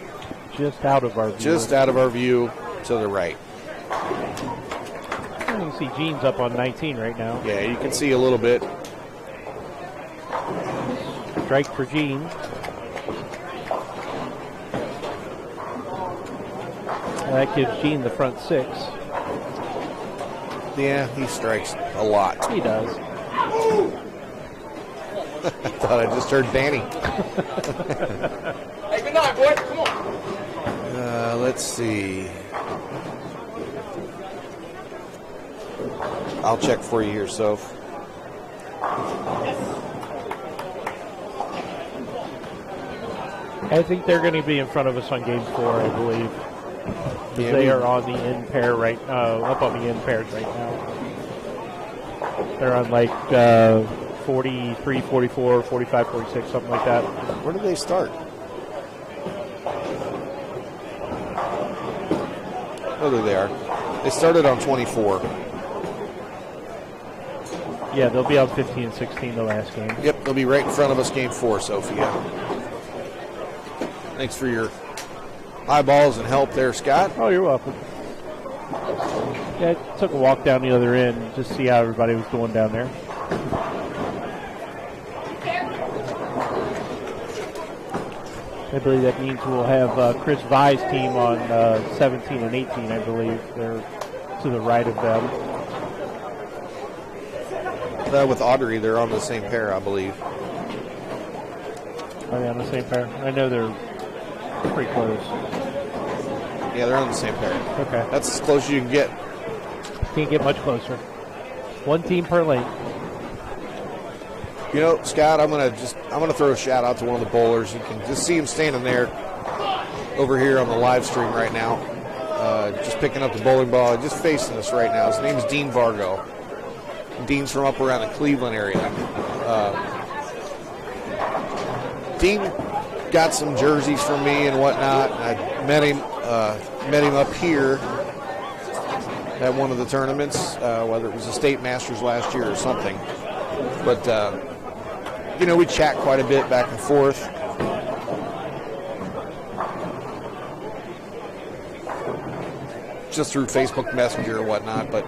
just out of our view. Just out of our view to the right. You can see Gene's up on 19 right now. Yeah, you can see a little bit. Strike for Gene. That gives Gene the front 6. Yeah, he strikes a lot. He does. I thought I just heard Danny. Hey, good night, boy. Come on. Let's see. I'll check for you here, Soph. I think they're going to be in front of us on game 4, I believe. Yeah, they are on the end pair up on the end pairs right now. They're on like 43, 44, 45, 46, something like that. Where did they start? Oh, there they are. They started on 24. Yeah, they'll be on 15 and 16 the last game. Yep, they'll be right in front of us game 4, Sophia. Thanks for your eyeballs and help there, Scott. Oh, you're welcome. Yeah, I took a walk down the other end just to see how everybody was doing down there. I believe that means we'll have Chris Vi's team on 17 and 18, I believe. They're to the right of them. With Audrey, they're on the same pair, I believe. Are they on the same pair? I know they're pretty close. Yeah, they're on the same pair. Okay. That's as close as you can get. Can't get much closer. One team per lane. You know, Scott, I'm gonna throw a shout out to one of the bowlers. You can just see him standing there over here on the live stream right now, just picking up the bowling ball, just facing us right now. His name is Dean Vargo. Dean's from up around the Cleveland area. Dean got some jerseys from me and whatnot. I met him up here at one of the tournaments, whether it was the State Masters last year or something. But, you know, we chat quite a bit back and forth. Just through Facebook Messenger or whatnot. But,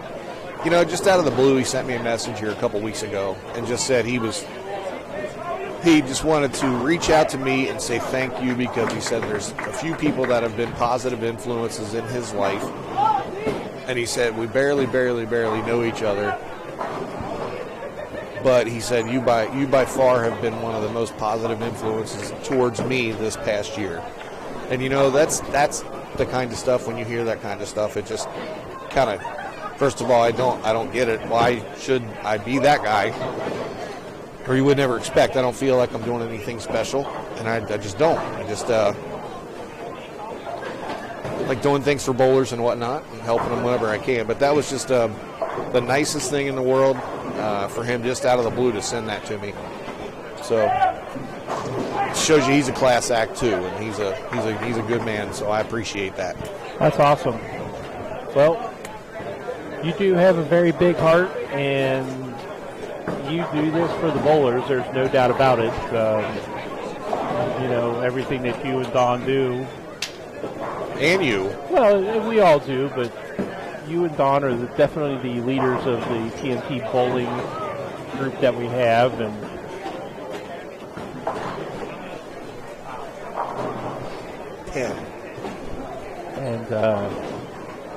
you know, just out of the blue, he sent me a message here a couple weeks ago and just said he just wanted to reach out to me and say thank you, because he said there's a few people that have been positive influences in his life. And he said we barely know each other. But he said you by far have been one of the most positive influences towards me this past year. And, you know, that's the kind of stuff, when you hear that kind of stuff, it just kind of, first of all, I don't get it. Why should I be that guy? Or you would never expect. I don't feel like I'm doing anything special, and I just don't. I just like doing things for bowlers and whatnot, and helping them whenever I can. But that was just the nicest thing in the world for him, just out of the blue, to send that to me. So it shows you he's a class act too, and he's a good man. So I appreciate that. That's awesome. Well, you do have a very big heart, and you do this for the bowlers. There's no doubt about it. You know, everything that you and Don do. And you. Well, we all do, but you and Don are definitely the leaders of the TNT bowling group that we have. And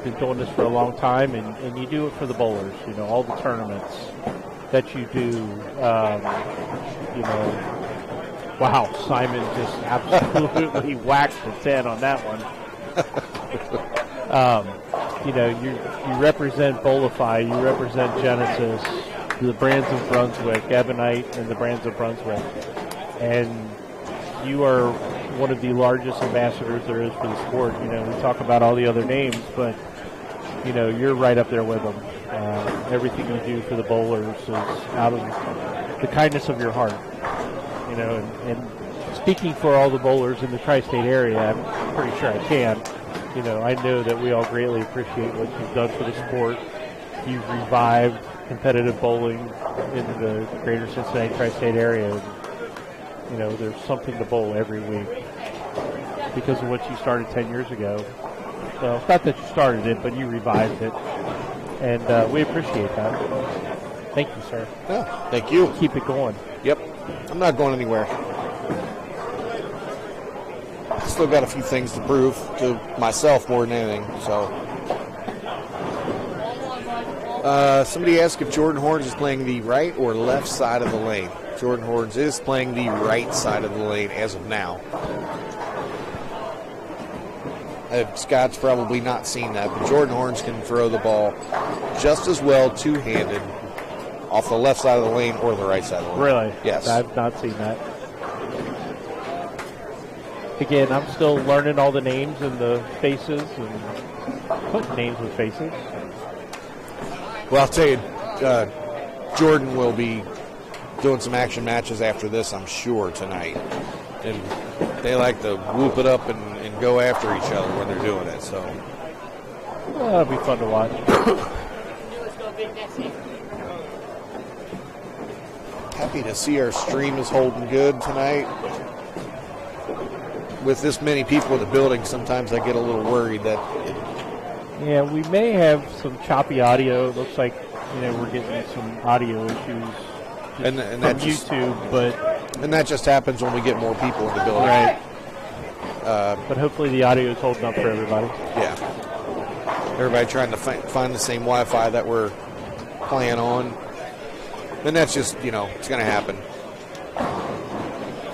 been doing this for a long time, and you do it for the bowlers. You know, all the tournaments that you do. You know, wow, Simon just absolutely whacked the 10 on that one. You know, you represent Bowlify, you represent Genesis, the Brands of Brunswick, Ebonite, and the Brands of Brunswick, and you are one of the largest ambassadors there is for the sport. You know, we talk about all the other names, but you know, you're right up there with them. Everything you do for the bowlers is out of the kindness of your heart. You know, and speaking for all the bowlers in the tri-state area, I'm pretty sure I can. You know, I know that we all greatly appreciate what you've done for the sport. You've revived competitive bowling in the greater Cincinnati tri-state area. And, you know, there's something to bowl every week because of what you started 10 years ago. Well, it's not that you started it, but you revived it. And we appreciate that. Thank you, sir. Yeah, thank you. Keep it going. Yep. I'm not going anywhere. Still got a few things to prove to myself more than anything. So, somebody asked if Jordan Horns is playing the right or left side of the lane. Jordan Horns is playing the right side of the lane as of now. Scott's probably not seen that, but Jordan Horns can throw the ball just as well two-handed off the left side of the lane or the right side of the lane. Really? Yes. I've not seen that. Again, I'm still learning all the names and the faces and putting names with faces. Well, I'll tell you, Jordan will be doing some action matches after this, I'm sure, tonight. And they like to whoop it up and go after each other when they're doing it. So that'll be fun to watch. Happy to see our stream is holding good tonight. With this many people in the building, sometimes I get a little worried that. Yeah, we may have some choppy audio. It looks like, you know, we're getting some audio issues and from YouTube, but that just happens when we get more people in the building. Right. But hopefully the audio is holding up for everybody. Yeah. Everybody trying to find the same Wi-Fi that we're playing on. And that's just, you know, it's going to happen.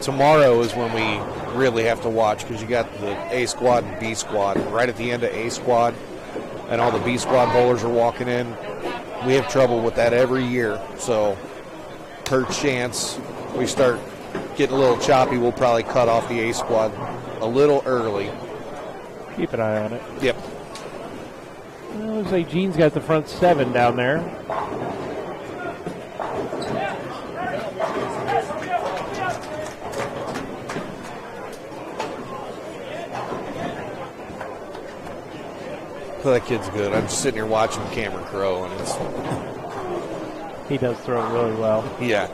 Tomorrow is when we really have to watch, because you got the A squad and B squad. And right at the end of A squad, and all the B squad bowlers are walking in. We have trouble with that every year. So per chance we start getting a little choppy, we'll probably cut off the A squad a little early. Keep an eye on it. Yep. It looks like Gene's got the front 7 down there. That kid's good. I'm just sitting here watching Cameron Crowe, and it's He does throw it really well. yeah.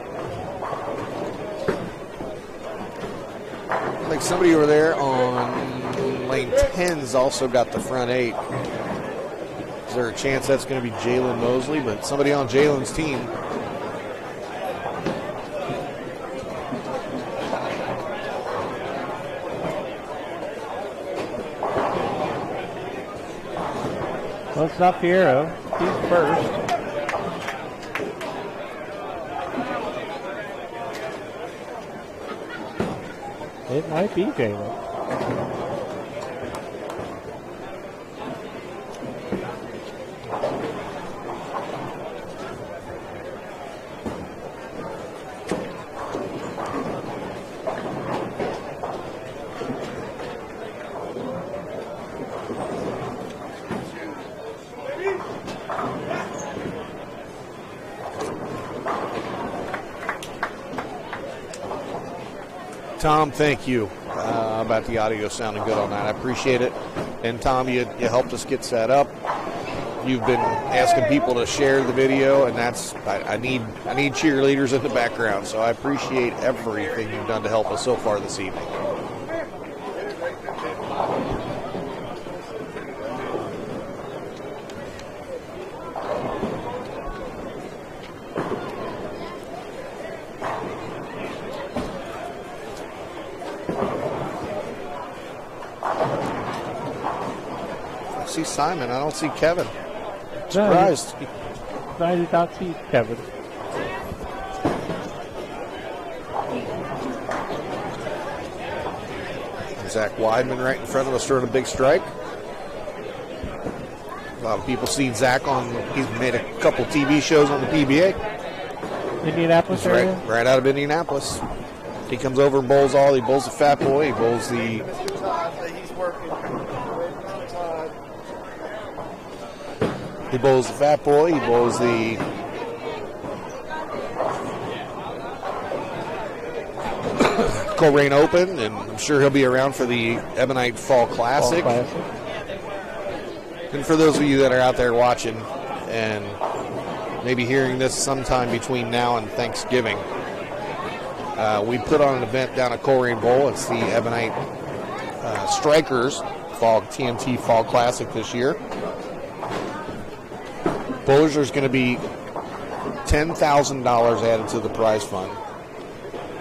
Like somebody over there on lane 10's also got the front 8. Is there a chance that's going to be Jalen Mosley? But somebody on Jalen's team. Well, it's not Fierro. He's first. It might be Jalen. Tom, thank you about the audio sounding good on that. I appreciate it. And Tom, you helped us get set up. You've been asking people to share the video, and I need cheerleaders in the background. So I appreciate everything you've done to help us so far this evening. I see Simon. I don't see Kevin. Surprised. I did not see Kevin. Zach Weidman right in front of us throwing a big strike. A lot of people see Zach on. He's made a couple TV shows on the PBA. Indianapolis He's area? right out of Indianapolis. He comes over and bowls all. He bowls the Fat Boy. He bowls the. He bowls the Fat Boy. He bowls the. Coleraine Open, and I'm sure he'll be around for the Ebonite Fall Classic. And for those of you that are out there watching and maybe hearing this sometime between now and Thanksgiving, we put on an event down at Coleraine Bowl. It's the Ebonite Strikers Fall TNT Fall Classic this year. Bowlers, there's going to be $10,000 added to the prize fund.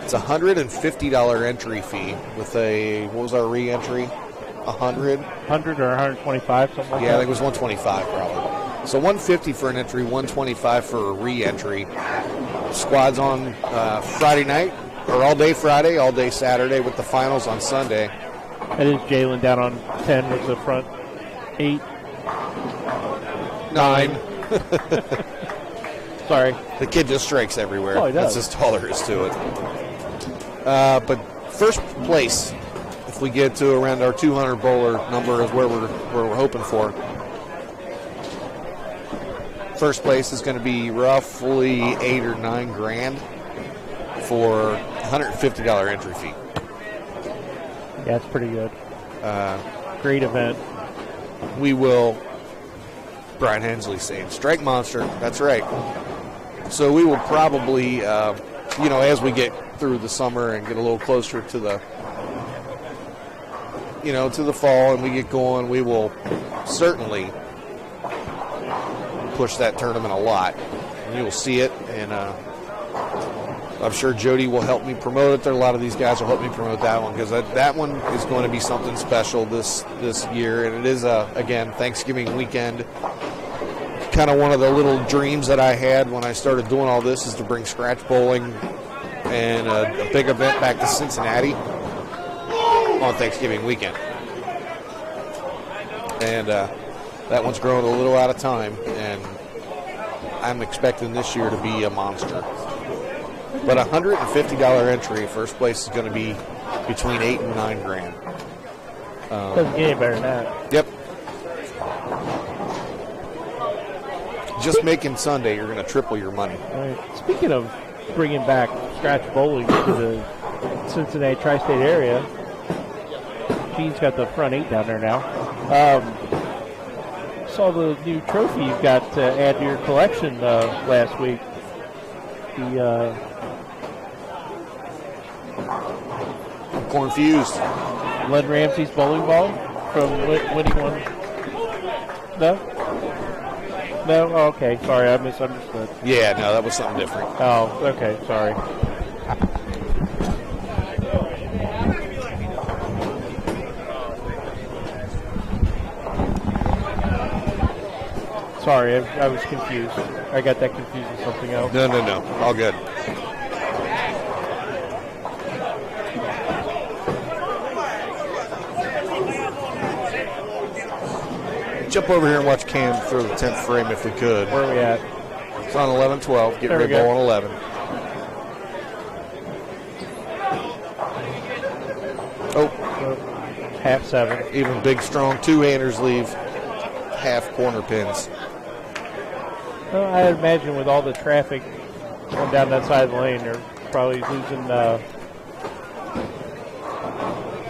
It's a $150 entry fee with a, what was our re-entry? 100? 100 or 125, something like that? Yeah, I think it was 125 probably. So 150 for an entry, 125 for a re-entry. Squads on Friday night, or all day Friday, all day Saturday, with the finals on Sunday. That is Jalen down on 10 with the front 8. 9. Sorry. The kid just strikes everywhere. Oh, he does. That's just all there is to it. But first place, if we get to around our 200 bowler number, is where we're hoping for. First place is going to be roughly $8 or $9 grand for $150 entry fee. Yeah, that's pretty good. Great event. We will. Brian Hensley saying strike monster. That's right. So we will probably, as we get through the summer and get a little closer to the, to the fall and we get going, we will certainly push that tournament a lot. And you will see it, and I'm sure Jody will help me promote it. There, a lot of these guys will help me promote that one because that one is going to be something special this year, and it is again Thanksgiving weekend. Kind of one of the little dreams that I had when I started doing all this is to bring scratch bowling and a big event back to Cincinnati on Thanksgiving weekend. And that one's growing a little out of time. And I'm expecting this year to be a monster. But $150 entry, first place is going to be between $8 and $9 grand. Doesn't get any better than that. Yep. Just making Sunday, you're going to triple your money. All right. Speaking of bringing back scratch bowling to the Cincinnati tri-state area, Gene's got the front 8 down there now. Saw the new trophy you've got to add to your collection last week. The Confused. Len Ramsey's bowling ball from winning one. No? No? Oh, okay. Sorry, I misunderstood. Yeah, no, that was something different. Oh, okay. Sorry. Sorry, I was confused. I got that confused with something else. No. All good. Jump over here and watch Cam throw the 10th frame if we could. Where are we at? It's on 11-12. Get There we red ball go. on 11. Oh, Half 7. even big, strong two-handers leave half corner pins. Well, I imagine with all the traffic going down that side of the lane, they're probably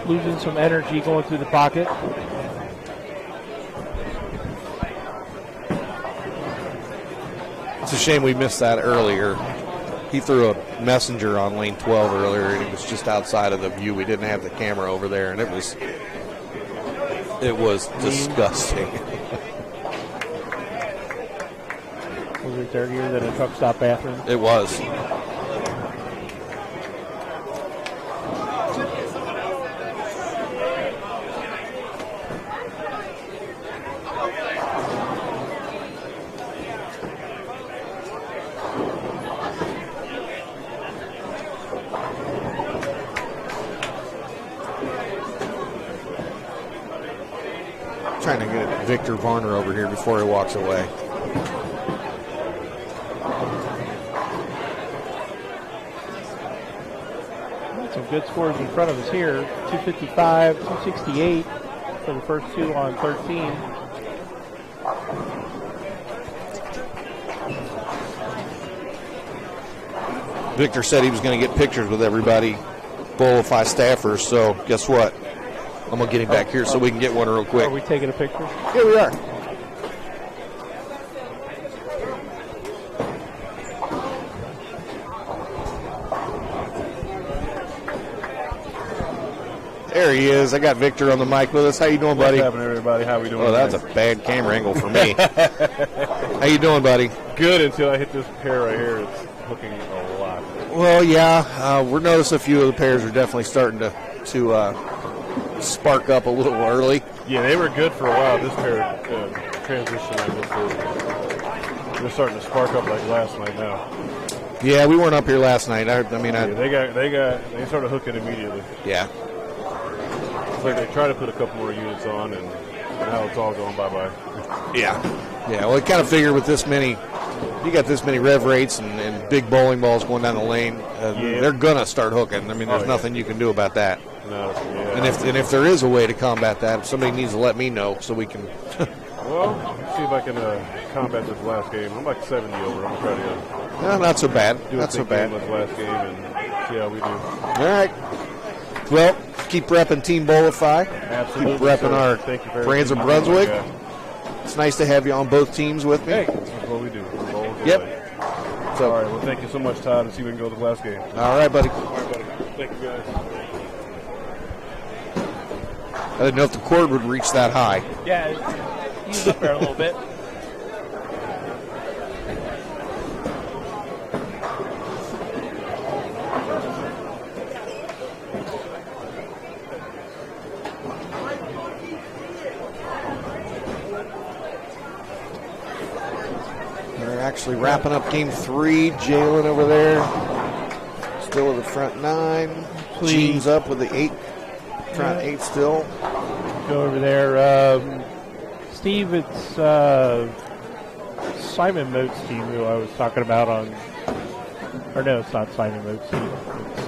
losing some energy going through the pocket. It's a shame we missed that earlier. He threw a messenger on lane 12 earlier, and it was just outside of the view. We didn't have the camera over there, and it was disgusting. Was it dirtier than a truck stop bathroom? It was. Trying to get Victor Varner over here before he walks away. Some good scores in front of us here. 255, 268 for the first two on 13. Victor said he was going to get pictures with everybody, Bullify staffers, so guess what? I'm going to get him back here so we can get one real quick. Are we taking a picture? Here we are. There he is. I got Victor on the mic with us. How you doing, buddy? What's happening, everybody? How we doing? Oh, that's a bad camera angle for me. How you doing, buddy? Good until I hit this pair right here. It's hooking a lot. Well, yeah, we're noticing a few of the pairs are definitely starting to spark up a little early. Yeah, they were good for a while. This pair transitioning. They're starting to spark up like last night now. Yeah, we weren't up here last night. They started hooking immediately. Yeah. It's like they try to put a couple more units on, and now it's all going bye-bye. Yeah. Well, I kind of figured with this many, you got this many rev rates and big bowling balls going down the lane, they're gonna start hooking. I mean, there's nothing you can do about that. No, And if there is a way to combat that, somebody needs to let me know so we can. Well, let's see if I can combat this last game. I'm like 70 over. I'm gonna try to No, not so bad. do Not a so big bad. game this last game and see how we do. All right. Well, keep repping Team Bullify. Absolutely. Keep repping sir. our Thank you very Brands of much. Brunswick. Yeah. It's nice to have you on both teams with me. Hey, that's what we do. We're bowling Yep. away. So, All right. Well, thank you so much, Todd, and see if we can go to the last game. all right, buddy. All right, buddy. Thank you, guys. I didn't know if the cord would reach that high. Yeah, he's up there a little bit. They're actually wrapping up game 3. Jalen over there. Still with the front 9. Gene's up with the 8. Front 8 still. Go over there. Steve, it's Simon Moat's team who I was talking about on, or no, it's not Simon Moat's team. It's,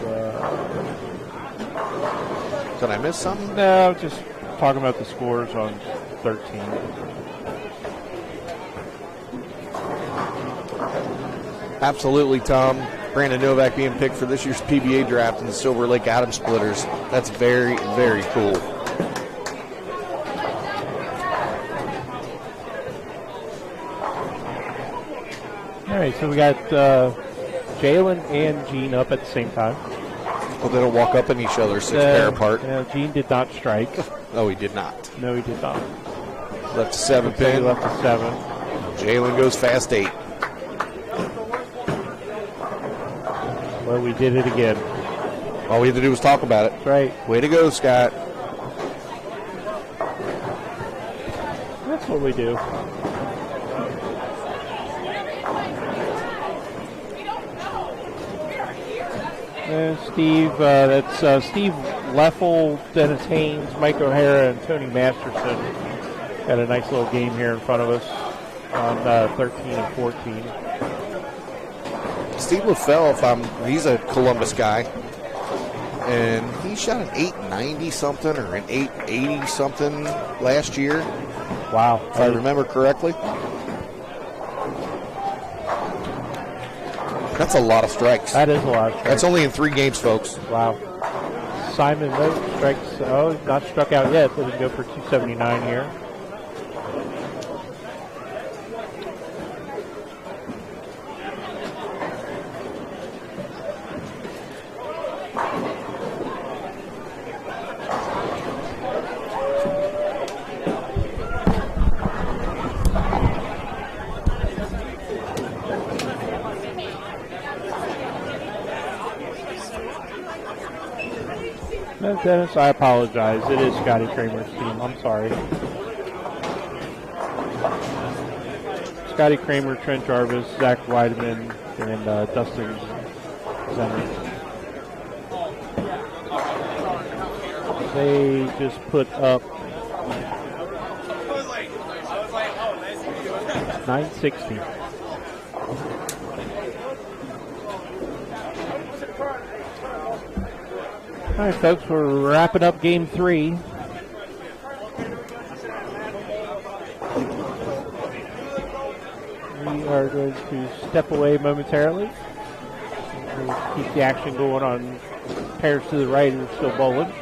Did I miss something? no, just talking about the scores on 13. Absolutely, Tom. Brandon Novak being picked for this year's PBA draft in the Silver Lake Atom Splitters. That's very, very cool. All right, so we got Jalen and Gene up at the same time. Well, they don't walk up in each other 6 pair apart. Gene did not strike. No, he did not. No, he did not. Left a 7 He pin. left a 7. Jalen goes fast 8. Well, we did it again. All we had to do was talk about it. That's right. Way to go, Scott. That's what we do. And Steve, that's Steve Leffel, Dennis Haynes, Mike O'Hara, and Tony Masterson. Got a nice little game here in front of us on 13 and 14. Steve LaFell, he's a Columbus guy, and he shot an 890 something or an 880 something last year. Wow. If I remember correctly. That's a lot of strikes. That is a lot of strikes. That's only in 3 games, folks. Wow. Simon Moat strikes, not struck out yet, but he can go for 279 here. Dennis, I apologize. It is Scotty Kramer's team. I'm sorry. Scotty Kramer, Trent Jarvis, Zach Weideman, and Dustin Zenner. They just put up 960. All right, folks, we're wrapping up game 3. We are going to step away momentarily. We'll keep the action going on pairs to the right who are still bowling.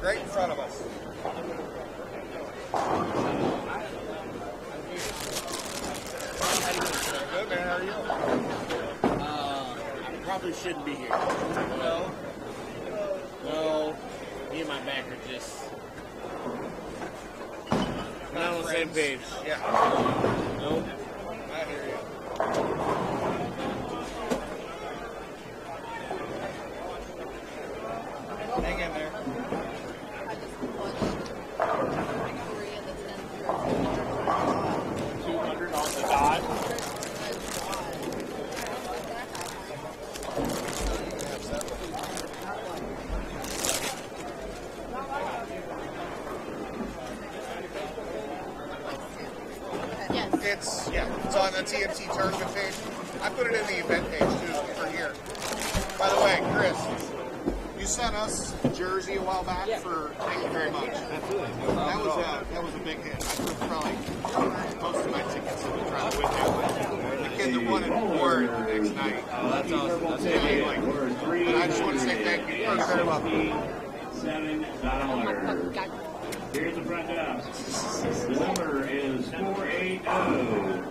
Right in front of us. Good, man. How are you? I probably shouldn't be here. No. No. Me and my back are just not on the same page. Yeah. Nope. I hear you. Hang in there. 200 on the dot. It's on the TMT tournament page. I put it in the event page too for here. By the way, Chris, you sent us a jersey a while back for. Thank you very much. Absolutely. That was a big hit. I took probably most of my tickets to try to win that. The kid that won it wore it the next night. Oh, that's awesome. That's Yeah, like, and I just want to say thank you. Thank you very much. $7. Here's the front desk. The number is 480-804.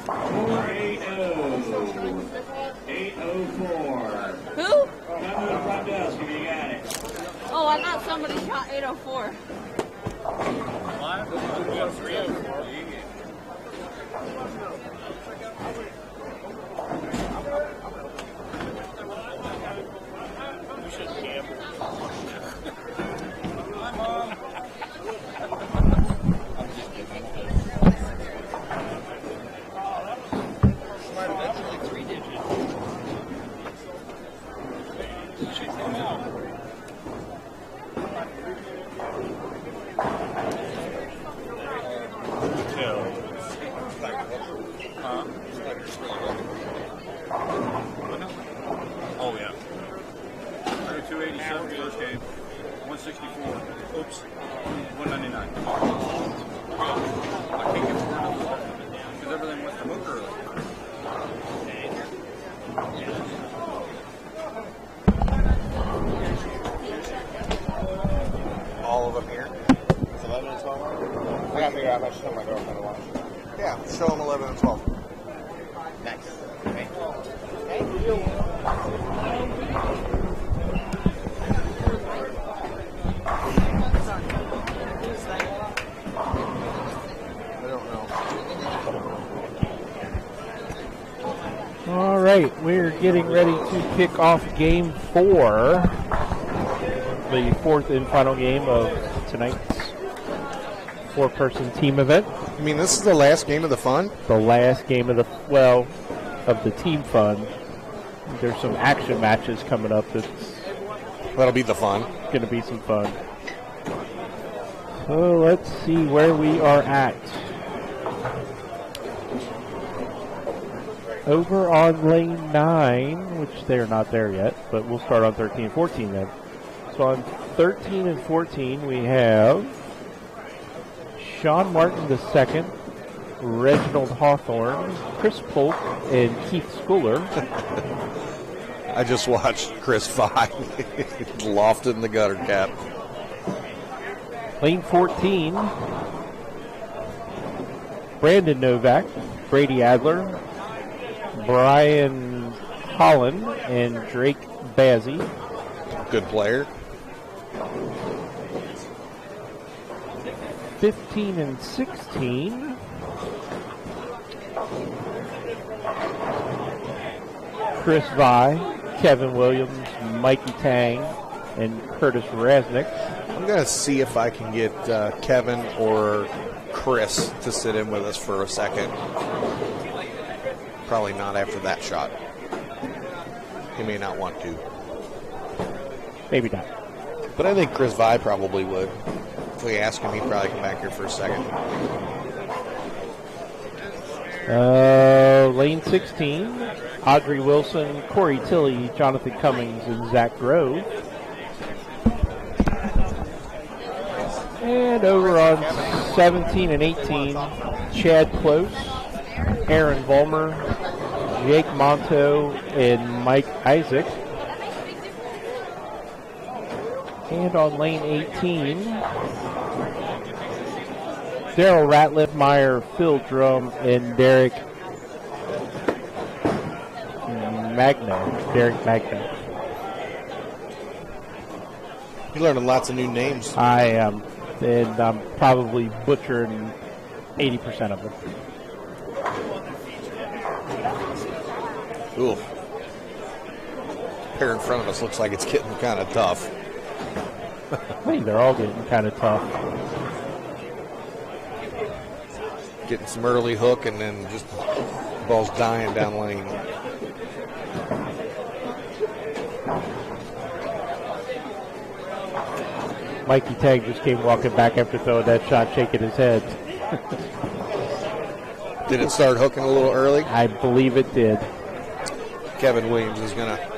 480-804. Who? Come to the front desk if you got it. Oh, I thought somebody shot 804. We should gamble. Oh, yeah. 287 first game. 164. Oops. 199. I can't get because everything went to book early. All of them here. It's 11 and 12. I gotta figure out how much to tell my girlfriend to watch. Yeah, show them 11 and 12. Nice. I don't know. All right, we're getting ready to kick off game 4, the fourth and final game of tonight's 4-person team event. I mean, this is the last game of the fun? The last game of the, of the team fun. There's some action matches coming up that's That'll be the fun. going to be some fun. So let's see where we are at. Over on lane 9, which they're not there yet, but we'll start on 13 and 14 then. So on 13 and 14, we have Sean Martin II, Reginald Hawthorne, Chris Polk, and Keith Schooler. I just watched Chris Fye lofted in the gutter cap. Lane 14, Brandon Novak, Brady Adler, Brian Holland, and Drake Bazzi. Good player. 15 and 16. Chris Vi, Kevin Williams, Mikey Tang, and Curtis Raznick. I'm going to see if I can get Kevin or Chris to sit in with us for a second. Probably not after that shot. He may not want to. Maybe not. But I think Chris Vi probably would. If we ask him, he'd probably come back here for a second. Lane 16, Audrey Wilson, Corey Tilley, Jonathan Cummings, and Zach Grove. And over on 17 and 18, Chad Close, Aaron Vollmer, Jake Monto, and Mike Isaac. And on lane 18, Daryl Ratliff, Meyer, Phil Drum, and Derek Magno. You're learning lots of new names. I am, and I'm probably butchering 80% of them. Ooh. Pair in front of us looks like it's getting kind of tough. Hey, they're all getting kind of tough. Getting some early hook and then just balls dying down lane. Mikey Tag just came walking back after throwing that shot, shaking his head. Did it start hooking a little early? I believe it did. Kevin Williams is going to...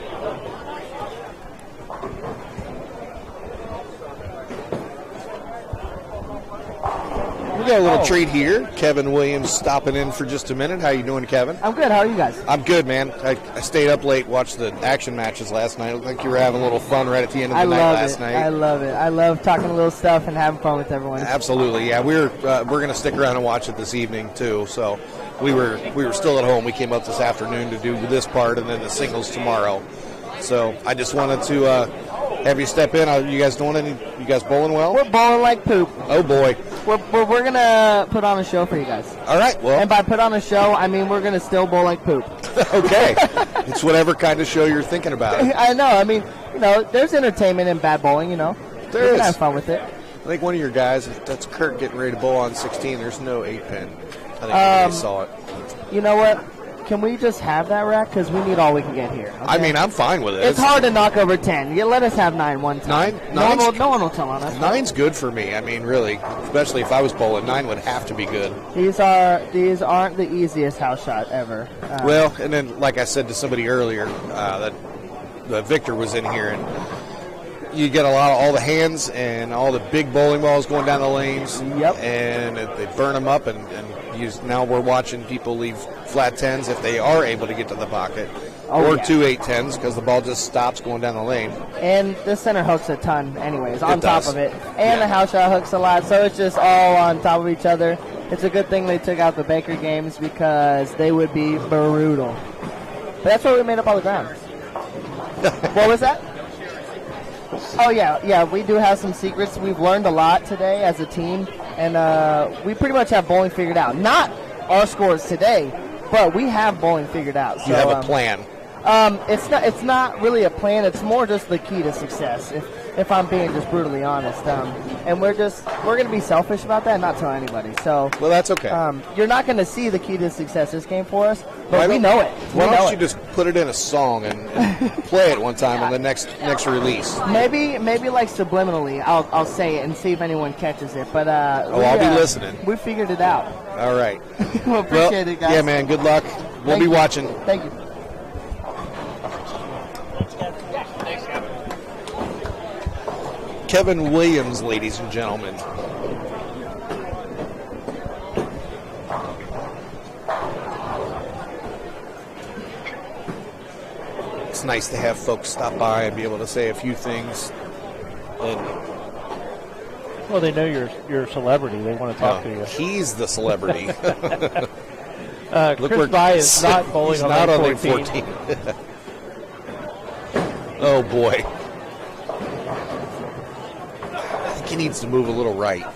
We got a little treat here. Kevin Williams stopping in for just a minute. How you doing, Kevin? I'm good. How are you guys? I'm good, man. I stayed up late, watched the action matches last night. Looked like you were having a little fun right at the end of the night last night. I love it. I love talking a little stuff and having fun with everyone. Absolutely, yeah. We're going to stick around and watch it this evening too. So we were still at home. We came up this afternoon to do this part and then the singles tomorrow. So I just wanted to have you step in. You guys doing any? You guys bowling well? We're bowling like poop. Oh boy. We're gonna put on a show for you guys. All right. Well, and by put on a show, I mean we're gonna still bowl like poop. Okay. It's whatever kind of show you're thinking about. I know. I mean, there's entertainment in bad bowling. There we is. can have fun with it. I think one of your guys, that's Kurt getting ready to bowl on 16. There's no 8-pin. I think everybody saw it. You know what? Can we just have that rack? Because we need all we can get here. Okay? I mean, I'm fine with it. It's hard to knock over 10. Let us have 9 one time. 9? No one will tell on us. 9's good for me. I mean, really, especially if I was bowling, 9 would have to be good. These aren't the easiest house shot ever. Well, and then, like I said to somebody earlier, that Victor was in here, and you get all the hands and all the big bowling balls going down the lanes. Yep. And they burn them up, and now we're watching people leave flat 10s if they are able to get to the pocket, or 2 8-10s because the ball just stops going down the lane. And the center hooks a ton anyways on top of it. And Yeah. the house shot hooks a lot, so it's just all on top of each other. It's a good thing they took out the Baker games because they would be brutal. But that's why we made up all the ground. What was that? Oh, yeah, we do have some secrets. We've learned a lot today as a team, and we pretty much have bowling figured out. Not our scores today, but we have bowling figured out. So, You have a plan. It's not really a plan. It's more just the key to success, if I'm being just brutally honest. And we're going to be selfish about that and not tell anybody. So well, that's okay. You're not going to see the key to success this game for us, but we know it. Why don't you just put it in a song and play it one time on the next release? Maybe like subliminally, I'll say it and see if anyone catches it. But I'll be listening. We figured it out. All right. Well, appreciate it, guys. Yeah, man. Good luck. We'll be watching. Thank you. Kevin Williams, ladies and gentlemen. It's nice to have folks stop by and be able to say a few things. Well, they know you're a celebrity. They want to talk to you. He's the celebrity. Chris Vai is not bowling he's on not lane on lane 14. 14. Oh, boy. I think he needs to move a little right. I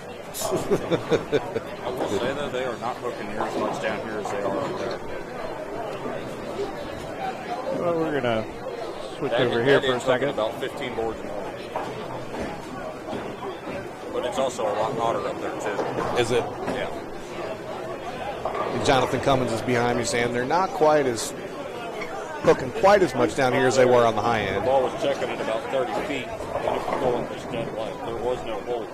will say, though, they are not hooking near as much down here as they are up there. Well, we're going to switch over here for a second. About 15 boards in all. But it's also a lot hotter up there, too. Is it? Yeah. Jonathan Cummins is behind me saying they're not quite as hooking quite as much down here as they were on the high The end. ball was checking at about 30 feet, and if the bowling was dead light, there was no hole.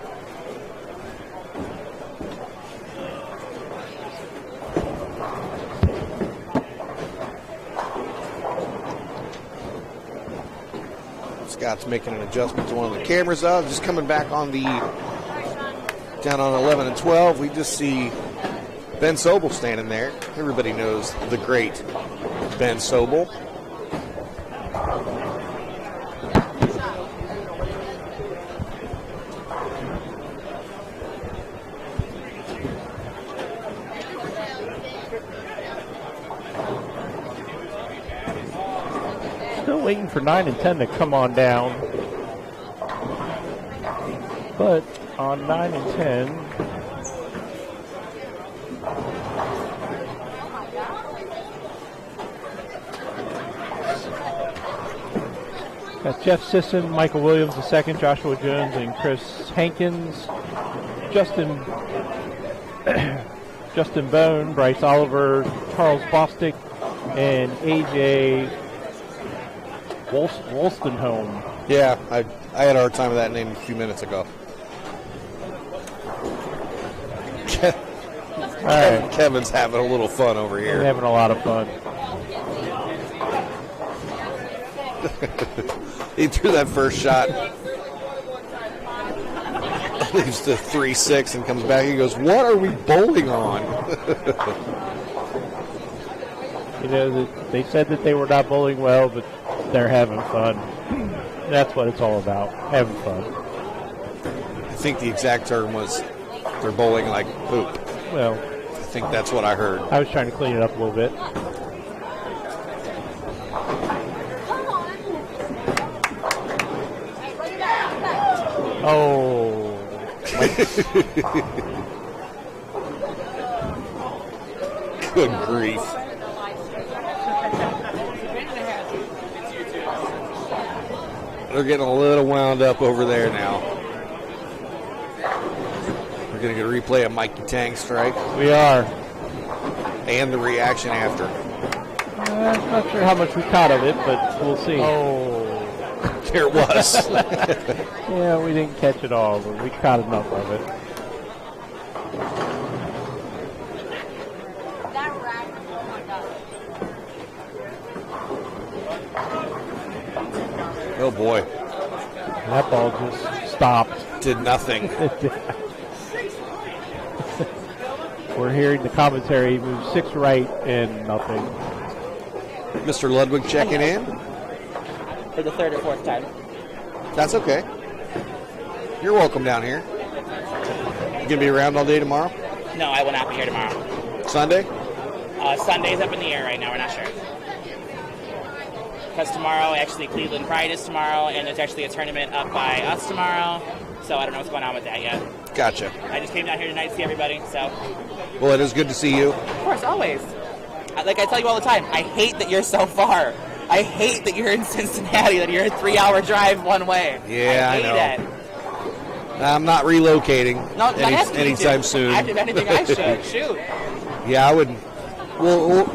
Scott's making an adjustment to one of the cameras up. Just coming back on the down on 11 and 12. We just see Ben Sobel standing there. Everybody knows the great Ben Sobel. Still waiting for 9 and 10 to come on down. But on 9 and 10, got Jeff Sisson, Michael Williams II, Joshua Jones, and Chris Hankins, Justin Bone, Bryce Oliver, Charles Bostic, and AJ Wolstenholme. Yeah, I had a hard time with that name a few minutes ago. All right. Kevin's having a little fun over here. We're having a lot of fun. He threw that first shot. Leaves the 3-6 and comes back. He goes, "What are we bowling on?" You know, they said that they were not bowling well, but they're having fun. That's what it's all about, having fun. I think the exact term was they're bowling like poop. Well, I think that's what I heard. I was trying to clean it up a little bit. Oh. Good grief. They're getting a little wound up over there now. We're going to get a replay of Mikey Tang's strike. We are. And the reaction after. I'm not sure how much we caught of it, but we'll see. Oh. There it was. Yeah, we didn't catch it all, but we caught enough of it. Oh boy. That ball just stopped. Did nothing. We're hearing the commentary move 6 right and nothing. Mr. Ludwig checking in. For the third or fourth time. That's okay. You're welcome down here. You gonna be around all day tomorrow? No, I will not be here tomorrow. Sunday? Sunday's up in the air right now. We're not sure. Because tomorrow, actually, Cleveland Pride is tomorrow, and there's actually a tournament up by us tomorrow. So I don't know what's going on with that yet. Gotcha. I just came down here tonight to see everybody. So. Well, it is good to see you. Of course, always. Like I tell you all the time, I hate that you're so far. I hate that you're in Cincinnati, that you're a 3-hour drive one way. Yeah, I hate know. I'm not relocating anytime soon. I did anything I should. Shoot. Yeah, I would. Well,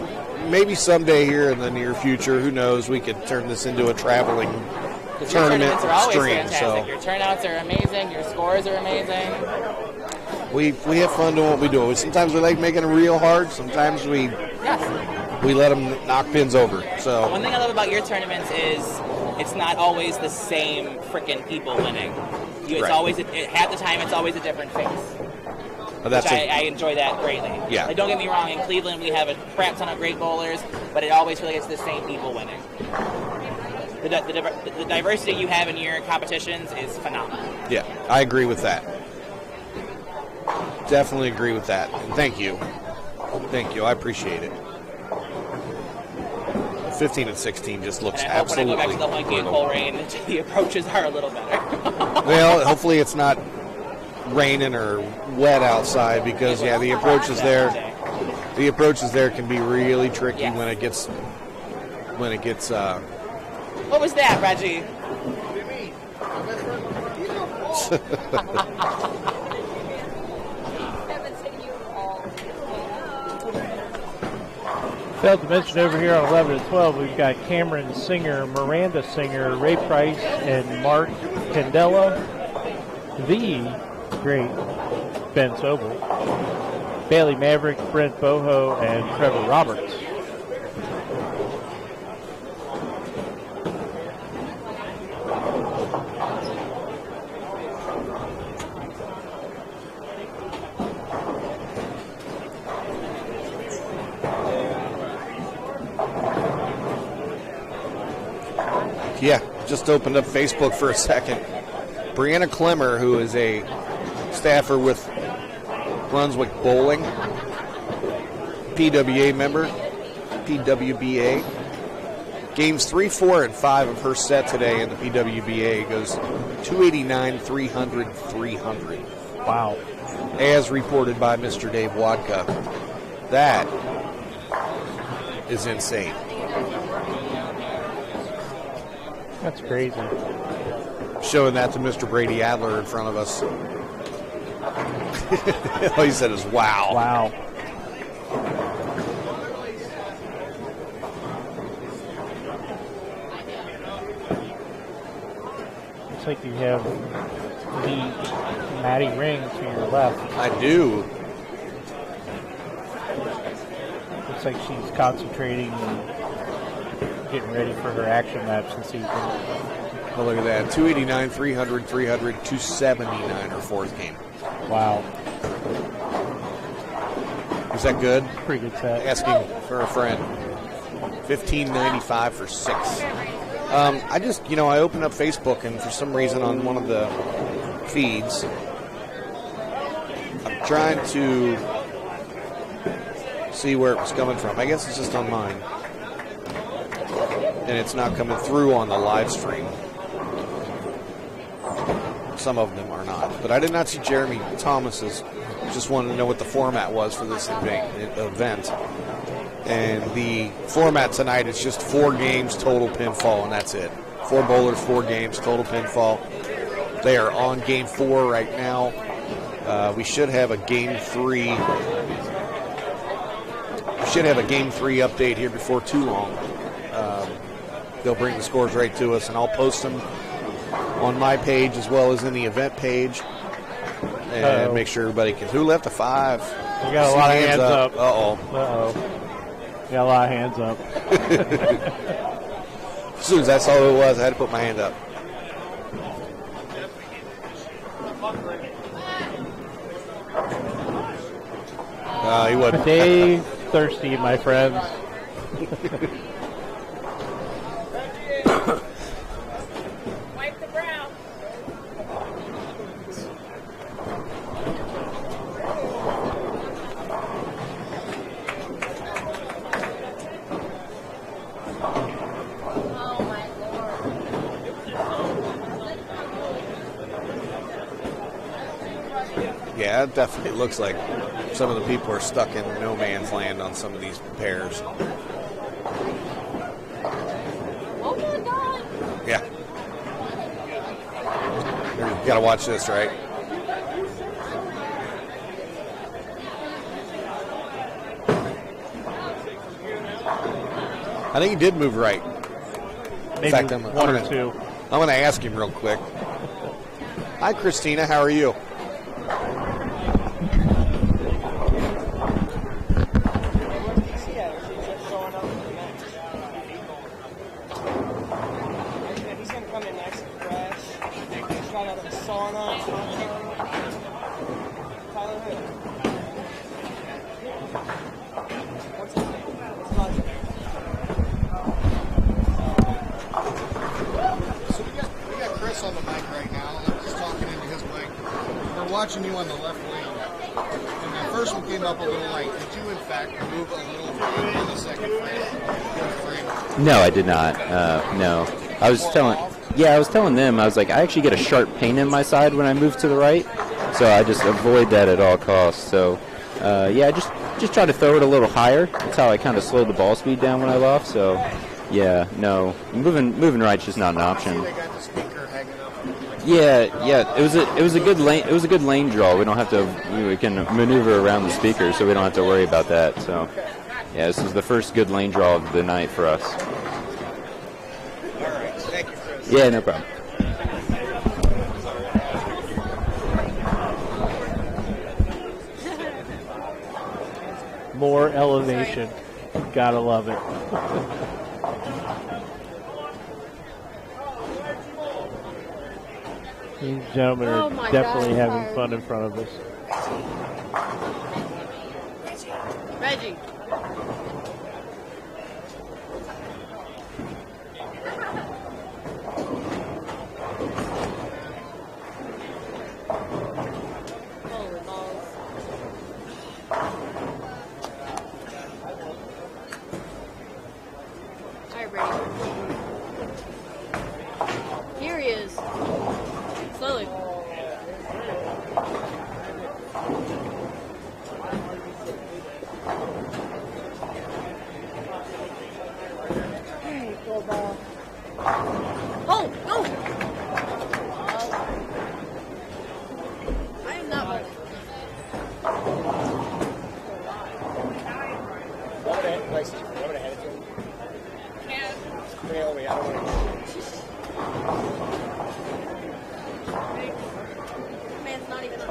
maybe someday here in the near future, who knows, we could turn this into a traveling Your tournament tournaments are always stream. fantastic. So Your turnouts are amazing. Your scores are amazing. we have fun doing what we do. Sometimes we like making it real hard. Sometimes we let them knock pins over. So One thing I love about your tournaments is it's not always the same freaking people winning. It's Right. always half the time it's always a different face. that's I enjoy that greatly. Yeah. Like, don't get me wrong. In Cleveland, we have a crap ton of great bowlers, but it always feels like it's the same people winning. The diversity you have in your competitions is phenomenal. Yeah, I agree with that. Definitely agree with that. And thank you. Thank you. I appreciate it. 15 and 16 just looks And I hope absolutely when I go back to the one game brutal. full rain, the approaches are a little better. Well, hopefully it's not raining or wet outside because the approaches there can be really tricky when it gets What was that, Reggie? Failed to mention over here on 11 and 12, we've got Cameron Singer, Miranda Singer, Ray Price, and Mark Candela, the great Ben Sobel, Bailey Maverick, Brent Boho, and Trevor Roberts. Yeah, just opened up Facebook for a second. Brianna Clemmer, who is a staffer with Brunswick Bowling, PWA member, PWBA. Games 3, 4, and 5 of her set today in the PWBA goes 289, 300, 300. Wow. As reported by Mr. Dave Wadka. That is insane. That's crazy. Showing that to Mr. Brady Adler in front of us. All he said is, wow. Wow. Looks like you have the Maddie Ring to your left. I do. Looks like she's concentrating and getting ready for her action match this evening. Oh, look at that. 289, 300, 300, 279 her fourth game. Wow. Is that good? Pretty good set. Asking for a friend. 15.95 for 6. I just, I opened up Facebook, and for some reason on one of the feeds, I'm trying to see where it was coming from. I guess it's just on mine. And it's not coming through on the live stream. Some of them are not. But I did not see Jeremy Thomas's. Just wanted to know what the format was for this event. And the format tonight is just 4 games, total pinfall, and that's it. 4 bowlers, 4 games, total pinfall. They are on game 4 right now. We should have a game 3. We should have a game 3 update here before too long. They'll bring the scores right to us, and I'll post them on my page as well as in the event page, and make sure everybody can. Who left a 5? We got a lot of hands up. Uh-oh. Got a lot of hands up. As soon as I saw who it was, I had to put my hand up. He wasn't. Stay thirsty, my friends. Wipe the brow. Yeah, it definitely looks like some of the people are stuck in no man's land on some of these pairs. Oh my God. Yeah. You gotta watch this, right? I think he did move right. Maybe In fact, I'm one or two. I'm gonna ask him real quick. Hi, Christina. How are you? Watching you on the left lane. And the first one came up a little late. Did you, in fact, move a little bit in the second frame? No, I did not. No. I was telling them, I was like, I actually get a sharp pain in my side when I move to the right, so I just avoid that at all costs. So, yeah, just try to throw it a little higher. That's how I kind of slowed the ball speed down when I loft. So, yeah, no, moving right's just not an option. Yeah, it was a good lane. It was a good lane draw. We don't have to. We can maneuver around the speaker, so we don't have to worry about that. So, yeah, this is the first good lane draw of the night for us. All right, thank you, Chris. Yeah, no problem. More elevation. Gotta love it. These gentlemen are definitely having fun in front of us. Reggie. Holy balls. All right, Brady. Here he is. Slowly. Hey, go ball. Oh, no! I am not running. Over the head, like, over the head. Bring it over here. I don't want to. Man's not even on.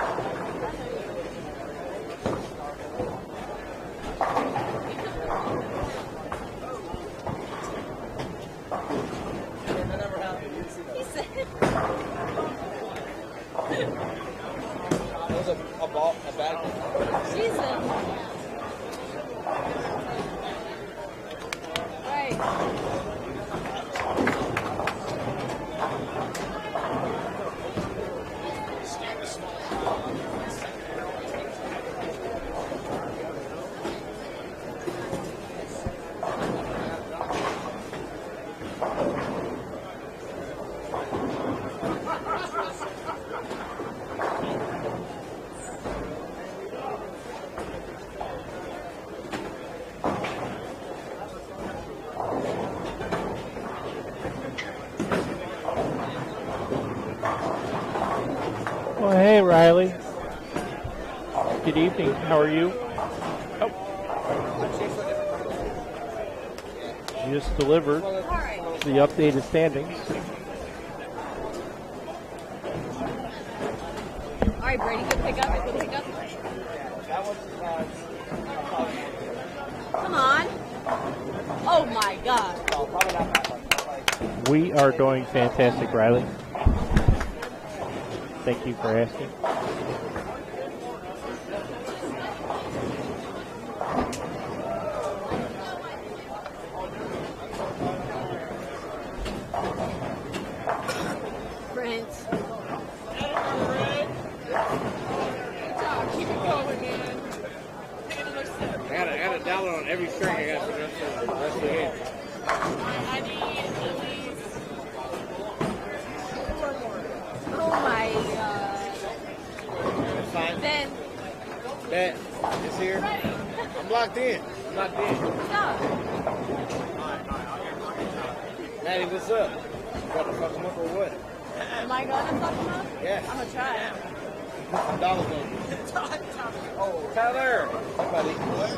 He said. That was a ball, a bad ball. Jesus. Right. Well, hey, Riley. Good evening. How are you? Oh. Just delivered the updated standings. All right, Brady, good pickup. Good pickup. Come on. Oh, my God. We are doing fantastic, Riley. Thank you for asking. Prince. Keep it going, man. I got a download on every string I got for the rest of the game. I need at least. Oh my God. Fine. Ben. Bet. It's here. I'm locked in. Stop. Maddie, what's up? You got to fuck him up or what? Am I gonna fuck him up? Yeah. I'm gonna try. Dollars on you. Oh, Tyler. Hi, buddy. What?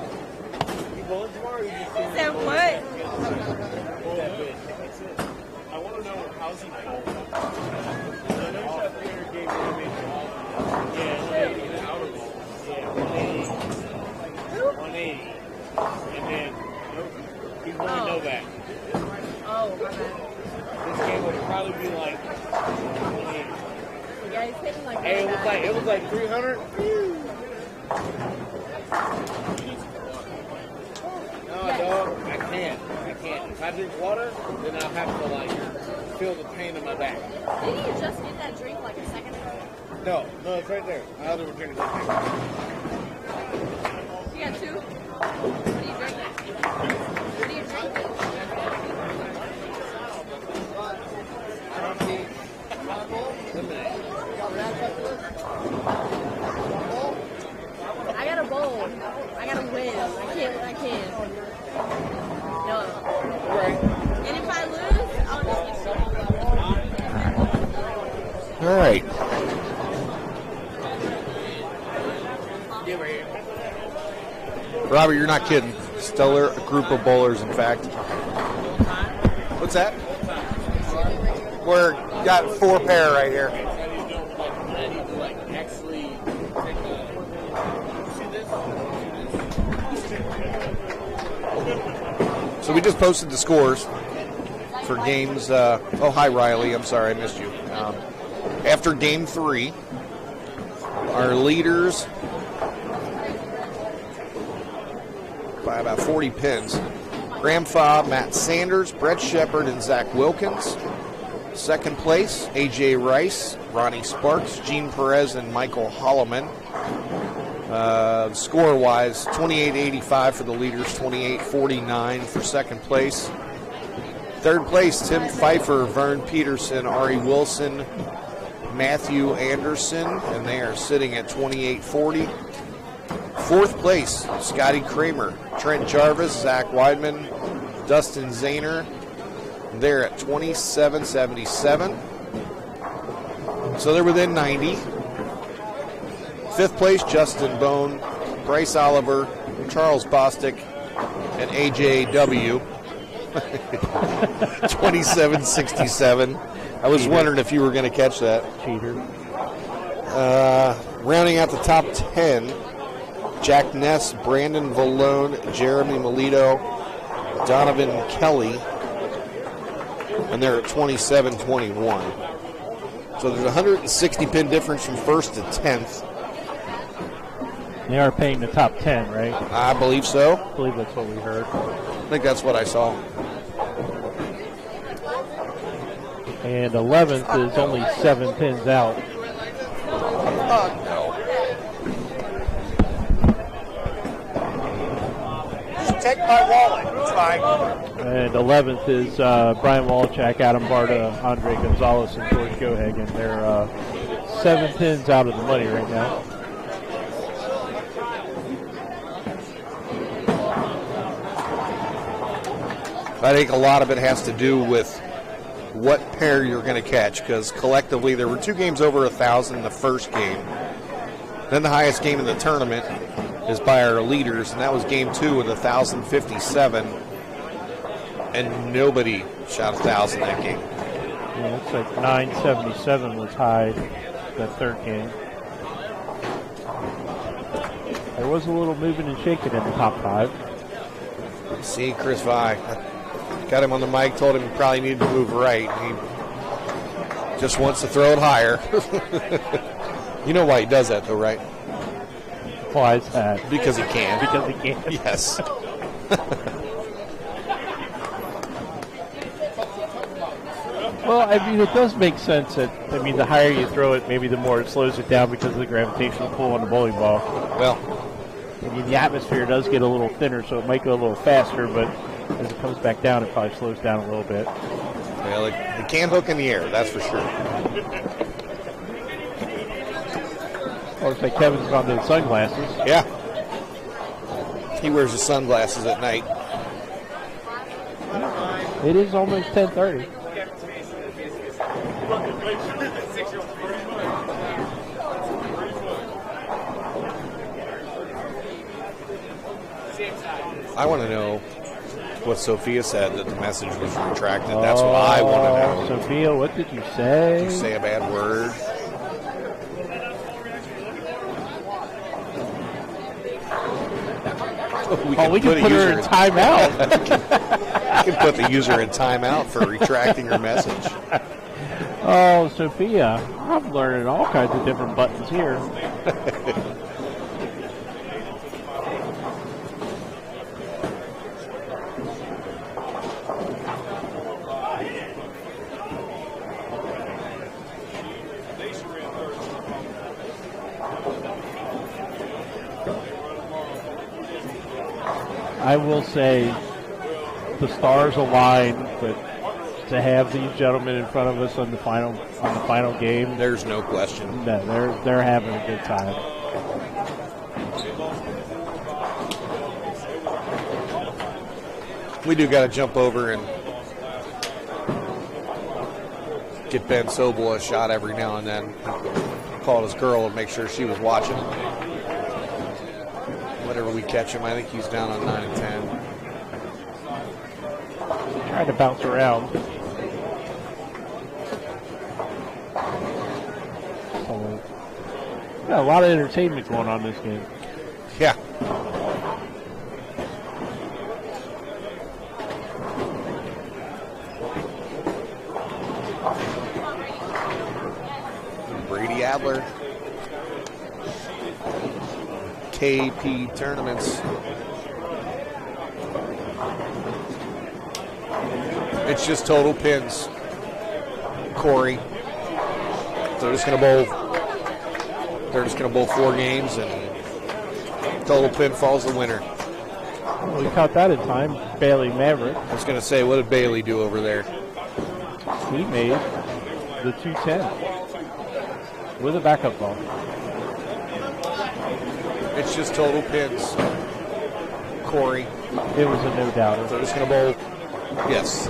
You bowling tomorrow? Or you just He said what? I want to know how's he bowling. I know he's got 300 game animation. Yeah, 180 in the outer ball. Yeah, 180. And then he's going Novak. Oh, my bad. This game would probably be like 180. Yeah, he's hitting like Hey, that. it was like 300. No, dog, I can't. If I drink water, then I'll have to like feel the pain in my back. Didn't you just get that drink like a second ago? No, it's right there. My other one drinking that got two. What are you drinking? What are you drinking? I got a bowl. I got a whiz. I can't. No. And if I lose, I'll just get All right. Robert, you're not kidding. Stellar group of bowlers, in fact. What's that? We're got 4 pair right here. So we just posted the scores for games. Oh, hi, Riley. I'm sorry I missed you. After game 3, our leaders by about 40 pins. Graham Fobb, Matt Sanders, Brett Shepard, and Zach Wilkins. Second place, A.J. Rice, Ronnie Sparks, Gene Perez, and Michael Holloman. Score-wise, 28-85 for the leaders, 28-49 for second place. Third place, Tim Pfeiffer, Vern Peterson, Ari Wilson, Matthew Anderson, and they are sitting at 28-40. Fourth place, Scotty Kramer, Trent Jarvis, Zach Weidman, Dustin Zahner. They're at 27-77. So they're within 90. Fifth place, Justin Bone, Bryce Oliver, Charles Bostic, and AJW. 27-67. I was wondering if you were going to catch that. Cheater. Rounding out the top 10, Jack Ness, Brandon Valone, Jeremy Melito, Donovan Kelly, and they're at 27-21. So there's a 160 pin difference from first to 10th. They are paying the top 10, right? I believe so. I believe that's what we heard. I think that's what I saw. And 11th is only 7 pins out. No. Just take my wallet. It's fine. And 11th is Brian Walchak, Adam Barta, Andre Gonzalez, and George Gohagen. They're 7 pins out of the money right now. I think a lot of it has to do with what pair you're going to catch, because collectively there were 2 games over 1,000 in the first game. Then the highest game in the tournament is by our leaders, and that was game 2 with 1,057, and nobody shot 1,000 that game. Yeah, looks like 977 was high that third game. There was a little moving and shaking in the top 5. See, Chris Vi. Got him on the mic, told him he probably needed to move right. He just wants to throw it higher. You know why he does that, though, right? Why is that? Because he can. Because he can. Yes. Well, I mean, it does make sense that, I mean, the higher you throw it, maybe the more it slows it down because of the gravitational pull on the bowling ball. Well, I mean, the atmosphere does get a little thinner, so it might go a little faster, but as it comes back down, it probably slows down a little bit. Well, it can hook in the air, that's for sure. Oh, looks like Kevin's gone to the sunglasses. Yeah. He wears his sunglasses at night. It is almost 10:30. I want to know what Sophia said, that the message was retracted. That's what I want to know. Sophia, what did you say? Did you say a bad word? We can put her in timeout. We can put the user in timeout for retracting her message. Oh, Sophia, I'm learning all kinds of different buttons here. I will say the stars align, but to have these gentlemen in front of us on the final game, there's no question. No, they're having a good time. We do got to jump over and get Ben Sobel a shot every now and then. Call his girl and make sure she was watching. Whenever we catch him, I think he's down on 9 and 10. Trying to bounce around. So, got a lot of entertainment going on this game. Yeah. Brady Adler. KP Tournaments. It's just total pins. Corey. They're just gonna bowl 4 games and total pin falls the winner. Well, we caught that in time. Bailey Maverick. I was gonna say, what did Bailey do over there? He made the 210 with a backup ball. It's just total pins. Corey. It was a no-doubter. They're just going to bowl. Yes.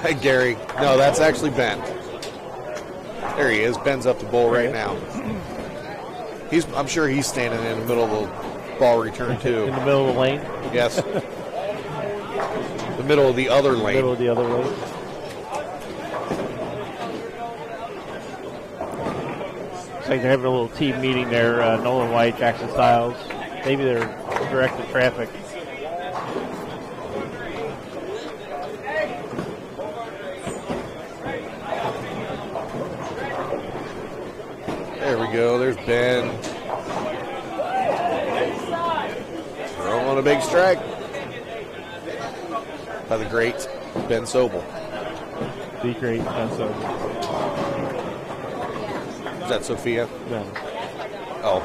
Hey, Gary. No, that's actually Ben. There he is. Ben's up the bowl right now. I'm sure he's standing in the middle of the ball return, too. In the middle of the lane? Yes. The middle of the other lane. Middle of the other lane. Looks like they're having a little team meeting there. Nolan White, Jackson Styles. Maybe they're directing traffic. There we go. There's Ben. Throwing on a big strike by the great Ben Sobel. The great Ben Sobel. Is that Sophia? No. Oh.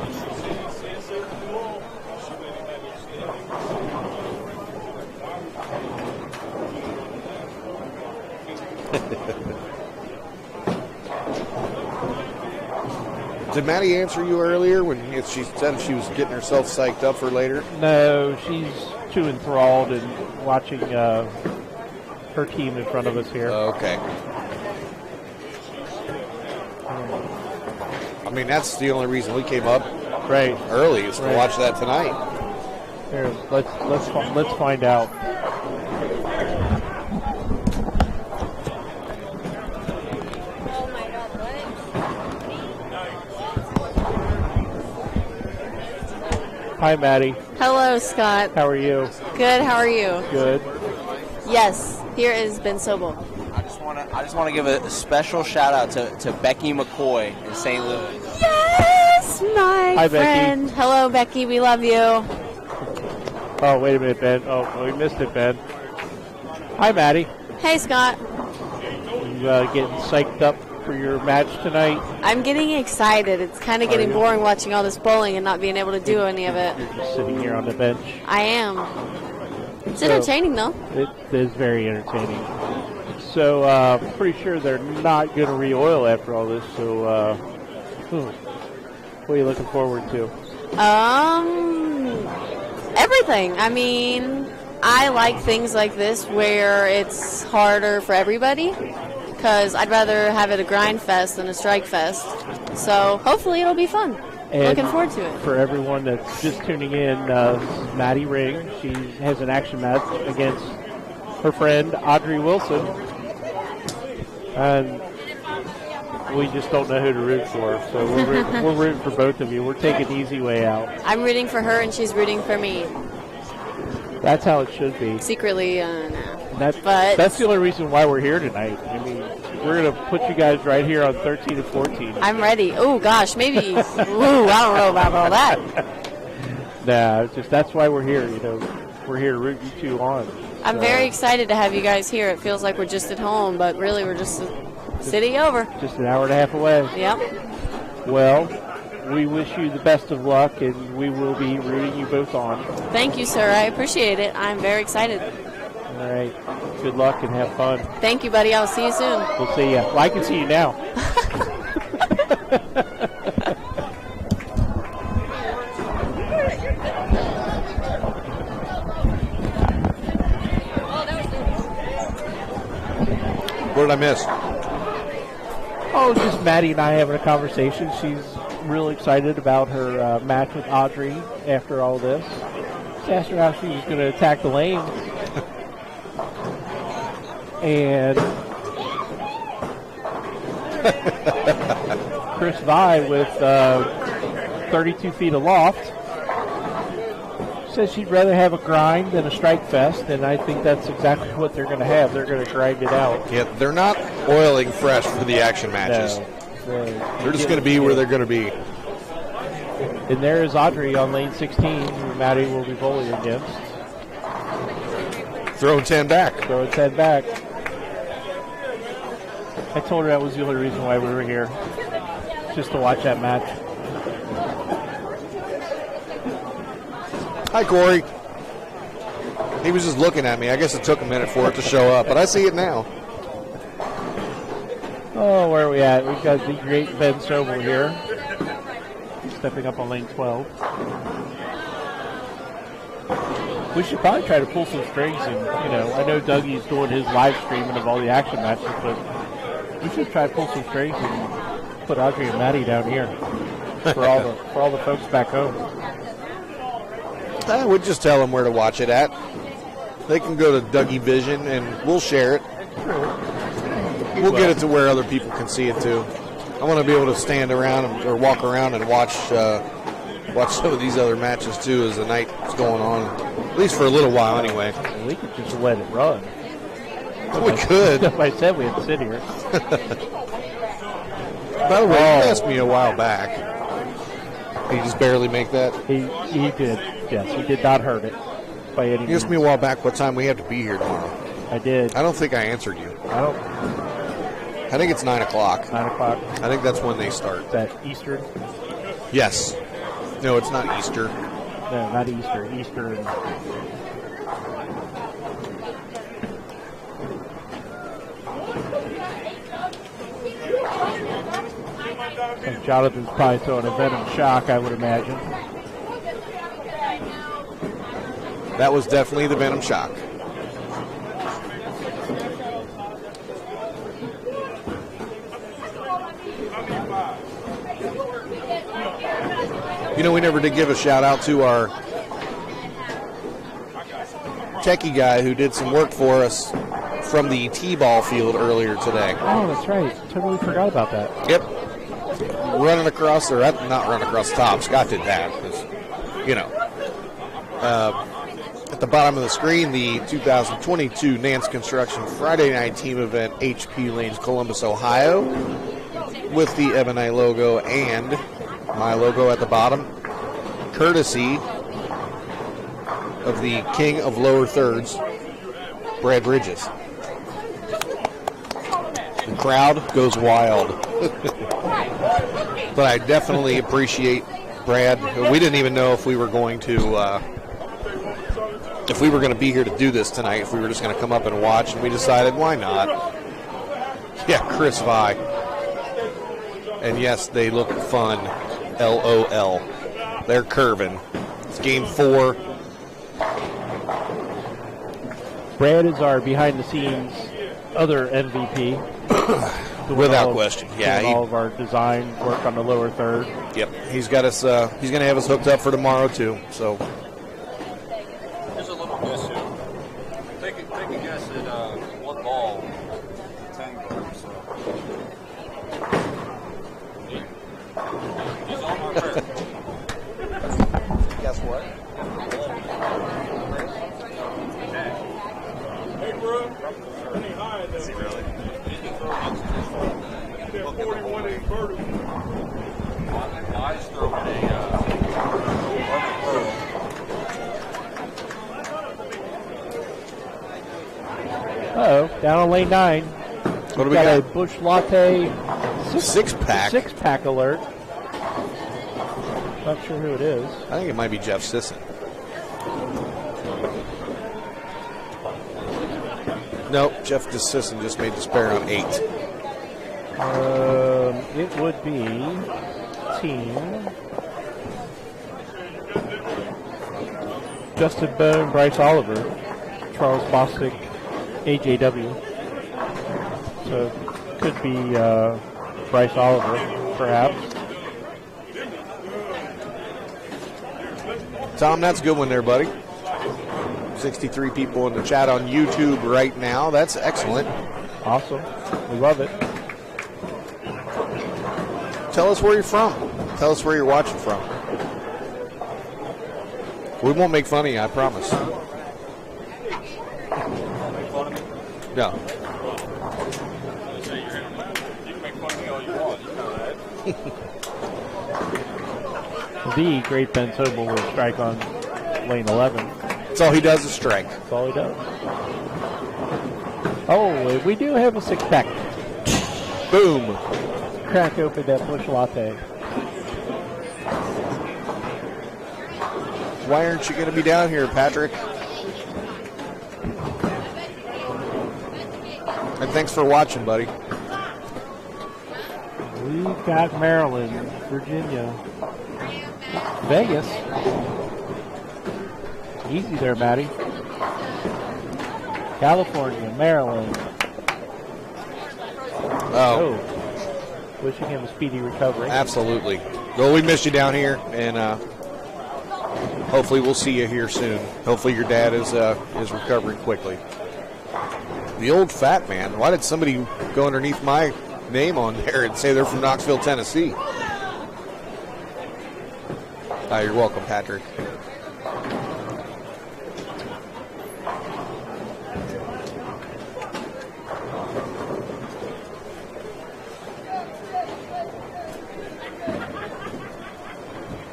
Did Maddie answer you earlier when she said she was getting herself psyched up for later? No, she's too enthralled in watching her team in front of us here. Okay. I mean, that's the only reason we came up early is to watch that tonight. Here, let's find out. Hi, Maddie. Hello, Scott. How are you? Good. How are you? Good. Yes. Here is Ben Sobel. I just want to give a special shout out to Becky McCoy in St. Louis. Yes, my Hi, friend. Becky. Hello, Becky. We love you. Oh, wait a minute, Ben. Oh, we missed it, Ben. Hi, Maddie. Hey, Scott. You getting psyched up for your match tonight? I'm getting excited. It's kind of getting boring watching all this bowling and not being able to do any of it. You're just sitting here on the bench. I am. It's entertaining, though. It is very entertaining. So, pretty sure they're not going to re-oil after all this. So, what are you looking forward to? Everything. I mean, I like things like this where it's harder for everybody because I'd rather have it a grind fest than a strike fest. So, hopefully it'll be fun. And looking forward to it. For everyone that's just tuning in, Maddie Ring, she has an action match against her friend Audrey Wilson. And we just don't know who to root for. So we're rooting for both of you. We're taking the easy way out. I'm rooting for her and she's rooting for me. That's how it should be. Secretly, no. That's the only reason why we're here tonight. I mean, we're going to put you guys right here on 13 and 14. I'm ready. Oh, gosh, maybe. I don't know about all that. Nah, that's why we're here. You know, we're here to root you two on. I'm very excited to have you guys here. It feels like we're just at home, but really we're just a city over. Just an hour and a half away. Yep. Well, we wish you the best of luck, and we will be rooting you both on. Thank you, sir. I appreciate it. I'm very excited. All right. Good luck and have fun. Thank you, buddy. I'll see you soon. We'll see you. Well, I can see you now. What did I miss? Oh, just Maddie and I having a conversation. She's real excited about her match with Audrey after all this. Just asked her how she was going to attack the lane. And Chris Vi with 32 feet aloft says she'd rather have a grind than a strike fest, and I think that's exactly what they're going to have. They're going to grind it out. Yeah, they're not oiling fresh for the action matches. No, they're just going to be where they're going to be. And there is Audrey on lane 16, who Maddie will be bowling against. Throwing 10 back. Throwing 10 back. I told her that was the only reason why we were here, just to watch that match. Hi, Corey. He was just looking at me. I guess it took a minute for it to show up, but I see it now. Oh, where are we at? We've got the great Ben Sobel here, stepping up on lane 12. We should probably try to pull some strings, and I know Dougie's doing his live streaming of all the action matches, but we should try to pull some strings and put Audrey and Maddie down here for all the folks back home. I would just tell them where to watch it at. They can go to Dougie Vision, and we'll share it. We'll get it to where other people can see it too. I want to be able to stand around or walk around and watch some of these other matches too as the night is going on. At least for a little while, anyway. We could just let it run. We could. If I said we had to sit here. By the way, you asked me a while back. Did he just barely make that? He did. Yes, he did not hurt it by any means. You asked me a while back what time we have to be here tomorrow. I did. I don't think I answered you. I think it's 9 o'clock. 9 o'clock. I think that's when they start. Is that Eastern? Yes. No, it's not Easter. No, not Easter. Eastern. And Jonathan's probably throwing a Venom Shock, I would imagine. That was definitely the Venom Shock. We never did give a shout out to our techie guy who did some work for us from the T-ball field earlier today. Oh, that's right. Totally forgot about that. Yep. Running across, or not running across the top. Scott did that. At the bottom of the screen, the 2022 Nance Construction Friday Night Team Event, HP Lanes, Columbus, Ohio, with the Ebonite logo and my logo at the bottom, courtesy of the King of Lower Thirds, Brad Bridges. The crowd goes wild. But I definitely appreciate Brad. We didn't even know if we were going to be here to do this tonight, if we were just going to come up and watch, and we decided, why not? Yeah, Chris Vi. And yes, they look fun. LOL. They're curving. It's game 4. Brad is our behind-the-scenes other MVP. Without question. Yeah. All of our design work on the lower third. Yep. He's got us. He's going to have us hooked up for tomorrow too. So. Here's a little guess here. Take a guess at one ball. Tango. So. He's on my prayer. Guess what? Hey, bro. Any higher than really? 41 inverted. Eyes throwing Uh-oh, down on lane 9. What do we got? got? A Bush Latte six-pack. Six-pack alert. Not sure who it is. I think it might be Jeff Sisson. Nope, Jeff Sisson just made the spare on 8. It would be team Justin Bone, Bryce Oliver, Charles Bostic, AJW. So could be Bryce Oliver, perhaps. Tom, that's a good one there, buddy. 63 people in the chat on YouTube right now. That's excellent. Awesome. We love it. Tell us where you're from. Tell us where you're watching from. We won't make fun of you, I promise. Make fun of me? No. You can make fun of me all you want. You know that. The great Ben Sobel will strike on lane 11. That's all he does is strike. That's all he does. Oh, we do have a 6-pack. Boom. Crack open that bush latte. Why aren't you going to be down here, Patrick? And thanks for watching, buddy. We've got Maryland, Virginia, Vegas. Easy there, Matty. California, Maryland. Oh. Wishing him a speedy recovery. Absolutely. Well, we missed you down here, and hopefully we'll see you here soon. Hopefully your dad is recovering quickly. The old fat man. Why did somebody go underneath my name on there and say they're from Knoxville, Tennessee? You're welcome, Patrick.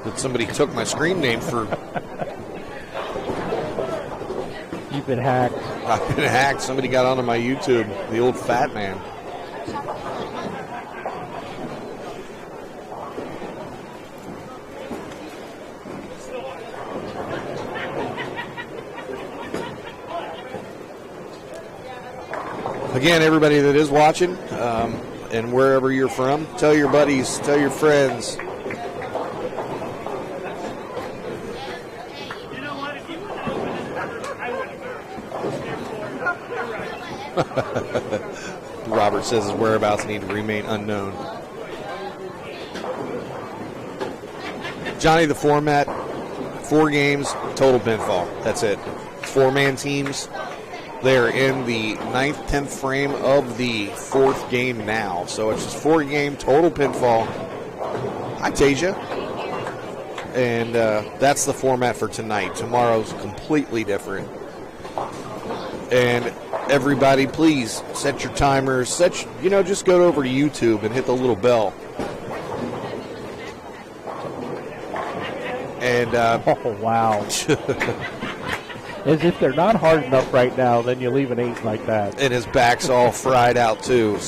That somebody took my screen name for. You've been hacked. I've been hacked. Somebody got onto my YouTube. The old fat man. Again, everybody that is watching, and wherever you're from, tell your buddies, tell your friends. Robert says his whereabouts need to remain unknown. Johnny, the format, 4 games, total pinfall. That's it. 4-man teams. They're in the 9th, 10th frame of the 4th game now. So it's just 4-game total pinfall. Hi, Tasia. And that's the format for tonight. Tomorrow's completely different. And everybody, please set your timers. Just go over to YouTube and hit the little bell. And oh, wow. As if they're not hard enough right now, then you leave an 8 like that. And his back's all fried out, too.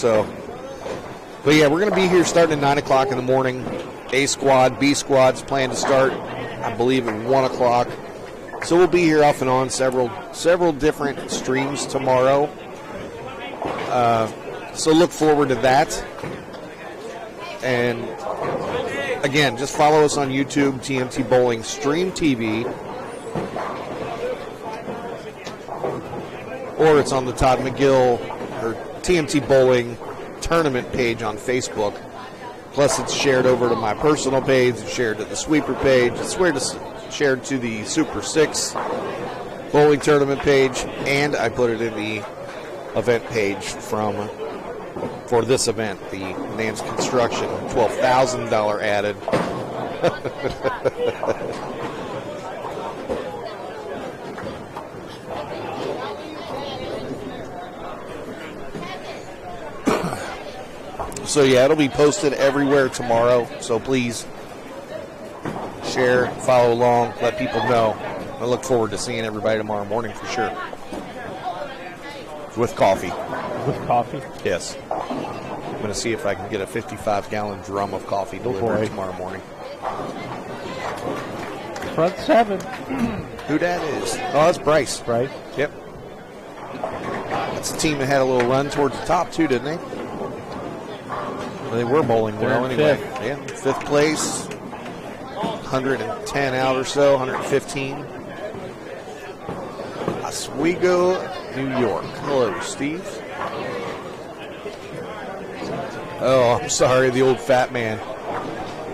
But yeah, we're going to be here starting at 9 o'clock in the morning. A squad, B squad's planned to start, I believe, at 1 o'clock. So we'll be here off and on several different streams tomorrow. So look forward to that. And again, just follow us on YouTube, TMT Bowling Stream TV. Or it's on the Todd McGill or TMT Bowling tournament page on Facebook. Plus, it's shared over to my personal page. It's shared to the sweeper page. It's shared to the Super 6 bowling tournament page. And I put it in the event page for this event, the Nance Construction, $12,000 added. So yeah, it'll be posted everywhere tomorrow. So please share, follow along, let people know. I look forward to seeing everybody tomorrow morning for sure. With coffee. With coffee? Yes. I'm going to see if I can get a 55-gallon drum of coffee delivered tomorrow morning. Front 7. Who that is? Oh, that's Bryce. Bryce. Yep. That's the team that had a little run towards the top, too, didn't they? Well, they were bowling well anyway. Fifth. Yeah, 5th place. 110 out or so, 115. Oswego, New York. Hello, Steve. Oh, I'm sorry, the old fat man.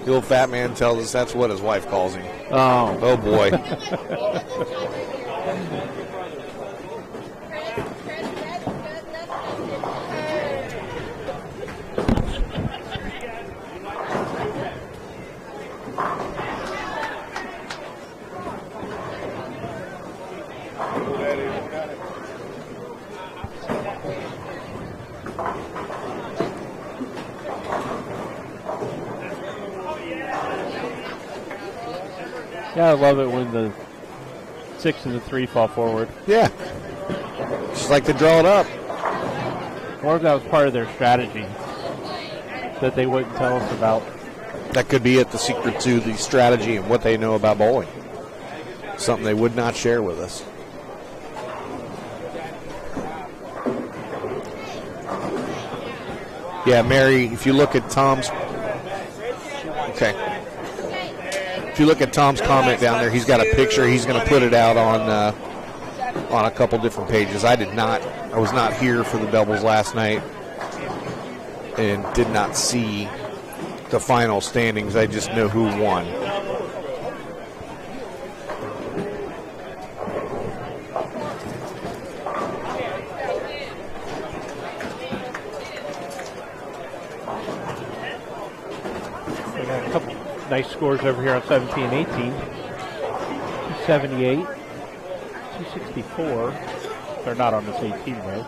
The old fat man tells us that's what his wife calls him. Oh. Oh, boy. Yeah, I love it when the 6 and the 3 fall forward. Yeah. Just like to draw it up. Or if that was part of their strategy that they wouldn't tell us about. That could be it, the secret to the strategy and what they know about bowling. Something they would not share with us. Yeah, Mary, if you look at Tom's... Okay. If you look at Tom's comment down there, he's got a picture. He's going to put it out on a couple different pages. I was not here for the doubles last night and did not see the final standings. I just know who won. We got a couple nice scores over here on 17 and 18. 278, 264. They're not on this 18 though.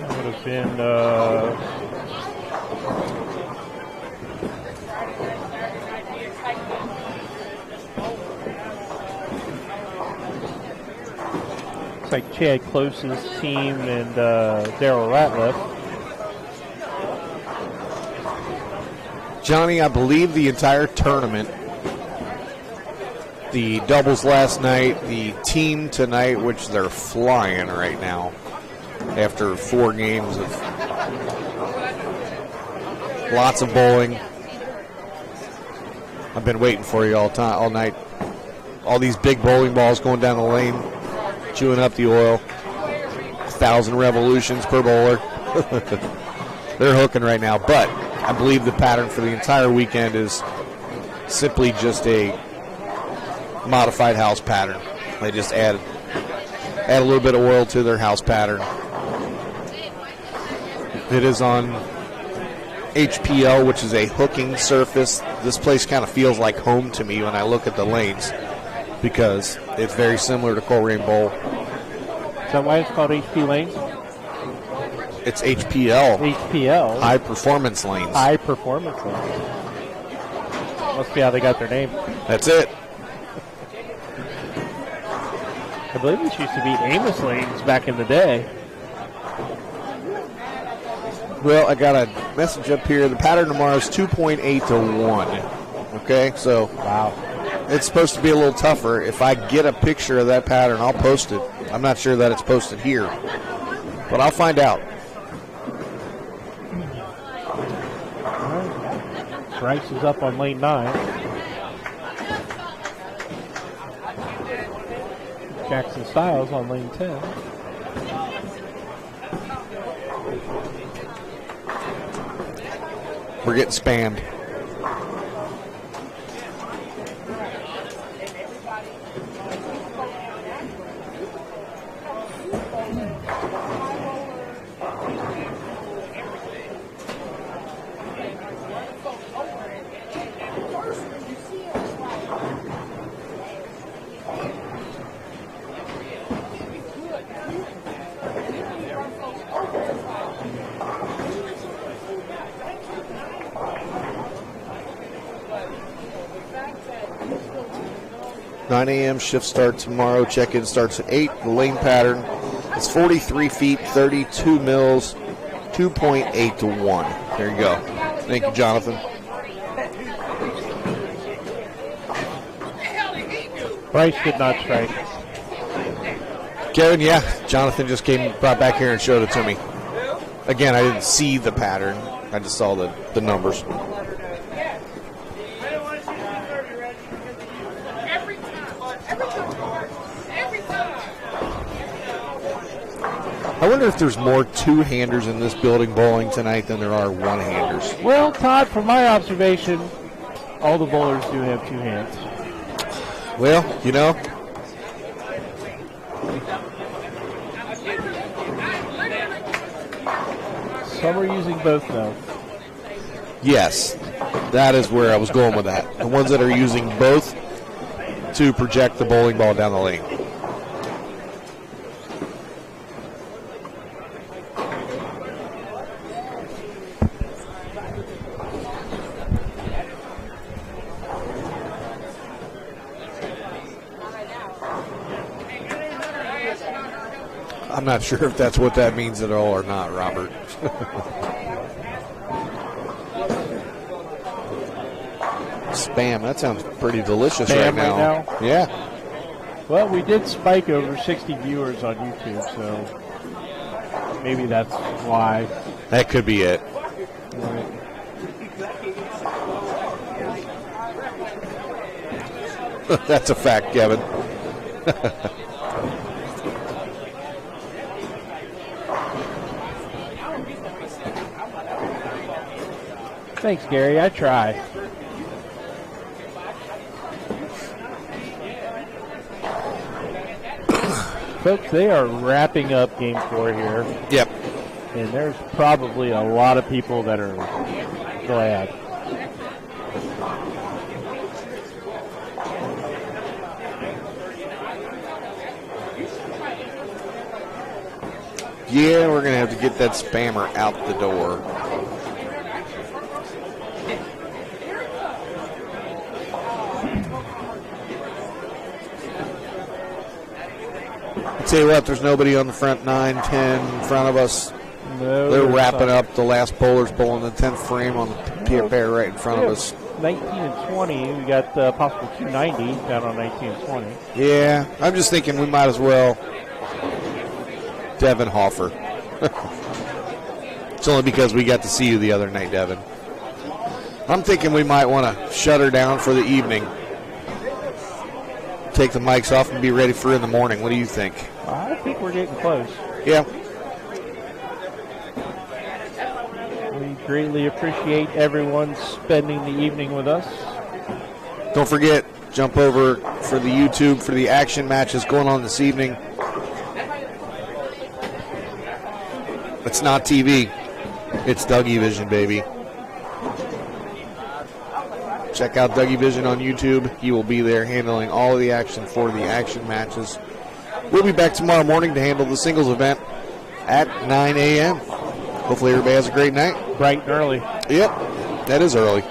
Would have been it's like Chad Close's team and Daryl Ratliff. Johnny, I believe the entire tournament, the doubles last night, the team tonight, which they're flying right now after 4 games of lots of bowling. I've been waiting for you all night. All these big bowling balls going down the lane, chewing up the oil. 1,000 revolutions per bowler. They're hooking right now, but I believe the pattern for the entire weekend is simply just a modified house pattern. They just add a little bit of oil to their house pattern. It is on HPL, which is a hooking surface. This place kind of feels like home to me when I look at the lanes because it's very similar to Coleraine Bowl. Is that why it's called HP Lanes? It's HPL. HPL. High Performance Lanes. High Performance Lanes. Must be how they got their name. That's it. I believe this used to be Amos Lanes back in the day. Well, I got a message up here. The pattern tomorrow is 2.8 to 1. Okay, so wow, it's supposed to be a little tougher. If I get a picture of that pattern, I'll post it. I'm not sure that it's posted here, but I'll find out. Bryce is up on lane 9. Jackson Styles on lane 10. We're getting spammed. $9 a.m. shift start tomorrow. Check-in starts at 8. The lane pattern is 43 feet, 32 mils, 2.8 to 1. There you go. Thank you, Jonathan. Bryce did not strike. Kevin, yeah. Jonathan just brought back here and showed it to me. Again, I didn't see the pattern. I just saw the numbers. I wonder if there's more two-handers in this building bowling tonight than there are one-handers. Well, Todd, from my observation, all the bowlers do have two hands. Well, you know. Some are using both now. Yes, that is where I was going with that. The ones that are using both to project the bowling ball down the lane. I'm not sure if that's what that means at all or not, Robert. Spam, that sounds pretty delicious right now. Yeah. Well, we did spike over 60 viewers on YouTube, so maybe that's why. That could be it. That's a fact, Kevin. Thanks, Gary. I try. Folks, they are wrapping up Game 4 here. Yep. And there's probably a lot of people that are glad. Yeah, we're going to have to get that spammer out the door. Tell you what, there's nobody on the front 9, 10 in front of us. No, they're wrapping up. The last bowler's bowling the 10th frame on the pair right in front of us. 19 and 20. We got possible 290 down on 19 and 20. Yeah, I'm just thinking we might as well Devin Hoffer. It's only because we got to see you the other night, Devin. I'm thinking we might want to shut her down for the evening. Take the mics off and be ready for in the morning. What do you think? I think we're getting close. Yeah. We greatly appreciate everyone spending the evening with us. Don't forget, jump over for the YouTube for the action matches going on this evening. It's not TV. It's Dougie Vision, baby. Check out Dougie Vision on YouTube. He will be there handling all of the action for the action matches. We'll be back tomorrow morning to handle the singles event at 9 a.m. Hopefully everybody has a great night. Bright and early. Yep, that is early.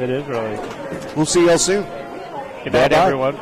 It is early. We'll see y'all soon. Good night, everyone.